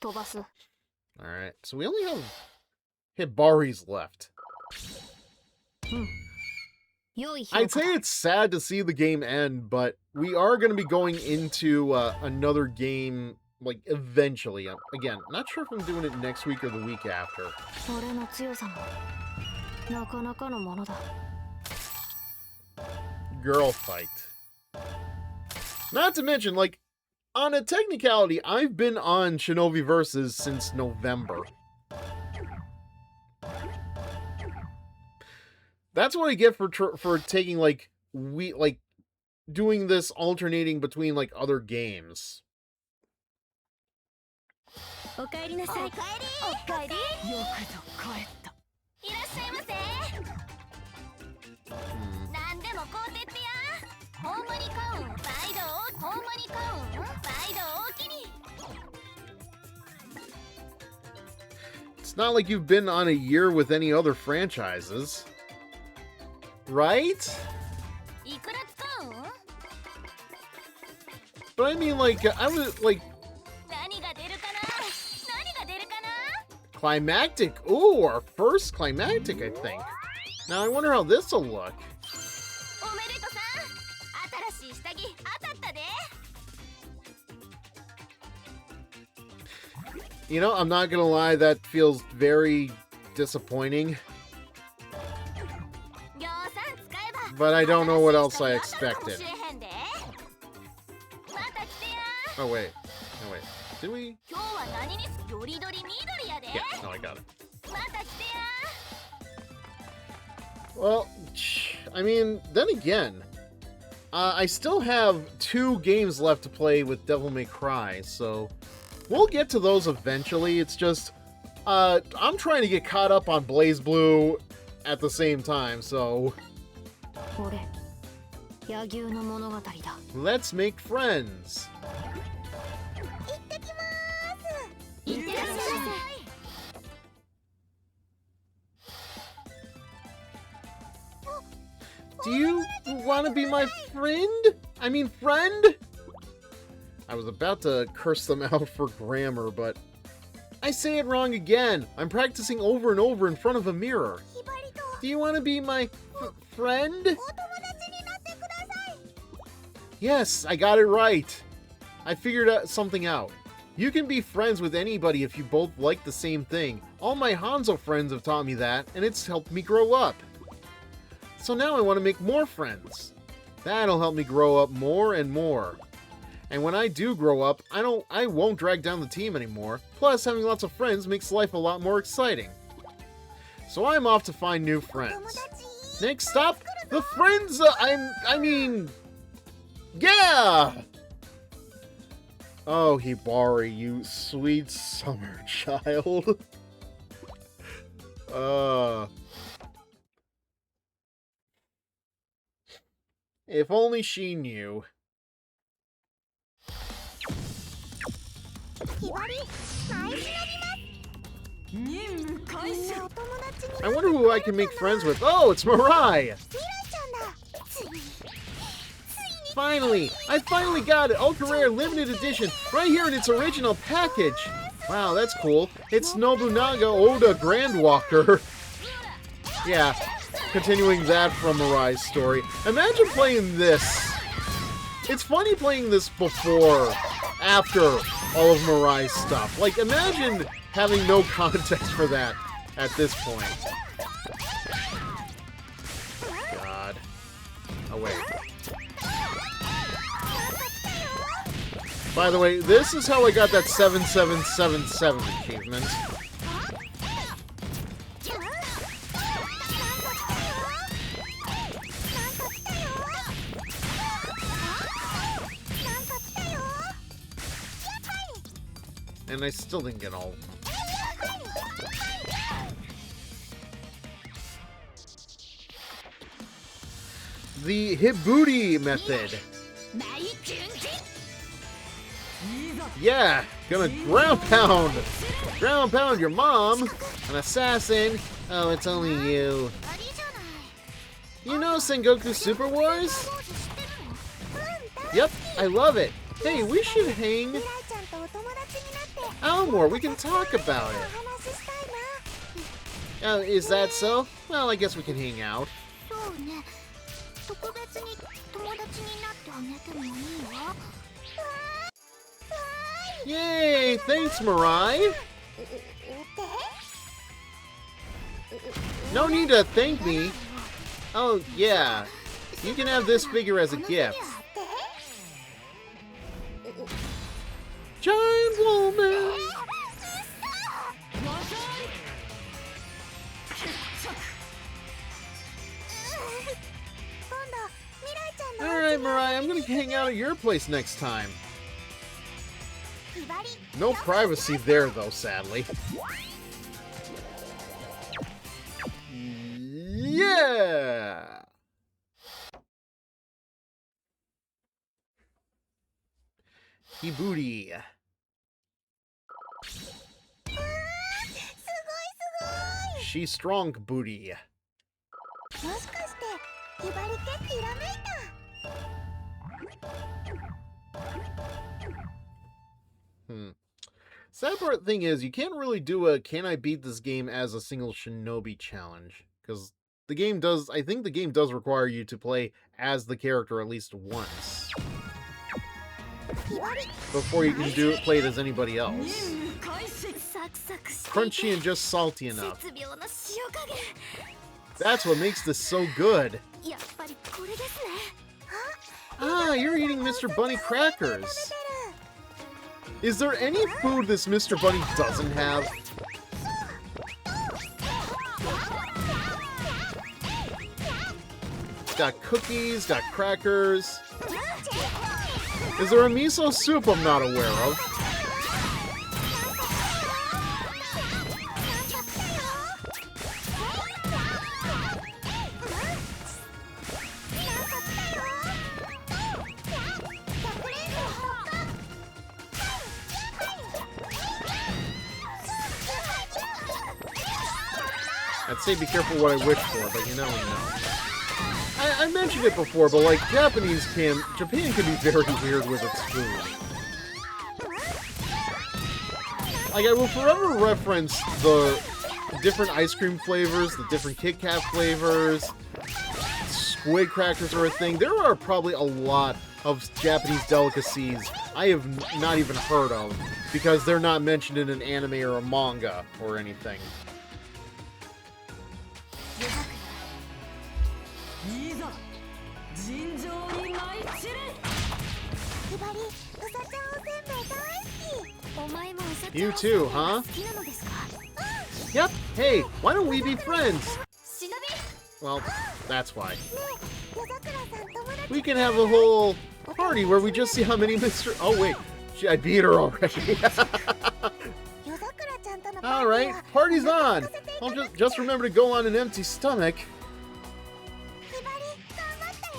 Alright, so we only have Hibari's left. I'd say it's sad to see the game end, but we are going to be going into another game, like, eventually. Again, not sure if I'm doing it next week or the week after. Girl fight. Not to mention, like, on a technicality, I've been on Shinobi Versus since November. That's what I get for taking, like, doing this alternating between, like, other games. It's not like you've been on a year with any other franchises. Right? But I mean, like, I was, like... Climactic. Ooh, our first climactic, I think. Now, I wonder how this will look. You know, I'm not gonna lie, that feels very disappointing. But I don't know what else I expected. Oh, wait. No, wait. Did we? 今日は何によりどり緑やで Yeah, no, I got it. また来てや Well, I mean, then again, I still have 2 games left to play with Devil May Cry, so we'll get to those eventually. It's just, I'm trying to get caught up on BlazBlue at the same time, so 俺野牛の物語だ let's make friends. いってらっしゃい Do you want to be my friend? I mean, friend? I was about to curse them out for grammar, but I say it wrong again. I'm practicing over and over in front of a mirror. Do you want to be my friend? Yes, I got it right. I figured something out. You can be friends with anybody if you both like the same thing. All my Hanzo friends have taught me that, and it's helped me grow up. So now I want to make more friends. That'll help me grow up more and more. And when I do grow up, I won't drag down the team anymore. Plus, having lots of friends makes life a lot more exciting. So I'm off to find new friends. Next stop, the friends. I mean, yeah. Oh, Hibari, you sweet summer child. If only she knew. I wonder who I can make friends with. Oh, it's Mirai! Finally! I finally got it! Ultra Rare Limited Edition! Right here in its original package! Wow, that's cool. It's Nobunaga Oda Grandwalker. Yeah, continuing that from Mirai's story. Imagine playing this. It's funny playing this before, after all of Mirai's stuff. Like, imagine having no context for that at this point. God. Oh, wait. By the way, this is how I got that 7777 achievement. And I still didn't get all of them. The Hiburi method. Yeah, gonna ground pound! Ground pound your mom! An assassin! Oh, it's only you. You know Sengoku Super Wars? Yep, I love it. Hey, we should hang out more. We can talk about it. Is that so? Well, I guess we can hang out. Yay! Thanks, Mirai! No need to thank me. Oh, yeah. You can have this figure as a gift. Giant woman! Alright, Mirai, I'm gonna hang out at your place next time. No privacy there, though, sadly. Yeah! Hiburi. She's strong booty. Sad part thing is, you can't really do a can I beat this game as a single Shinobi challenge. Because the game does, I think the game does require you to play as the character at least once. Before you can play it as anybody else. Crunchy and just salty enough. That's what makes this so good. Ah, you're eating Mr. Bunny crackers. Is there any food this Mr. Bunny doesn't have? Got cookies, got crackers. Is there a miso soup I'm not aware of? I'd say be careful what I wish for, but you know. I mentioned it before, but like Japan can be very weird with its food. Like I will forever reference the different ice cream flavors, the different Kit Kat flavors. Squid crackers are a thing. There are probably a lot of Japanese delicacies I have not even heard of because they're not mentioned in an anime or a manga or anything. You too, huh? Yep. Hey, why don't we be friends? Well, that's why. We can have a whole party where we just see how many Mr. Oh wait, I beat her already. All right, party's on. I'll just remember to go on an empty stomach.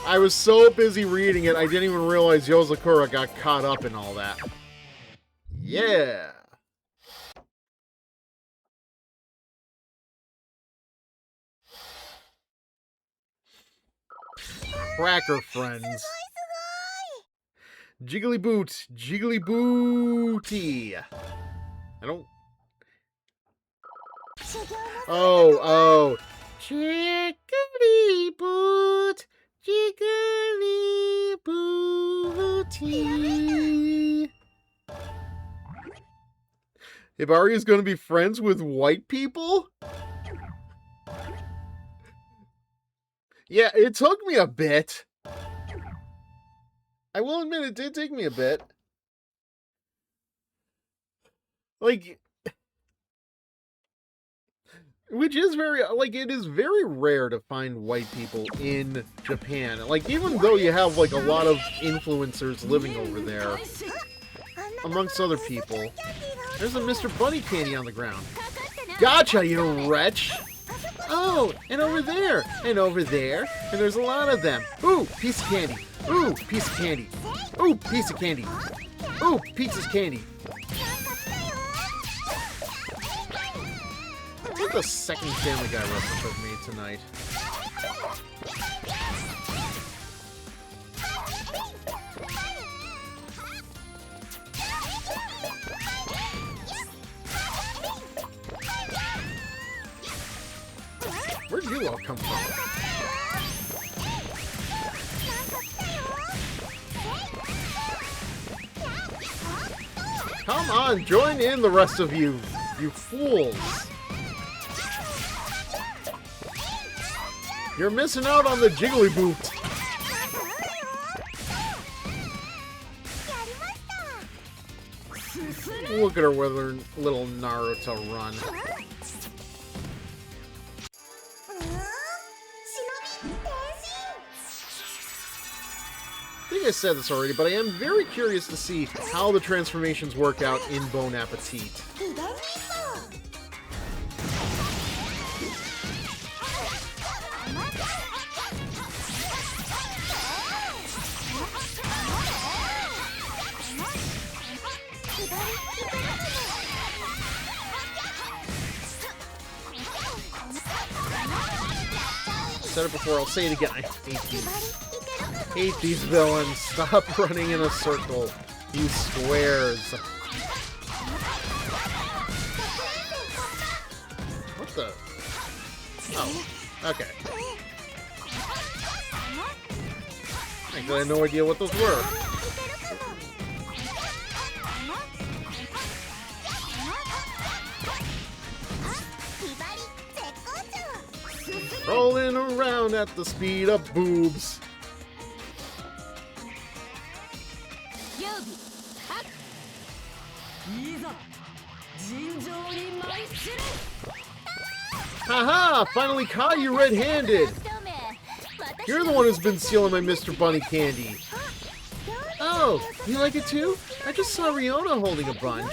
I was so busy reading it, I didn't even realize Yozakura got caught up in all that. Yeah. Cracker friends. Jiggly boot. Jiggly booty. I don't... Oh. Jiggly boot. Jiggly booty. Hibari is going to be friends with white people? Yeah, it took me a bit. I will admit it did take me a bit. Like, which is very, like, it is very rare to find white people in Japan. Like, even though you have, like, a lot of influencers living over there, amongst other people, there's a Mr. Bunny candy on the ground. Gotcha, you wretch! Oh, and over there, and over there, and there's a lot of them. Ooh, piece of candy. Ooh, piece of candy. Ooh, piece of candy. Ooh, pizza's candy. I think the second Family Guy reference I've made tonight. Where'd you all come from? Come on, join in the rest of you, you fools. You're missing out on the jiggly boot. Look at her with her little Naruto run. I think I said this already, but I am very curious to see how the transformations work out in Bon Appetit. Said it before, I'll say it again. I hate these villains. Stop running in a circle, you squares. What the? Oh, okay. I had no idea what those were. Rolling around at the speed of boobs. Haha! Finally caught you red-handed! You're the one who's been stealing my Mr. Bunny candy. Oh, you like it too? I just saw Riona holding a bunch.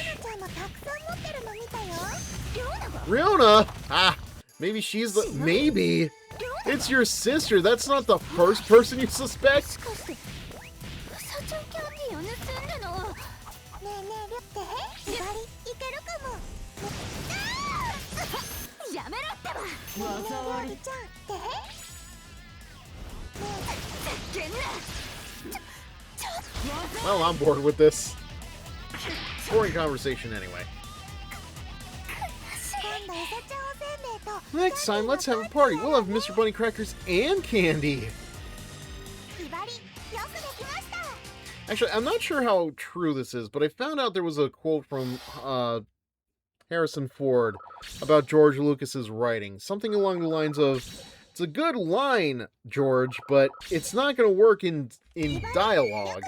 Riona? Ah, maybe she's the... Maybe? It's your sister. That's not the first person you suspect. Well, I'm bored with this. Boring conversation anyway. Next time, let's have a party. We'll have Mr. Bunny crackers and candy. Actually, I'm not sure how true this is, but I found out there was a quote from Harrison Ford about George Lucas's writing. Something along the lines of, "It's a good line, George, but it's not going to work in dialogue."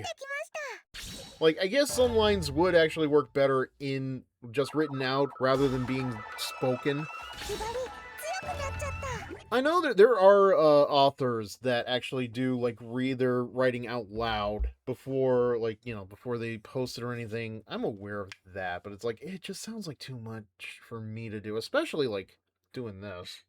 Like, I guess some lines would actually work better in just written out rather than being spoken. I know that there are authors that actually do, like, read their writing out loud before, like, you know, before they post it or anything. I'm aware of that, but it's like, it just sounds like too much for me to do, especially, like, doing this.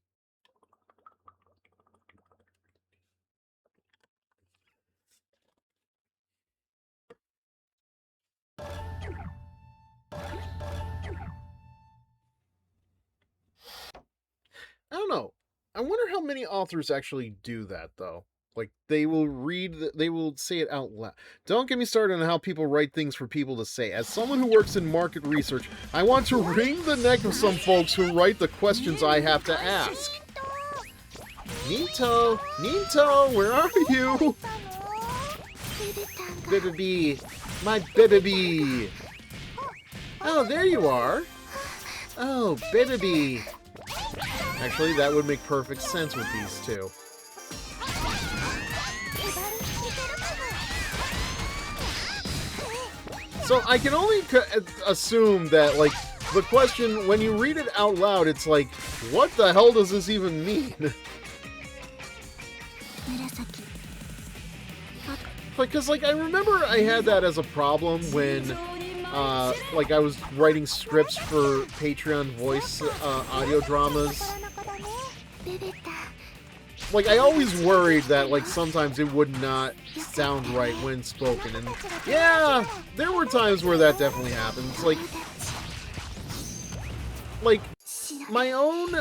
I don't know. I wonder how many authors actually do that, though. Like, they will say it out loud. Don't get me started on how people write things for people to say. As someone who works in market research, I want to wring the neck of some folks who write the questions I have to ask. Nito! Nito, where are you? Baby, my baby. Oh, there you are. Oh, baby. Actually, that would make perfect sense with these two. So I can only assume that, like, the question, when you read it out loud, it's like, what the hell does this even mean? Because, like, I remember I had that as a problem when, like, I was writing scripts for Patreon voice audio dramas. Like, I always worried that, like, sometimes it would not sound right when spoken. And, yeah, there were times where that definitely happens. Like, my own,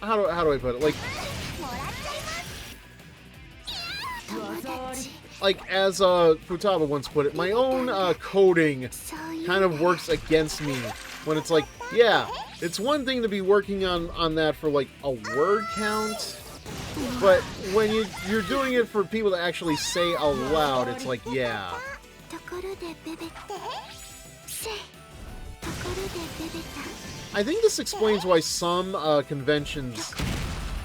how do I put it? Like, as Futaba once put it, my own coding kind of works against me when it's like, yeah, it's one thing to be working on that for, like, a word count, but when you're doing it for people to actually say out loud, it's like, yeah. I think this explains why some conventions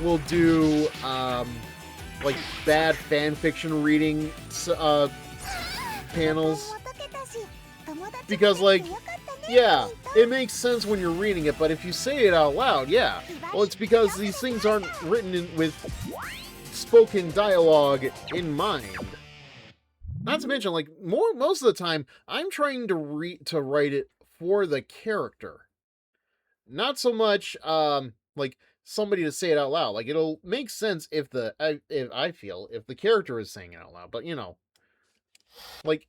will do, like, bad fanfiction reading panels. Because, like, yeah, it makes sense when you're reading it, but if you say it out loud, yeah. Well, it's because these things aren't written with spoken dialogue in mind. Not to mention, like, most of the time, I'm trying to write it for the character. Not so much, like, somebody to say it out loud. Like, it'll make sense if I feel if the character is saying it out loud. But, you know, like,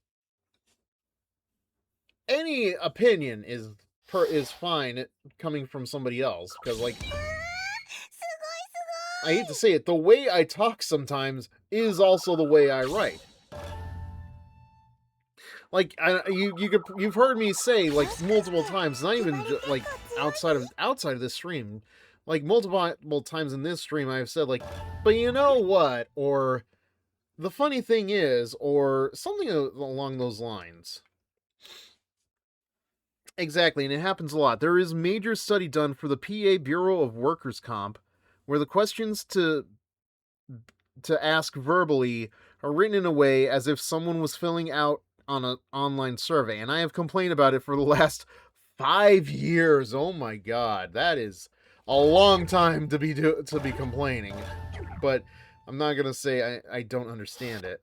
any opinion is fine coming from somebody else, because, like, I hate to say it, the way I talk sometimes is also the way I write. Like, you've heard me say, like, multiple times, not even like outside of this stream, like, multiple times in this stream, I've said, like, but you know what, or the funny thing is, or something along those lines. Exactly, and it happens a lot. There is major study done for the PA Bureau of Workers' Comp, where the questions to ask verbally are written in a way as if someone was filling out on an online survey, and I have complained about it for the last 5 years. Oh my god, that is a long time to be complaining. But I'm not gonna say I don't understand it.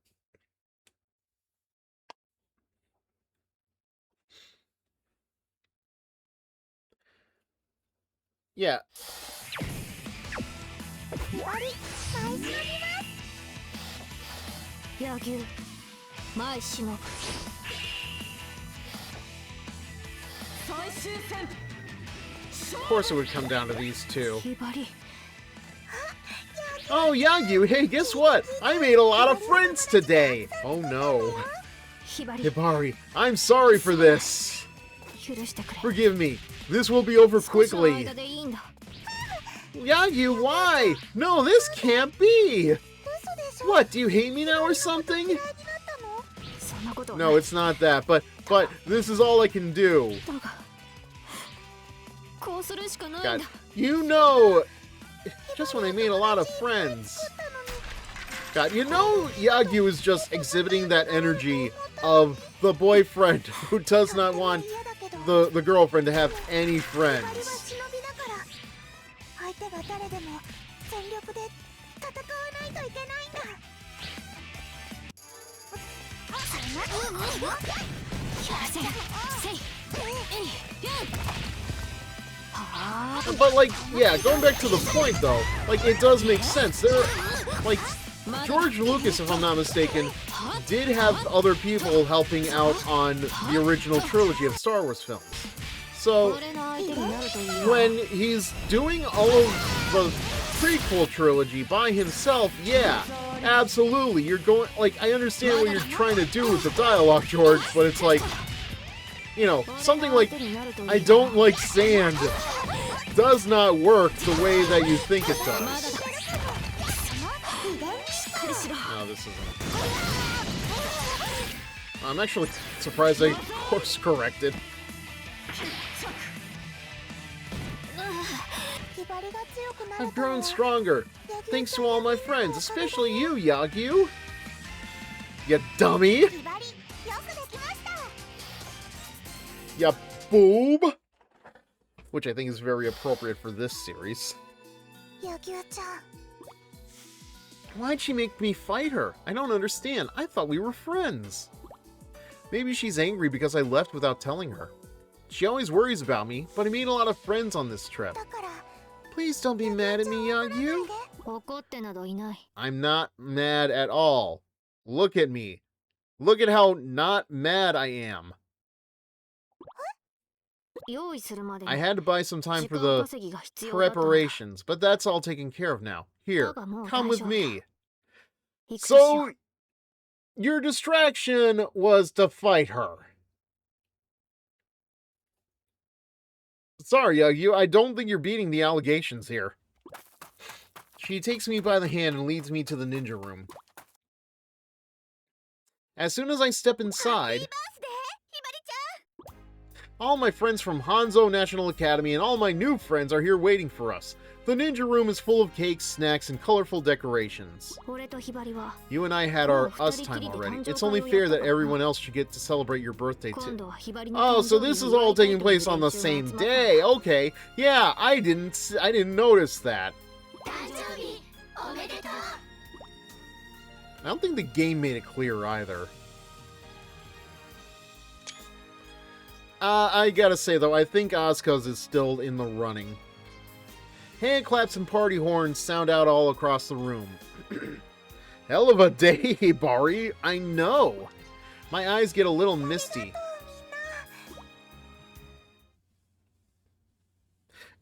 Yeah. Of course it would come down to these two. Oh, Yagyu, hey, guess what? I made a lot of friends today. Oh no. Hibari, I'm sorry for this. Forgive me. This will be over quickly. Yagyu, why? No, this can't be. What, do you hate me now or something? No, it's not that, but this is all I can do. God, you know, just when I made a lot of friends. God, you know Yagyu is just exhibiting that energy of the boyfriend who does not want the girlfriend to have any friends. But, like, yeah, going back to the point, though, like, it does make sense. There, like, George Lucas, if I'm not mistaken, did have other people helping out on the original trilogy of Star Wars films. So, when he's doing all of the prequel trilogy by himself, yeah, absolutely, you're going, like, I understand what you're trying to do with the dialogue, George, but it's like, you know, something like, I don't like sand, does not work the way that you think it does. No, this isn't. I'm actually surprised I course corrected. I've grown stronger, thanks to all my friends, especially you, Yagyu. You dummy! Ya boob! Which I think is very appropriate for this series. Why'd she make me fight her? I don't understand. I thought we were friends. Maybe she's angry because I left without telling her. She always worries about me, but I made a lot of friends on this trip. Please don't be mad at me, Yagyu. I'm not mad at all. Look at me. Look at how not mad I am. I had to buy some time for the preparations, but that's all taken care of now. Here, come with me. So, your distraction was to fight her. Sorry, Yagyu, I don't think you're beating the allegations here. She takes me by the hand and leads me to the ninja room. As soon as I step inside, all my friends from Hanzo National Academy and all my new friends are here waiting for us. The ninja room is full of cakes, snacks, and colorful decorations. You and I had our us time already. It's only fair that everyone else should get to celebrate your birthday too. Oh, so this is all taking place on the same day. Okay. Yeah, I didn't notice that. I don't think the game made it clear either. I gotta say though, I think Asuka's is still in the running. Hand claps and party horns sound out all across the room. Hell of a day, Bari. I know. My eyes get a little misty.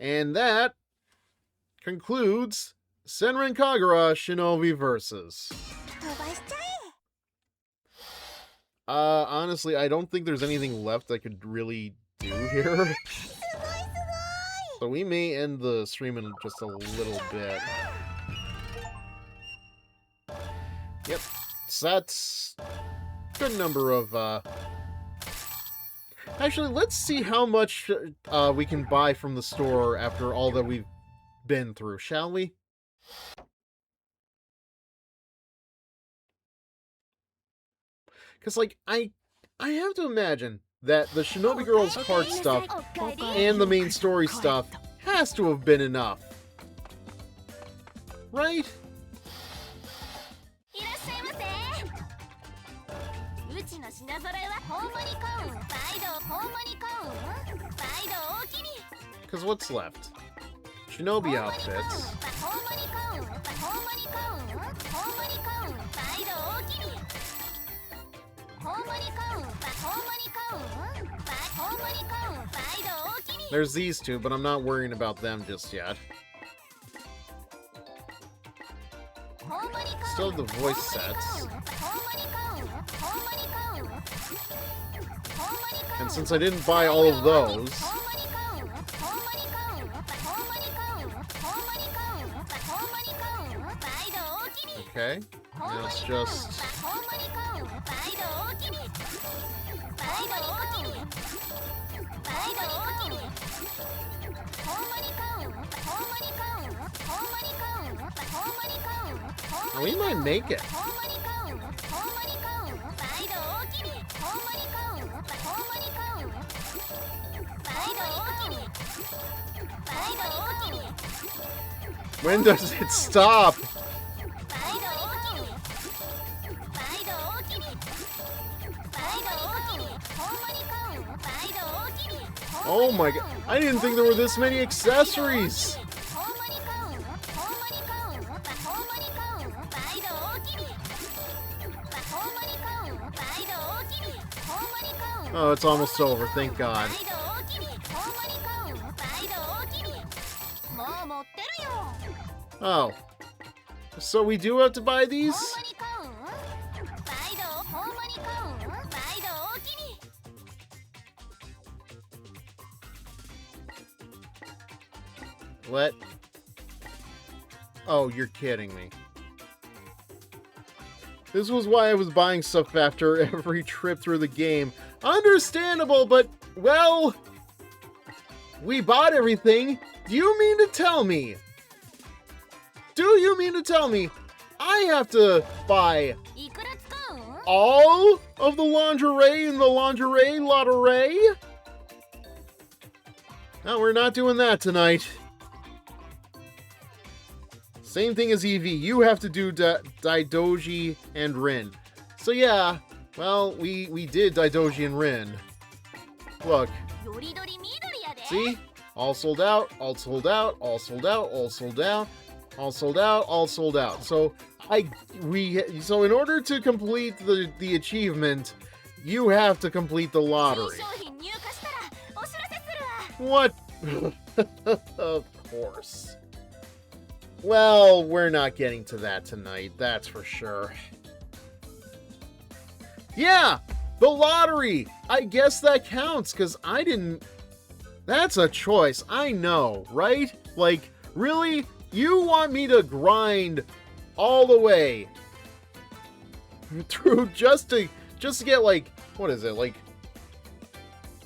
And that concludes Senran Kagura Shinobi Versus. Honestly, I don't think there's anything left I could really do here. So we may end the stream in just a little bit. Yep. So that's a good number of, Actually, let's see how much we can buy from the store after all that we've been through, shall we? Because, like, I I have to imagine that the Shinobi Girl's heart stuff and the main story stuff has to have been enough. Right? Because what's left? Shinobi outfits. There's these two, but I'm not worrying about them just yet. Still have the voice sets. And since I didn't buy all of those... Okay, now it's just... Oh, we might make it. When does it stop? Oh my god, I didn't think there were this many accessories! Oh, it's almost over, thank god. Oh. So we do have to buy these? What? Oh, you're kidding me. This was why I was buying stuff after every trip through the game. Understandable, but, well... We bought everything. Do you mean to tell me? Do you mean to tell me I have to buy all of the lingerie in the lingerie lottery? No, we're not doing that tonight. Same thing as Eevee. You have to do Daidoji and Rin. So yeah, well, we did Daidoji and Rin. Look. See? All sold out, all sold out, all sold out, all sold out, all sold out, all sold out. So so in order to complete the achievement, you have to complete the lottery. What? Of course. Well, we're not getting to that tonight, that's for sure. Yeah, the lottery! I guess that counts, because I didn't... That's a choice, I know, right? Like, really? You want me to grind all the way through just to get, like, what is it, like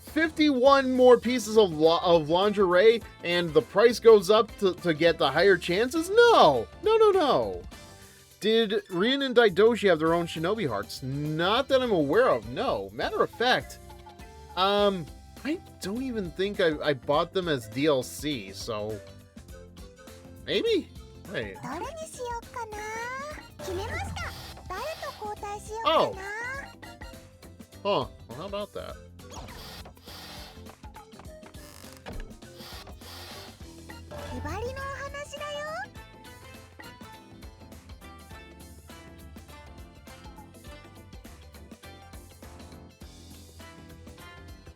51 more pieces of lingerie, and the price goes up to get the higher chances? No! No, no, no. Did Rin and Daidoji have their own Shinobi hearts? Not that I'm aware of, no. Matter of fact, I don't even think I bought them as DLC, so... Maybe? Wait. Oh! Huh. Well, how about that?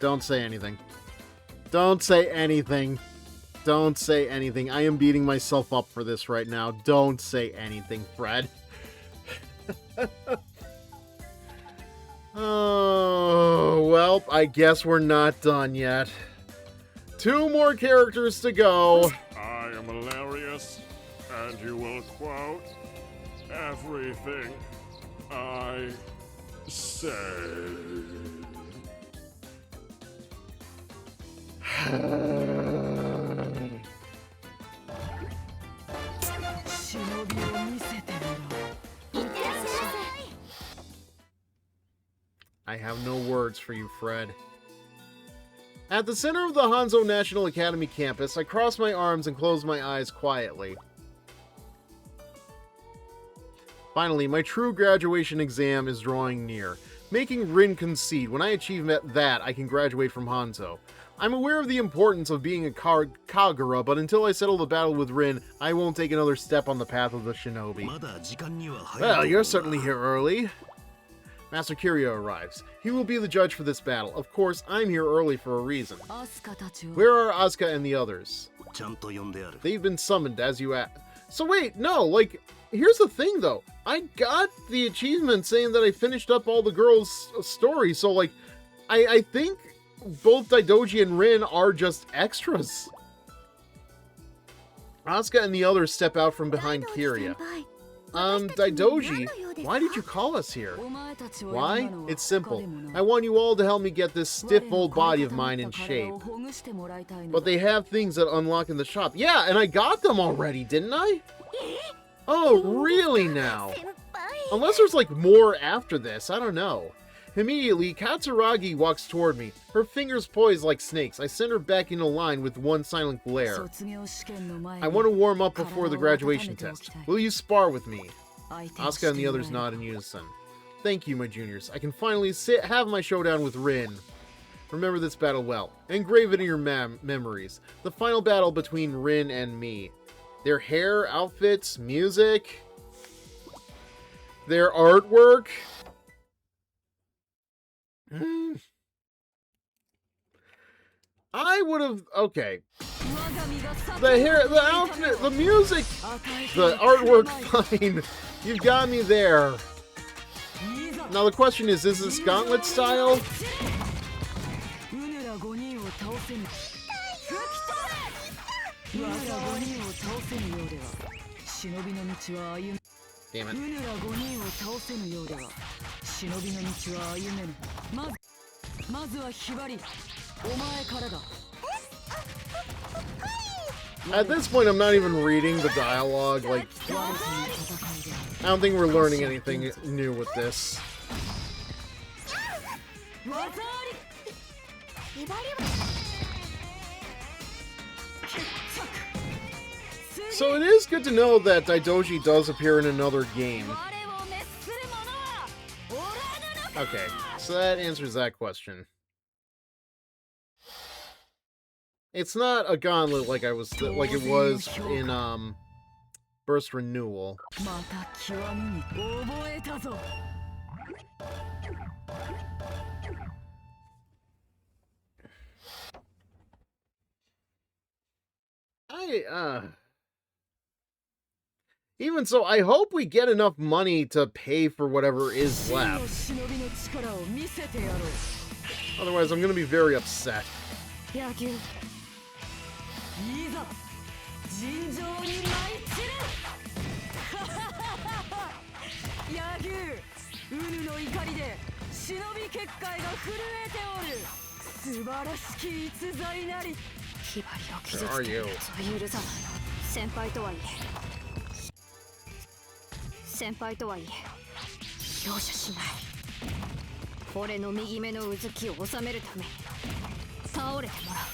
Don't say anything. Don't say anything. Don't say anything. I am beating myself up for this right now. Don't say anything, Fred. Oh, well, I guess we're not done yet. 2 more characters to go. I am hilarious, and you will quote everything I say. I have no words for you, Fred. At the center of the Hanzo National Academy campus, I cross my arms and close my eyes quietly. Finally, my true graduation exam is drawing near, making Rin concede. When I achieve that, I can graduate from Hanzo. I'm aware of the importance of being a Kagura, but until I settle the battle with Rin, I won't take another step on the path of the Shinobi. Well, you're certainly here early. Master Kiryu arrives. He will be the judge for this battle. Of course, I'm here early for a reason. Where are Asuka and the others? They've been summoned, as you asked. So wait, no, like, here's the thing, though. I got the achievement saying that I finished up all the girls' stories, so, like, I think both Daidoji and Rin are just extras. Asuka and the others step out from behind Kiryu. Daidoji, why did you call us here? Why? It's simple. I want you all to help me get this stiff old body of mine in shape. But they have things that unlock in the shop. Yeah, and I got them already, didn't I? Oh, really now? Unless there's like more after this, I don't know. Immediately, Katsuragi walks toward me, her fingers poised like snakes. I send her back into line with one silent glare. I want to warm up before the graduation test. Will you spar with me? Asuka and the others nod in unison. Thank you, my juniors. I can finally have my showdown with Rin. Remember this battle well. Engrave it in your memories. The final battle between Rin and me. Their hair, outfits, music, their artwork. I would have... Okay. The hair, the outfit, the music, the artwork, fine. You've got me there. Now the question is this gauntlet style? Damn it. At this point, I'm not even reading the dialogue. Like, I don't think we're learning anything new with this. So it is good to know that Daidoji does appear in another game. Okay, so that answers that question. It's not a gauntlet like it was in Burst Renewal. Even so, I hope we get enough money to pay for whatever is left. Otherwise, I'm gonna be very upset. Where are you? 先輩とはいえ容赦しない俺の右目のうずきを収めるために倒れてもらう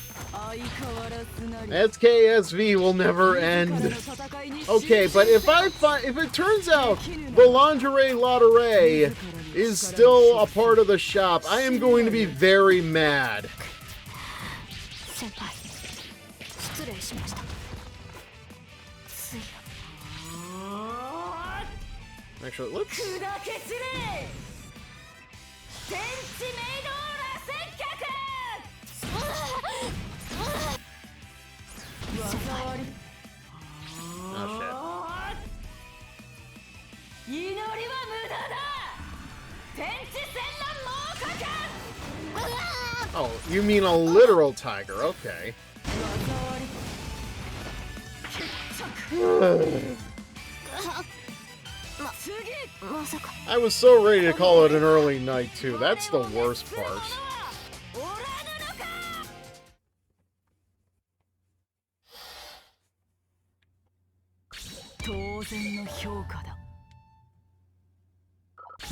SKSV will never end. Okay, but if it turns out the lingerie lottery is still a part of the shop, I am going to be very mad. 先輩失礼しました Actually, let's... Oh, you mean a literal tiger, okay. I was so ready to call it an early night, too. That's the worst part.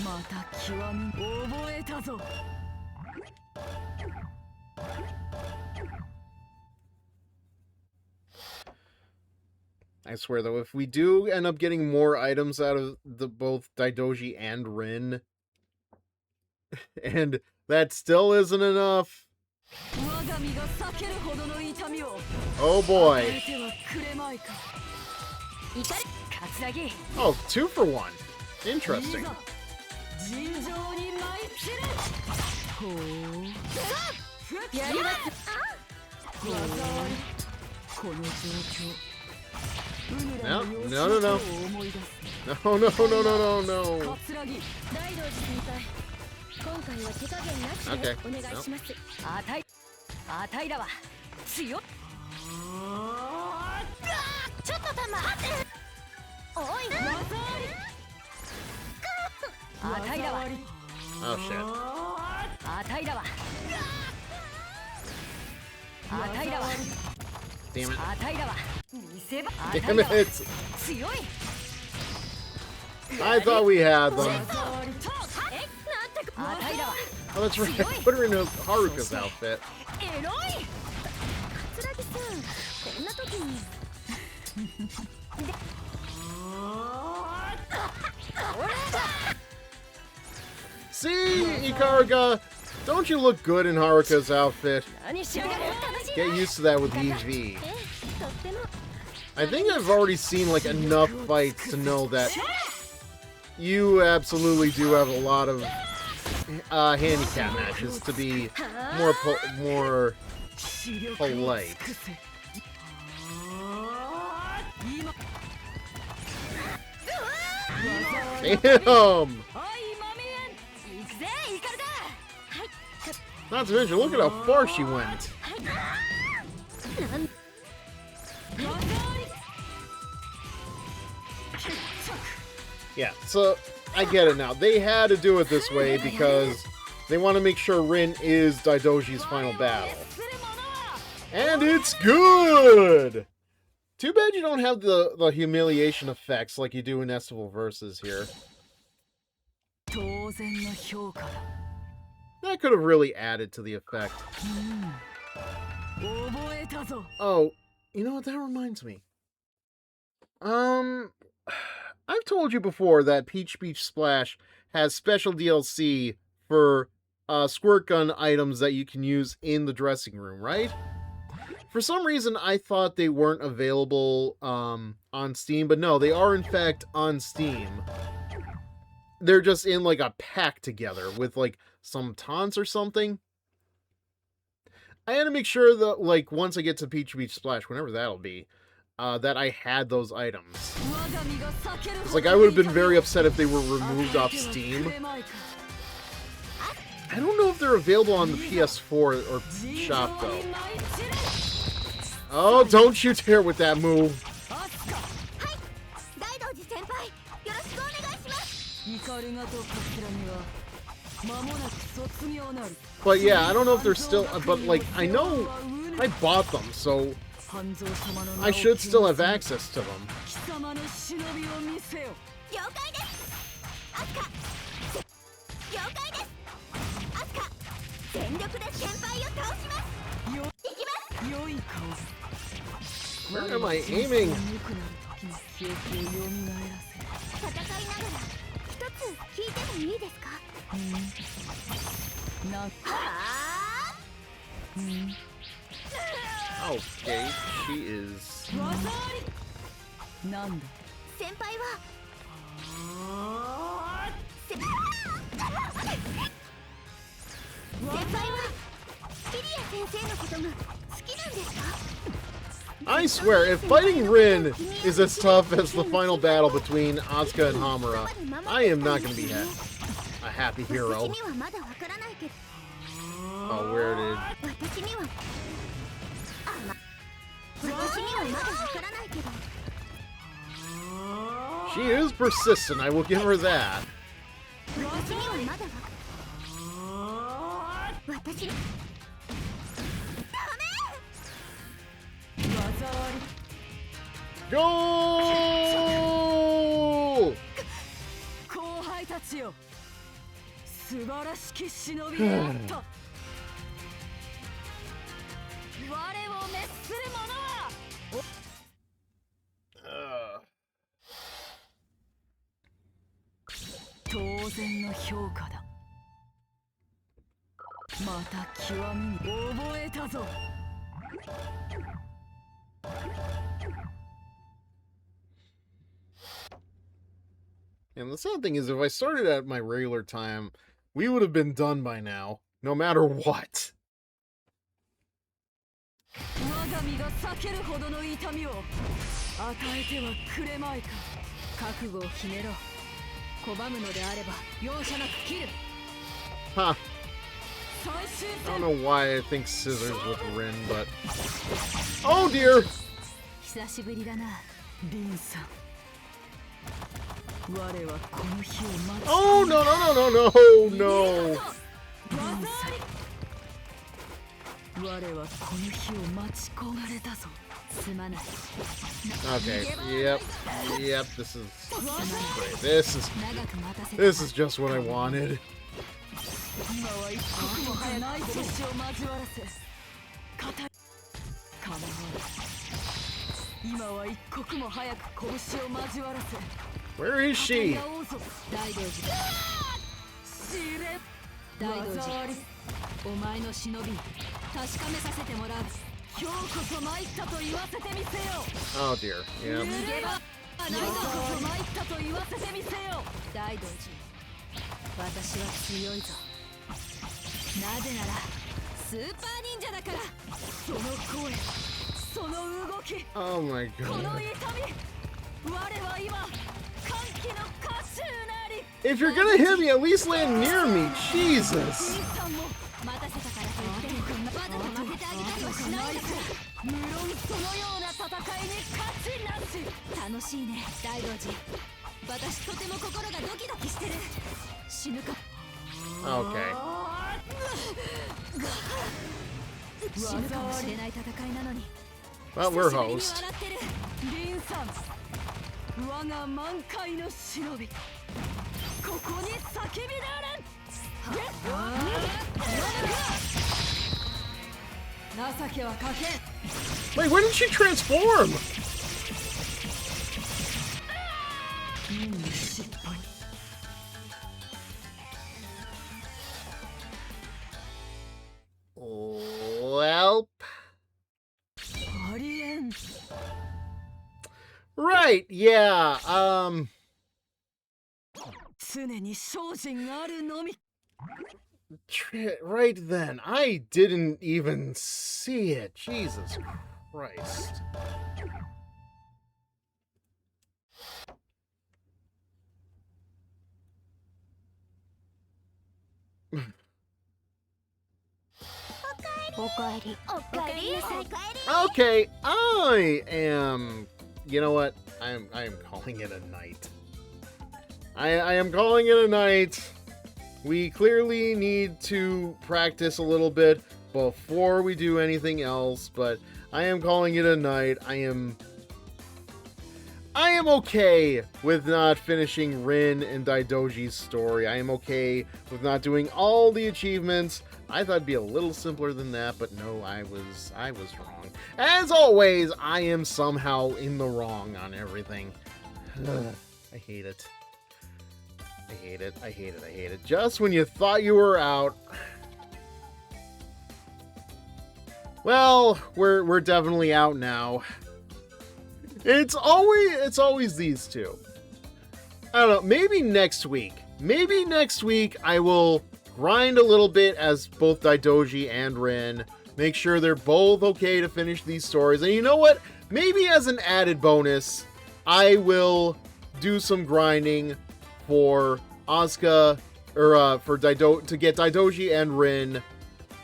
また極み覚えたぞ。 I swear though, if we do end up getting more items out of the both Daidoji and Rin, and that still isn't enough. Oh boy. Oh, 2 for 1. Interesting. No, no, no, no. No, no, no, no, no, no. Okay. No. Oh shit. Damn it. Damn it. I thought we had them. Oh, that's right. I put her in Haruka's outfit. See, Ikaruga, don't you look good in Haruka's outfit? Get used to that with EV. I think I've already seen like enough fights to know that you absolutely do have a lot of handicap matches to be more polite. Damn! Not to mention, look at how far she went. Yeah, so I get it now. They had to do it this way because they want to make sure Rin is Daidoji's final battle. And it's good! Too bad you don't have the humiliation effects like you do in Estival Versus here. That could have really added to the effect. Oh, you know what? That reminds me. I've told you before that Peach Beach Splash has special DLC for squirt gun items that you can use in the dressing room, right? For some reason, I thought they weren't available on Steam, but no, they are in fact on Steam. They're just in like a pack together with like some taunts or something. I had to make sure that like once I get to Peach Beach Splash, whenever that'll be, that I had those items. It's like I would have been very upset if they were removed off Steam. I don't know if they're available on the PS4 or shop though. Oh, don't you dare with that move. But yeah, I don't know if they're still, but like, I know I bought them, so I should still have access to them. Where am I aiming? Okay, she is. I swear, if fighting Rin is as tough as the final battle between Asuka and Hamura, I am not going to be a happy hero. Oh, where did... She is persistent, I will give her that. Go! 素晴らしき忍びであった。我を滅する者は当然の評価だ。また極みに覚えたぞ。And the sad thing is, if I started at my regular time, we would have been done by now, no matter what. 我が身が避けるほどの痛みを与えてはくれまいか。覚悟を決めろ。拒むのであれば容赦なく切る。 Huh. I don't know why I think scissors with Rin, but... Oh dear! 久しぶりだな、リンさん。我はこの日を待つ。 Oh no no no no no no! 我はこの日を待ち焦がれたぞ。すまない。 Okay, yep, this is great. This is just what I wanted. 今は一刻も早く拳を交わらせ語り構わない。今は一刻も早く拳を交わらせ Where is she? 大道寺大道寺、お前の忍び確かめさせてもらう。今日こそ参ったと言わせてみせよ。 Oh dear, yeah. 逃げば今日こそ参ったと言わせてみせよ。大道寺、私は強いぞ。なぜならスーパー忍者だから。その声、その動き、 Oh my この god. 痛み、我は今歓喜の歌手なり。 If you're gonna hit me, at least land near me. Jesus. 兄さんも待たせたからといってわざと負けてあげたりはしないんだから。無論そのような戦いに勝ちなし。楽しいね、大道寺。私とても心がドキドキしてる。死ぬか。 Okay. 死ぬかもしれない戦いなのに。 Well, we're host. 久しぶりに笑ってる。リンさん、我が満開の忍び、ここに叫びならん。情けはかけん。 Wait, when did she transform? 失敗。 Well, ありえん。 right, yeah, 常に精進あるのみ。 right then. I didn't even see it. Jesus Christ. Okay, I am. You know what? I am calling it a night. I am calling it a night. We clearly need to practice a little bit before we do anything else, but I am calling it a night. I am okay with not finishing Rin and Daidoji's story. I am okay with not doing all the achievements. I thought it'd be a little simpler than that, but no, I was wrong. As always, I am somehow in the wrong on everything. I hate it. I hate it. I hate it. I hate it. Just when you thought you were out. Well, we're definitely out now. It's always these two. I don't know, maybe next week. Maybe next week I will grind a little bit as both Daidoji and Rin. Make sure they're both okay to finish these stories. And you know what? Maybe as an added bonus, I will do some grinding for Asuka, or for to get Daidoji and Rin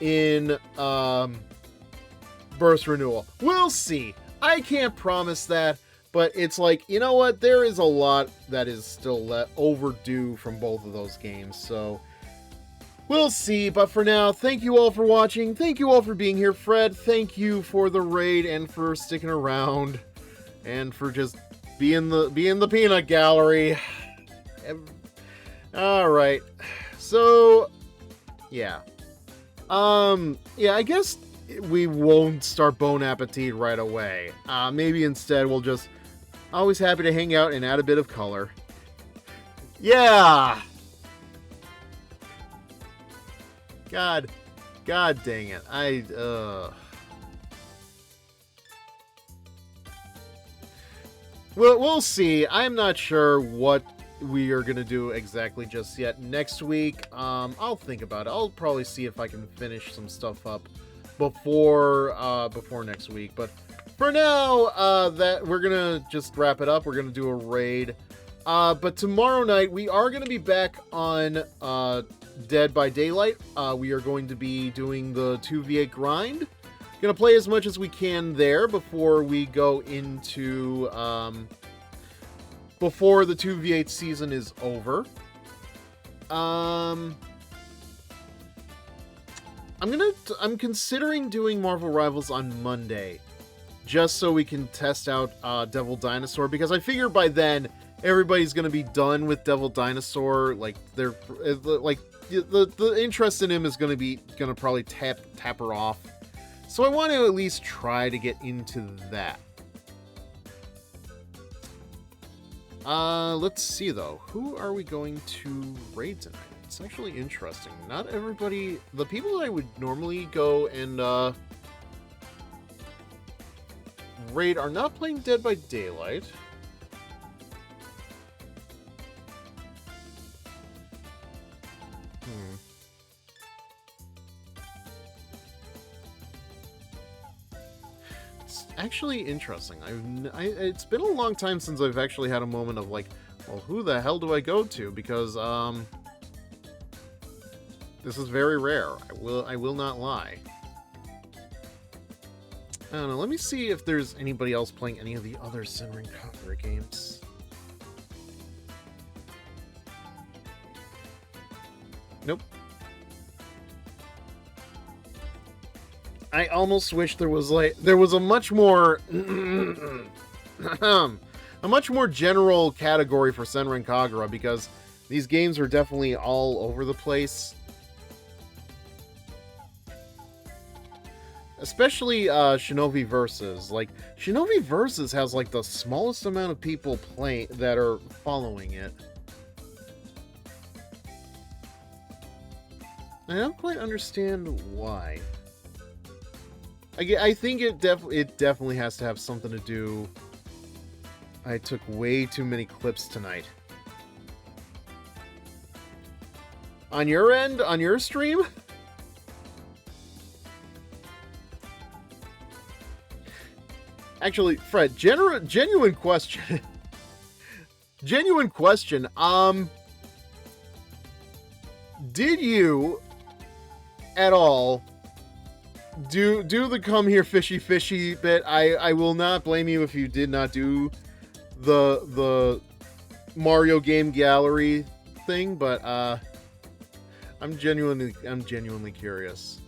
in Burst Renewal. We'll see. I can't promise that, but it's like, you know what? There is a lot that is still overdue from both of those games, so we'll see. But for now, thank you all for watching. Thank you all for being here. Fred, thank you for the raid and for sticking around and for just being the peanut gallery. All right. So, yeah. Yeah, I guess we won't start Bon Appetit right away. Maybe instead we'll just... Always happy to hang out and add a bit of color. Yeah! God dang it. We'll see. I'm not sure what we are gonna do exactly just yet. Next week, I'll think about it. I'll probably see if I can finish some stuff up before next week. But for now, that we're gonna just wrap it up. We're gonna do a raid. But tomorrow night we are gonna be back on Dead by Daylight. We are going to be doing the 2v8 grind. Gonna play as much as we can there before we go into before the 2v8 season is over. I'm considering doing Marvel Rivals on Monday, just so we can test out Devil Dinosaur, because I figure by then everybody's gonna be done with Devil Dinosaur. Like they're like the interest in him is gonna probably tap her off. So I want to at least try to get into that. Let's see though. Who are we going to raid tonight? It's actually interesting. Not everybody... The people that I would normally go and raid are not playing Dead by Daylight. It's actually interesting. It's been a long time since I've actually had a moment of like, well, who the hell do I go to? Because this is very rare. I will not lie. I don't know. Let me see if there's anybody else playing any of the other Senran Kagura games. Nope. I almost wish there was a much more a much more general category for Senran Kagura, because these games are definitely all over the place. Especially Shinobi Versus. Like, Shinobi Versus has like the smallest amount of people playing that are following it. I don't quite understand why. I think it definitely has to have something to do. I took way too many clips tonight. On your end? On your stream? Actually, Fred, genuine question. Genuine question. Did you at all do the come here fishy bit? I will not blame you if you did not do the Mario game gallery thing, but I'm genuinely curious.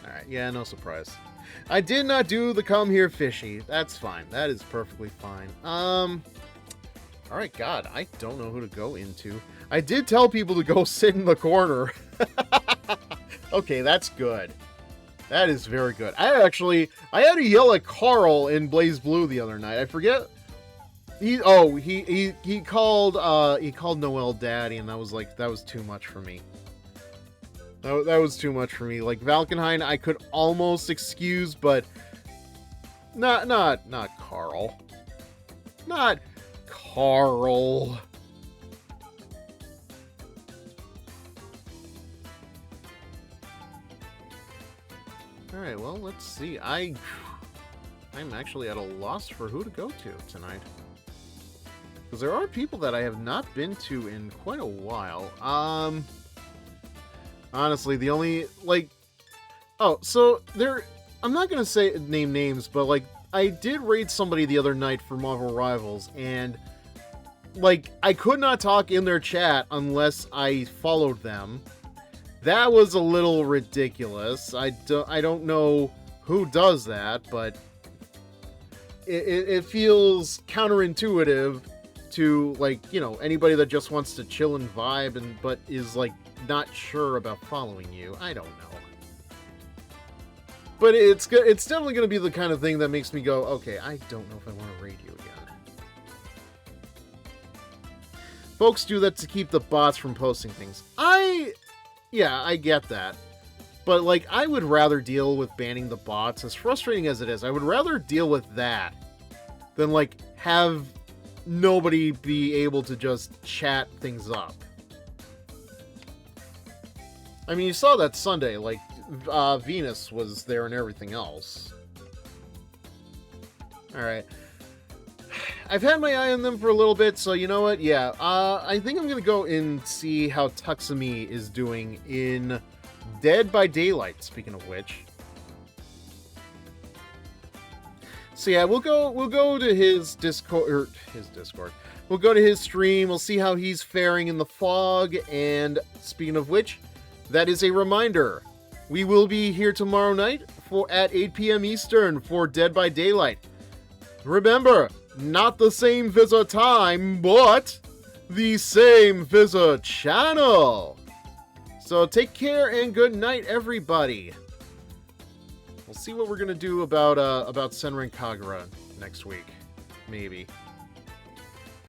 Alright, yeah, no surprise. I did not do the come here fishy. That's fine. That is perfectly fine. Alright, God, I don't know who to go into. I did tell people to go sit in the corner. Okay, that's good. That is very good. I had to yell at Carl in Blaze Blue the other night. I forget. He called Noel Daddy, and that was too much for me. That was too much for me. Like, Valkenhayn, I could almost excuse, but not Carl. Not Carl. Alright, well, let's see. I'm actually at a loss for who to go to tonight. Because there are people that I have not been to in quite a while. Honestly, the only, like... Oh, so there... I'm not gonna name names, but, like, I did raid somebody the other night for Marvel Rivals, and, like, I could not talk in their chat unless I followed them. That was a little ridiculous. I don't know who does that, but it feels counterintuitive to, like, you know, anybody that just wants to chill and vibe but is, like, not sure about following you. I don't know. But it's definitely going to be the kind of thing that makes me go, okay, I don't know if I want to raid you again. Folks do that to keep the bots from posting things. Yeah, I get that. But, like, I would rather deal with banning the bots, as frustrating as it is. I would rather deal with that than, like, have nobody be able to just chat things up. I mean, you saw that Sunday, like, Venus was there and everything else. Alright. I've had my eye on them for a little bit, so you know what? Yeah, I think I'm gonna go and see how Tuxami is doing in Dead by Daylight, speaking of which. So yeah, we'll go to his Discord, We'll go to his stream, we'll see how he's faring in the fog, and speaking of which, that is a reminder. We will be here tomorrow night at 8 p.m. Eastern for Dead by Daylight. Remember, not the same Visa time, but the same Visa channel. So take care and good night, everybody. We'll see what we're gonna do about Senran Kagura next week, maybe.